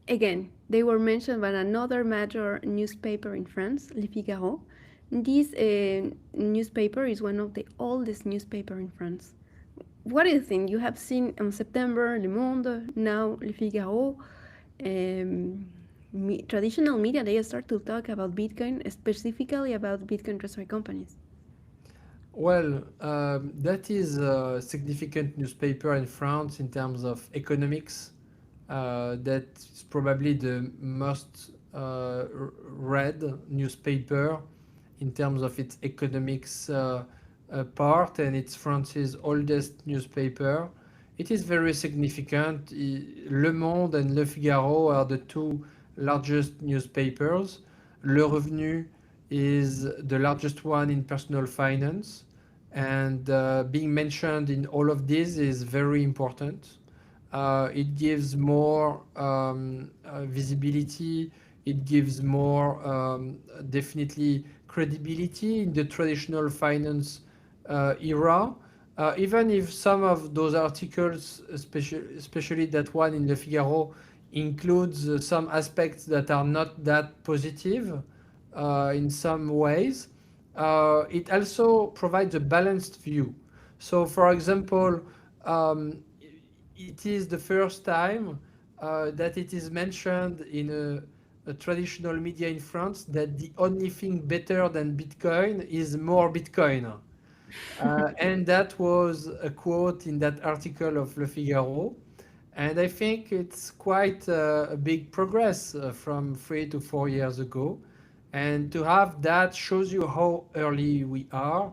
again, they were mentioned by another major newspaper in France, Le Figaro. This newspaper is one of the oldest newspaper in France. What do you think? You have seen in September Le Monde, now Le Figaro. Traditional media, they start to talk about Bitcoin, specifically about Bitcoin treasury companies. Well, that is a significant newspaper in France in terms of economics. That's probably the most read newspaper in terms of its economics part, and it's France's oldest newspaper. It is very significant. Le Monde and Le Figaro are the two largest newspapers. Le Revenu is the largest one in personal finance, and being mentioned in all of these is very important. It gives more visibility, it gives more definitely credibility in the traditional finance era. Even if some of those articles, especially that one in Le Figaro, includes some aspects that are not that positive in some ways, it also provides a balanced view. So, for example, it is the first time that it is mentioned in a traditional media in France that the only thing better than Bitcoin is more Bitcoin. And that was a quote in that article of Le Figaro. And I think it's quite a big progress from 3 to 4 years ago. And to have that shows you how early we are.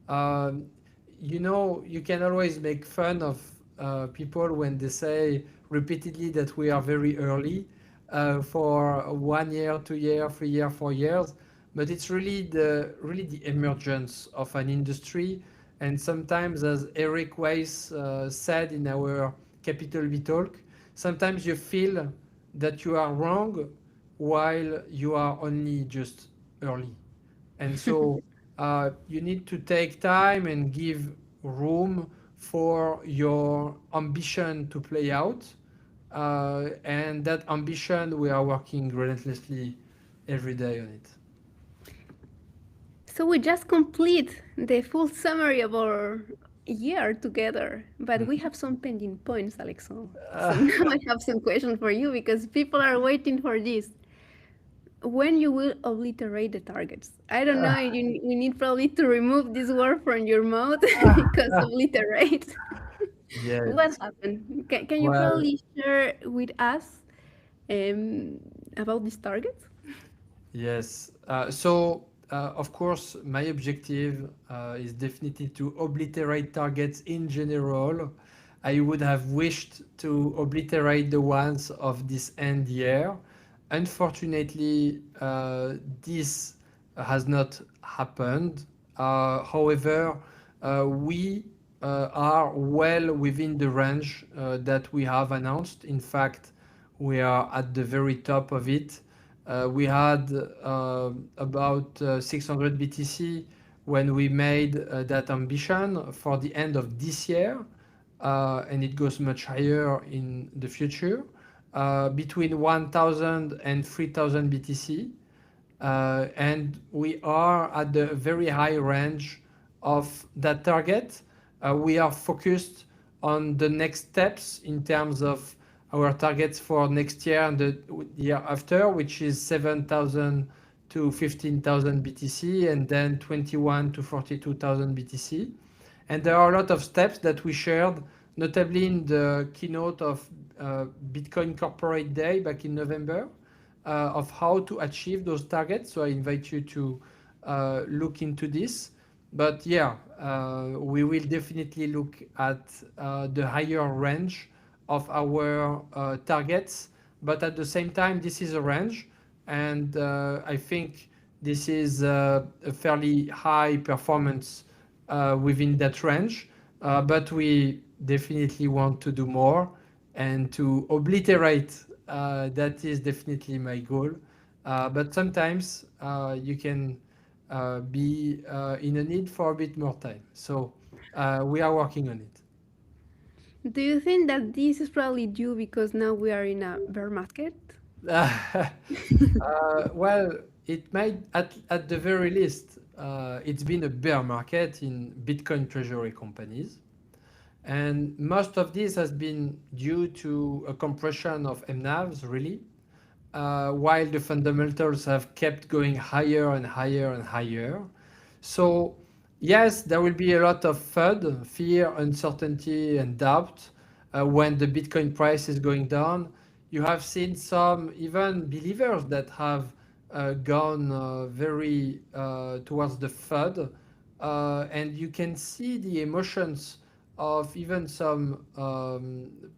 Um, you can always make fun of people when they say repeatedly that we are very early for 1 year, 2 year, 3 year, 4 years. But it's really the emergence of an industry. And sometimes, as Eric Weiss said in our Capital B talk, sometimes you feel that you are wrong while you are only just early. And so you need to take time and give room for your ambition to play out. And that ambition, we are working relentlessly every day on it. So we just complete the full summary of our year together, but we have some pending points, Alexandre. So now I have some questions for you because people are waiting for this. When you will obliterate the targets? I don't know. We need probably to remove this word from your mouth because obliterate. What Yes. happened? Can you Well, probably share with us um, about these targets? yes. Of course, my objective is definitely to obliterate targets in general. I would have wished to obliterate the ones of this end year. Unfortunately, this has not happened. However, we are well within the range that we have announced. In fact, we are at the very top of it. We had about 600 BTC when we made that ambition for the end of this year, and it goes much higher in the future, between 1,000 and 3,000 BTC. And we are at the very high range of that target. We are focused on the next steps in terms of our targets for next year and the year after, which is 7,000 to 15,000 BTC and then 21 to 42,000 BTC. And there are a lot of steps that we shared notably in the keynote of Bitcoin Corporate Day back in November, of how to achieve those targets. So I invite you to look into this. But yeah, we will definitely look at the higher range of our targets. But at the same time, this is a range, and I think this is a fairly high performance within that range. But we definitely want to do more and to obliterate. That is definitely my goal. But sometimes you can be in a need for a bit more time. So we are working on it. Do you think that this is probably due because now we are in a bear market? Well, it might, at the very least, it's been a bear market in Bitcoin treasury companies. And most of this has been due to a compression of MNAVs, really, while the fundamentals have kept going higher and higher and higher. So, yes, there will be a lot of FUD, fear, uncertainty, and doubt when the Bitcoin price is going down. You have seen some even believers that have gone very towards the FUD, and you can see the emotions of even some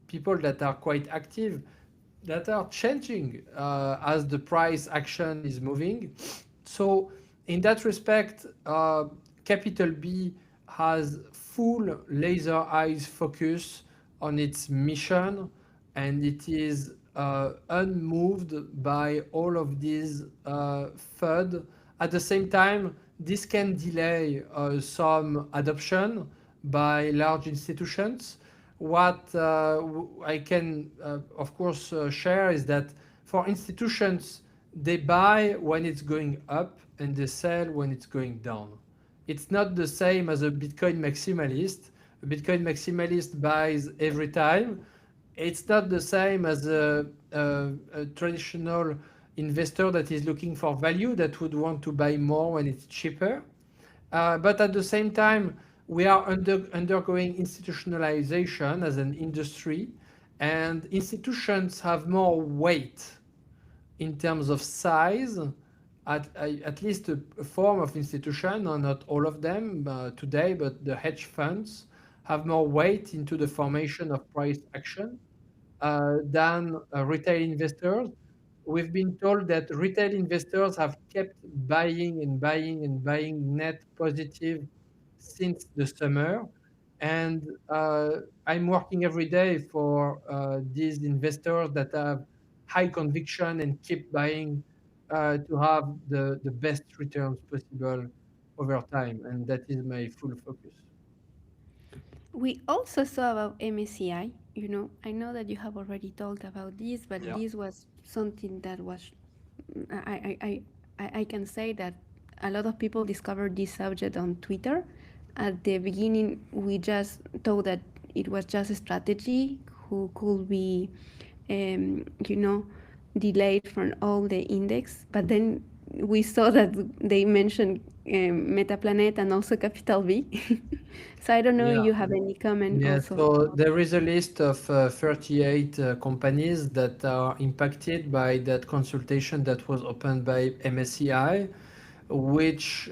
people that are quite active that are changing as the price action is moving. So, in that respect, Capital B has full laser eyes focus on its mission, and it is unmoved by all of these FUD. At the same time, this can delay some adoption by large institutions. What I can, of course, share is that for institutions, they buy when it's going up and they sell when it's going down. It's not the same as a Bitcoin maximalist. A Bitcoin maximalist buys every time. It's not the same as a traditional investor that is looking for value that would want to buy more when it's cheaper. But at the same time, we are undergoing institutionalization as an industry, and institutions have more weight in terms of size, at least a form of institution, or not all of them today, but the hedge funds have more weight into the formation of price action than retail investors. We've been told that retail investors have kept buying and buying and buying net positive since the summer. And I'm working every day for these investors that have high conviction and keep buying to have the best returns possible over time. And that is my full focus. We also saw about MSCI. I know that you have already talked about this, but Yeah. this was something that was I can say that a lot of people discovered this subject on Twitter. At the beginning, we just thought that it was just a strategy who could be, um, you know, delayed from all the index. But then we saw that they mentioned Metaplanet and also Capital B. So I don't know if Yeah. you have any comment Yeah, also. so there is a list of 38 companies that are impacted by that consultation that was opened by MSCI, which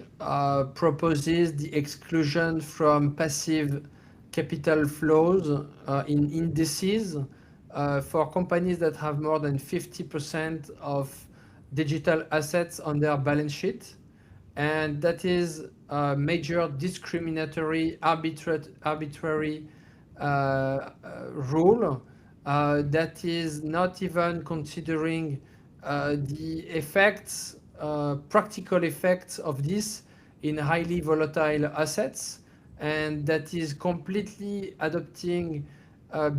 proposes the exclusion from passive capital flows in indices for companies that have more than 50% of digital assets on their balance sheet. And that is a major discriminatory, arbitrary rule that is not even considering the effects, practical effects of this in highly volatile assets, and that is completely adopting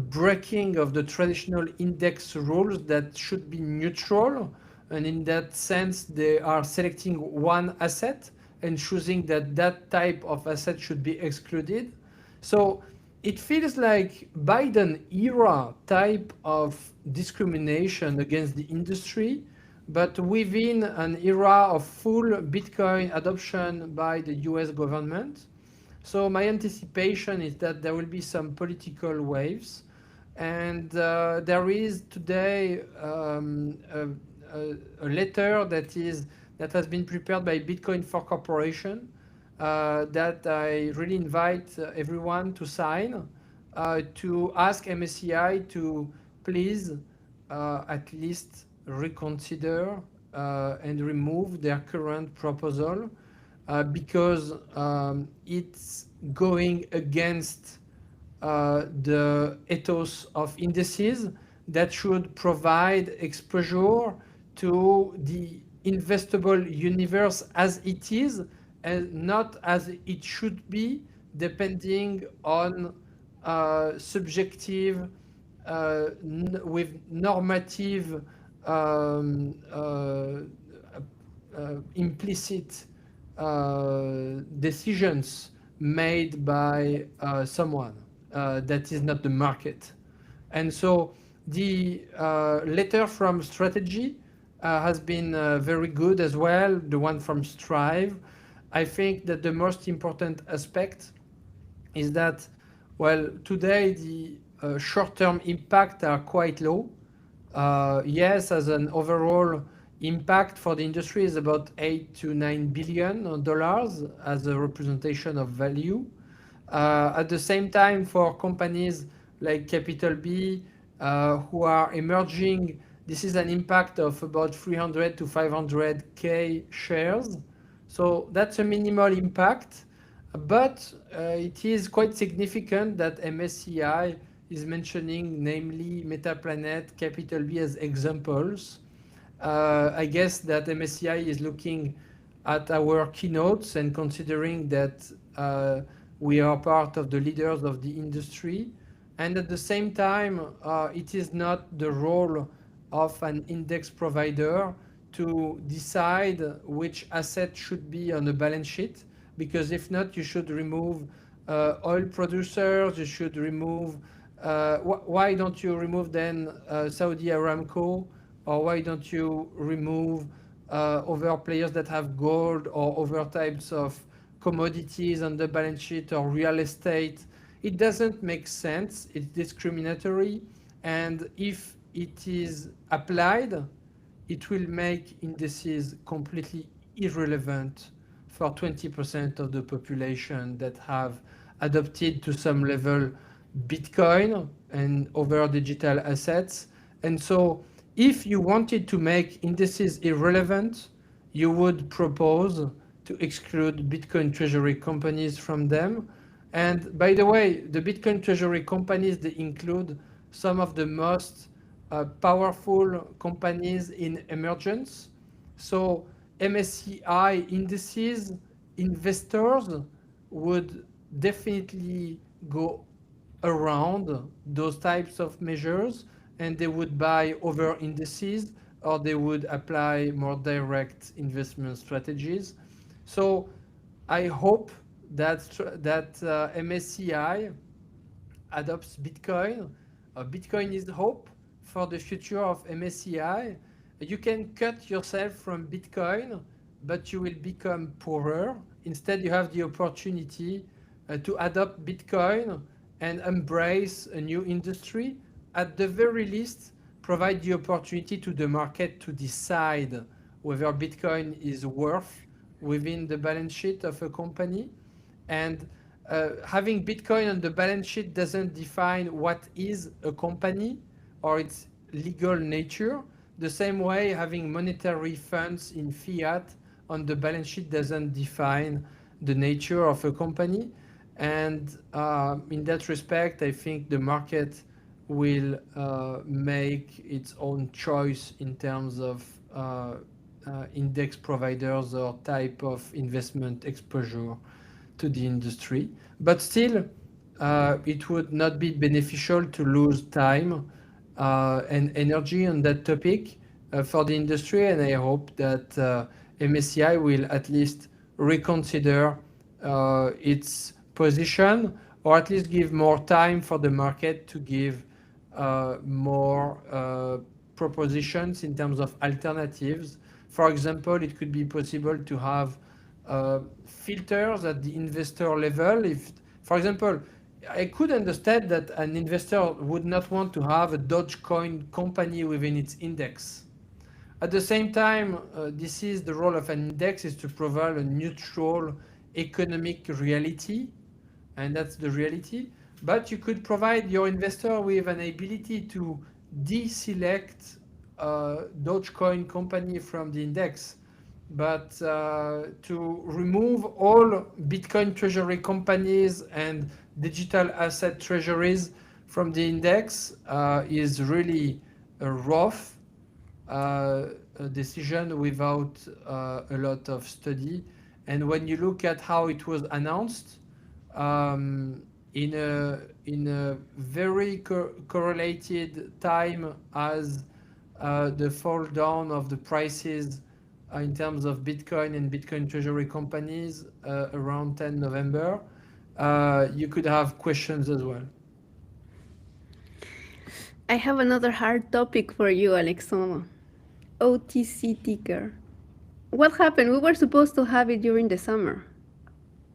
breaking of the traditional index rules that should be neutral. And in that sense, they are selecting one asset and choosing that that type of asset should be excluded. So it feels like Biden era type of discrimination against the industry, but within an era of full Bitcoin adoption by the US government. So my anticipation is that there will be some political waves, and there is today a letter that has been prepared by Bitcoin for Corporation that I really invite everyone to sign to ask MSCI to please at least reconsider and remove their current proposal because it's going against the ethos of indices that should provide exposure to the investable universe as it is and not as it should be, depending on subjective with normative implicit decisions made by someone that is not the market. And so the letter from Strategy has been very good as well, the one from Strive. I think that the most important aspect is that, well, today the short-term impact are quite low. Yes, as an overall impact for the industry is about $8 to $9 billion as a representation of value. At the same time, for companies like Capital B who are emerging, this is an impact of about 300 to 500K shares. So that's a minimal impact, but it is quite significant that MSCI is mentioning, namely Metaplanet, Capital B as examples. I guess that MSCI is looking at our keynotes and considering that we are part of the leaders of the industry. And at the same time, it is not the role of an index provider to decide which asset should be on the balance sheet, because if not, you should remove oil producers, you should remove, why don't you remove then Saudi Aramco, or why don't you remove other players that have gold or other types of commodities on the balance sheet or real estate? It doesn't make sense, it's discriminatory, and if it is applied, it will make indices completely irrelevant for 20% of the population that have adopted to some level Bitcoin and other digital assets. And so if you wanted to make indices irrelevant, you would propose to exclude Bitcoin treasury companies from them. And by the way, the Bitcoin treasury companies, they include some of the most powerful companies in emergence. So MSCI indices investors would definitely go around those types of measures, and they would buy other indices, or they would apply more direct investment strategies. So I hope that MSCI adopts Bitcoin. Bitcoin is hope for the future of MSCI. You can cut yourself from Bitcoin, but you will become poorer. Instead, you have the opportunity to adopt Bitcoin and embrace a new industry. At the very least, provide the opportunity to the market to decide whether Bitcoin is worth within the balance sheet of a company. And having Bitcoin on the balance sheet doesn't define what is a company or its legal nature. The same way having monetary funds in fiat on the balance sheet doesn't define the nature of a company. And in that respect, I think the market will make its own choice in terms of index providers or type of investment exposure to the industry. But still, it would not be beneficial to lose time and energy on that topic for the industry. And I hope that MSCI will at least reconsider its position, or at least give more time for the market to give more propositions in terms of alternatives. For example, it could be possible to have filters at the investor level. If, for example, I could understand that an investor would not want to have a Dogecoin company within its index. At the same time, this is the role of an index, is to provide a neutral economic reality, and that's the reality. But you could provide your investor with an ability to deselect Dogecoin company from the index, but to remove all Bitcoin treasury companies and digital asset treasuries from the index is really a rough a decision without a lot of study. And when you look at how it was announced, in a very correlated time as the fall down of the prices in terms of Bitcoin and Bitcoin treasury companies around 10 November, you could have questions as well. I have another hard topic for you, Alexandre. OTC ticker. What happened? We were supposed to have it during the summer.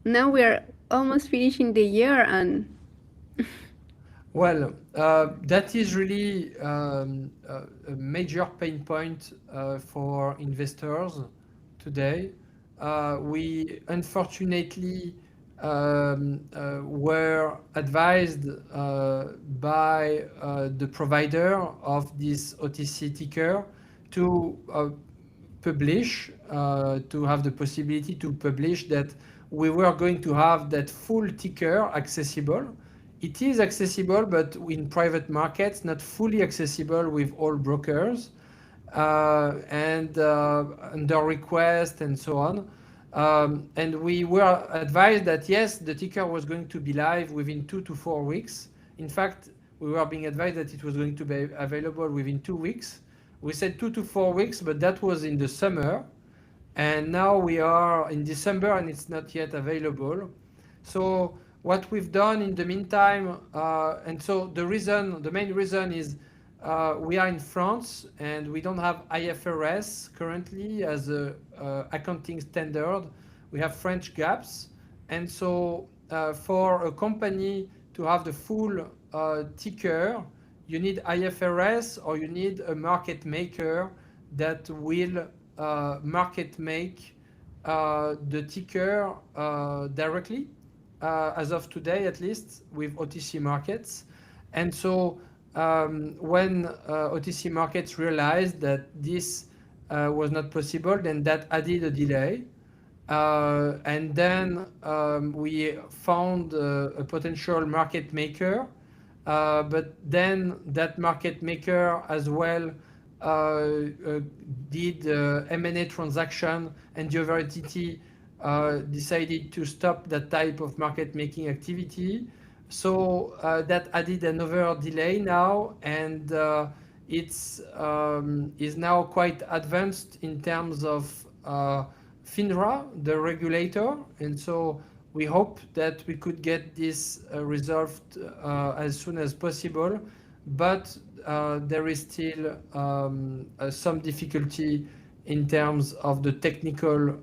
Now we are almost finishing the year and Well, that is really a major pain point for investors today. We unfortunately were advised by the provider of this OTC ticker to publish, to have the possibility to publish that we were going to have that full ticker accessible. It is accessible, but in private markets, not fully accessible with all brokers, and under request and so on. And we were advised that yes, the ticker was going to be live within 2 to 4 weeks. In fact, we were being advised that it was going to be available within 2 weeks. We said 2 to 4 weeks, but that was in the summer. And now we are in December and it's not yet available. So what we've done in the meantime, and so the main reason is we are in France and we don't have IFRS currently as a accounting standard. We have French GAAPs, and so for a company to have the full ticker, you need IFRS or you need a market maker that will market make the ticker directly, as of today at least, with OTC markets. And so when OTC markets realized that this was not possible, then that added a delay. And then we found a potential market maker, but then that market maker as well did M&A transaction, and the other entity decided to stop that type of market making activity. So that added another delay now, and it's is now quite advanced in terms of FINRA, the regulator, and so we hope that we could get this resolved as soon as possible, but there is still some difficulty in terms of the technical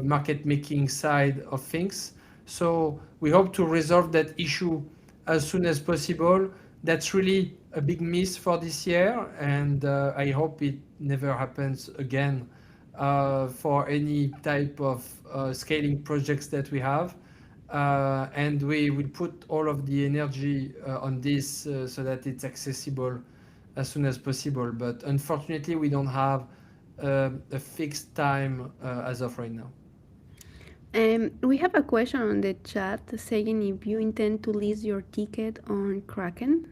market making side of things. So we hope to resolve that issue as soon as possible. That's really a big miss for this year, and I hope it never happens again for any type of scaling projects that we have. And we will put all of the energy on this so that it's accessible as soon as possible. But unfortunately, we don't have a fixed time as of right now. we have a question on the chat saying if you intend to list your ticket on Kraken.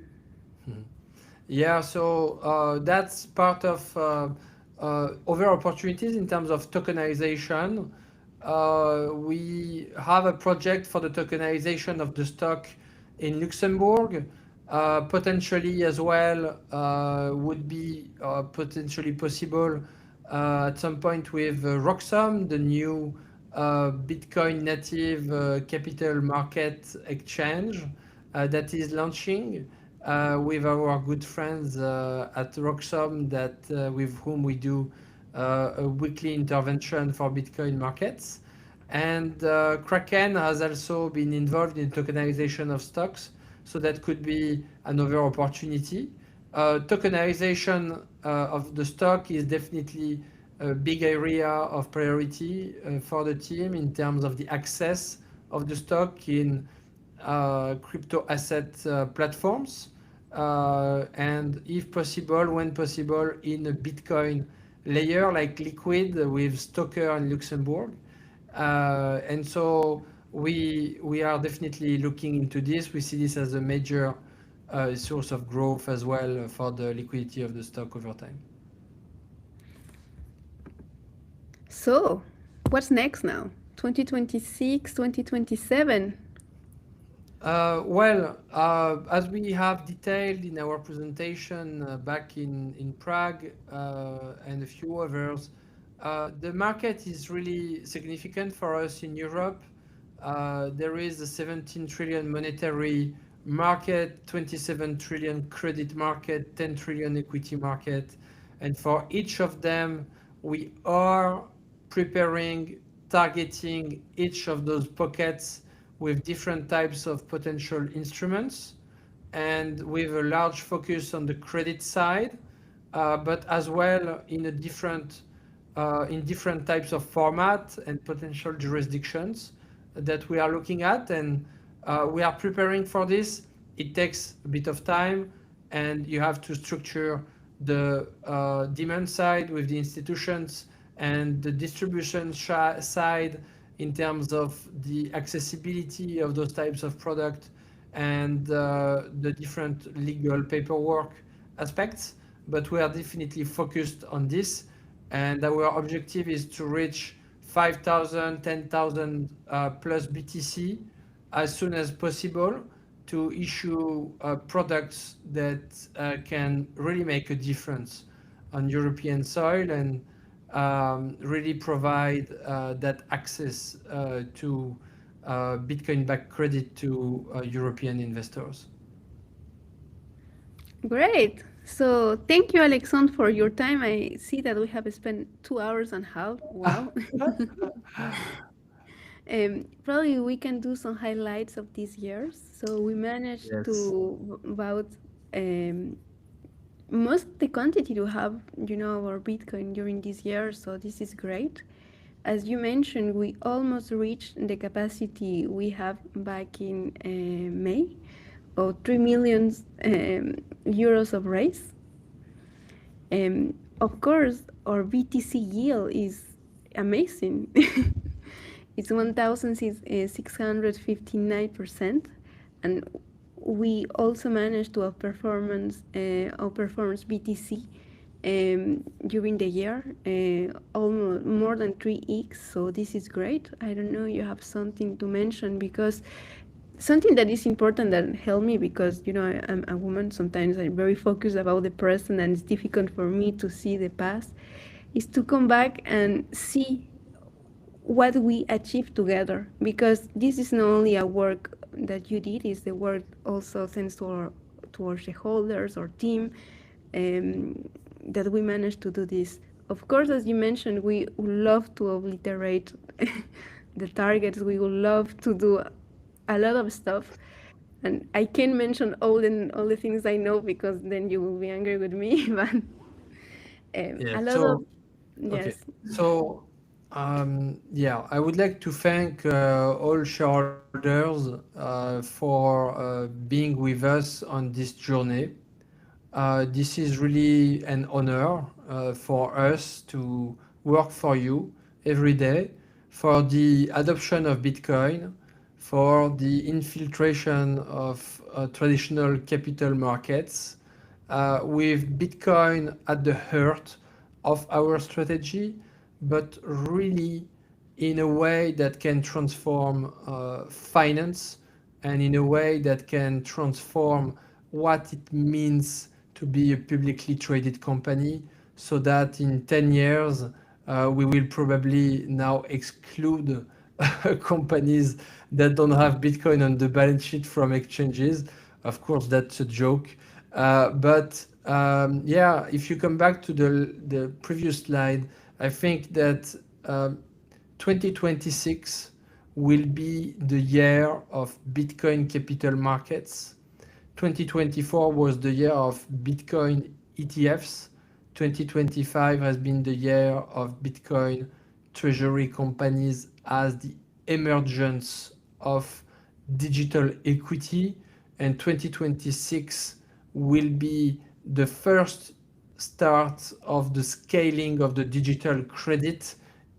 Yeah, so that's part of other opportunities in terms of tokenization. We have a project for the tokenization of the stock in Luxembourg. Potentially as well would be potentially possible at some point with Roxum, the new Bitcoin native capital market exchange that is launching with our good friends at Roxum, that with whom we do a weekly intervention for Bitcoin markets. And Kraken has also been involved in tokenization of stocks, so that could be another opportunity. Tokenization of the stock is definitely a big area of priority for the team in terms of the access of the stock in crypto asset platforms, and if possible, when possible, in a Bitcoin layer like Liquid with Stoker in Luxembourg. And so we are definitely looking into this. We see this as a major source of growth as well for the liquidity of the stock over time. So, what's next now? 2026, 2027. As we have detailed in our presentation back in Prague and a few others, the market is really significant for us in Europe. There is a 17 trillion monetary market, 27 trillion credit market, 10 trillion equity market. And for each of them, we are preparing, targeting each of those pockets with different types of potential instruments and with a large focus on the credit side, but as well in different types of format and potential jurisdictions that we are looking at, and we are preparing for this. It takes a bit of time, and you have to structure the demand side with the institutions and the distribution side in terms of the accessibility of those types of product and the different legal paperwork aspects. But we are definitely focused on this, and our objective is to reach 5,000, 10,000 plus BTC as soon as possible to issue products that can really make a difference on European soil and really provide that access to Bitcoin-backed credit to European investors. Great. So, thank you, Alexandre, for your time. I see that we have spent 2 hours and a half. Wow. Probably we can do some highlights of these years. So, we managed Yes. to about most the quantity to have, our Bitcoin during this year. So, this is great. As you mentioned, we almost reached the capacity we have back in May of 3 million euros of raise. Of course, our BTC yield is amazing. It's 1,659%, and we also managed to outperform BTC during the year, almost more than 3x. So this is great. I don't know, you have something to mention, because something that is important that helped me, because I'm a woman, sometimes I'm very focused about the present and it's difficult for me to see the past, is to come back and see what we achieved together, because this is not only a work that you did, it's the work also thanks to our shareholders, our team, that we managed to do this. Of course, as you mentioned, we would love to obliterate the targets. We would love to do a lot of stuff, and I can't mention all the things I know, because then you will be angry with me. But Yeah. a lot of, So, okay. yes. So, yeah, I would like to thank all shareholders for being with us on this journey. This is really an honor for us to work for you every day, for the adoption of Bitcoin, for the infiltration of traditional capital markets, with Bitcoin at the heart of our strategy, but really in a way that can transform finance and in a way that can transform what it means to be a publicly traded company, so that in 10 years, we will probably now exclude companies that don't have Bitcoin on the balance sheet from exchanges. Of course, that's a joke. But yeah, if you come back to the previous slide, I think that 2026 will be the year of Bitcoin capital markets. 2024 was the year of Bitcoin ETFs. 2025 has been the year of Bitcoin treasury companies as the emergence of digital equity. And 2026 will be the first start of the scaling of the digital credit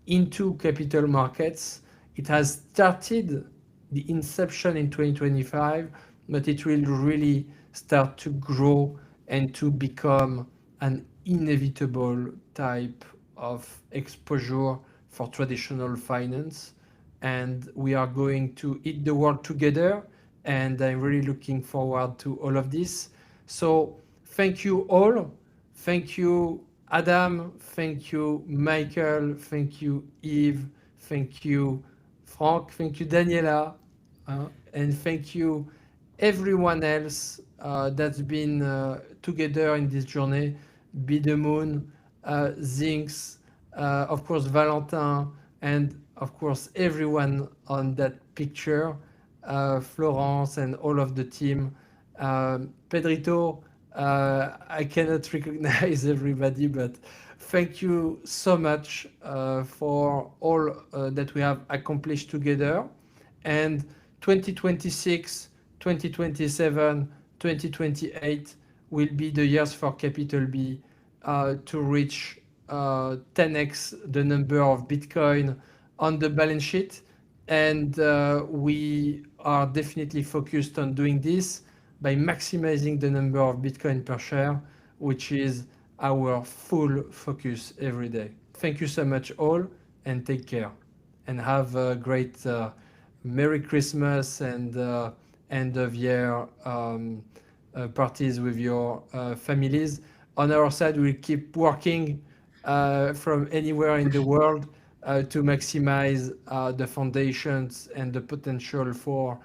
into capital markets. It has started the inception in 2025, but it will really start to grow and to become an inevitable type of exposure for traditional finance. And we are going to eat the world together. And I'm really looking forward to all of this. So thank you all. Thank you, Adam. Thank you, Michael. Thank you, Yves. Thank you, Frank. Thank you, Daniela. And thank you, everyone else that's been together in this journey. Be the Moon, Zinx, of course, Valentin, and of course, everyone on that picture, Florence and all of the team. Pedrito, I cannot recognize everybody, but thank you so much for all that we have accomplished together. And 2026, 2027, 2028 will be the years for Capital B to reach 10x the number of Bitcoin on the balance sheet. And we are definitely focused on doing this by maximizing the number of Bitcoin per share, which is our full focus every day. Thank you so much all, and take care. And have a great Merry Christmas and end of year parties with your families. On our side, we'll keep working from anywhere in the world to maximize the foundations and the potential for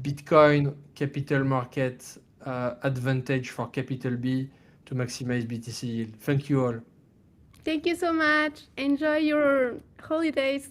Bitcoin capital market advantage for Capital B to maximize BTC yield. Thank you all. Thank you so much. Enjoy your holidays.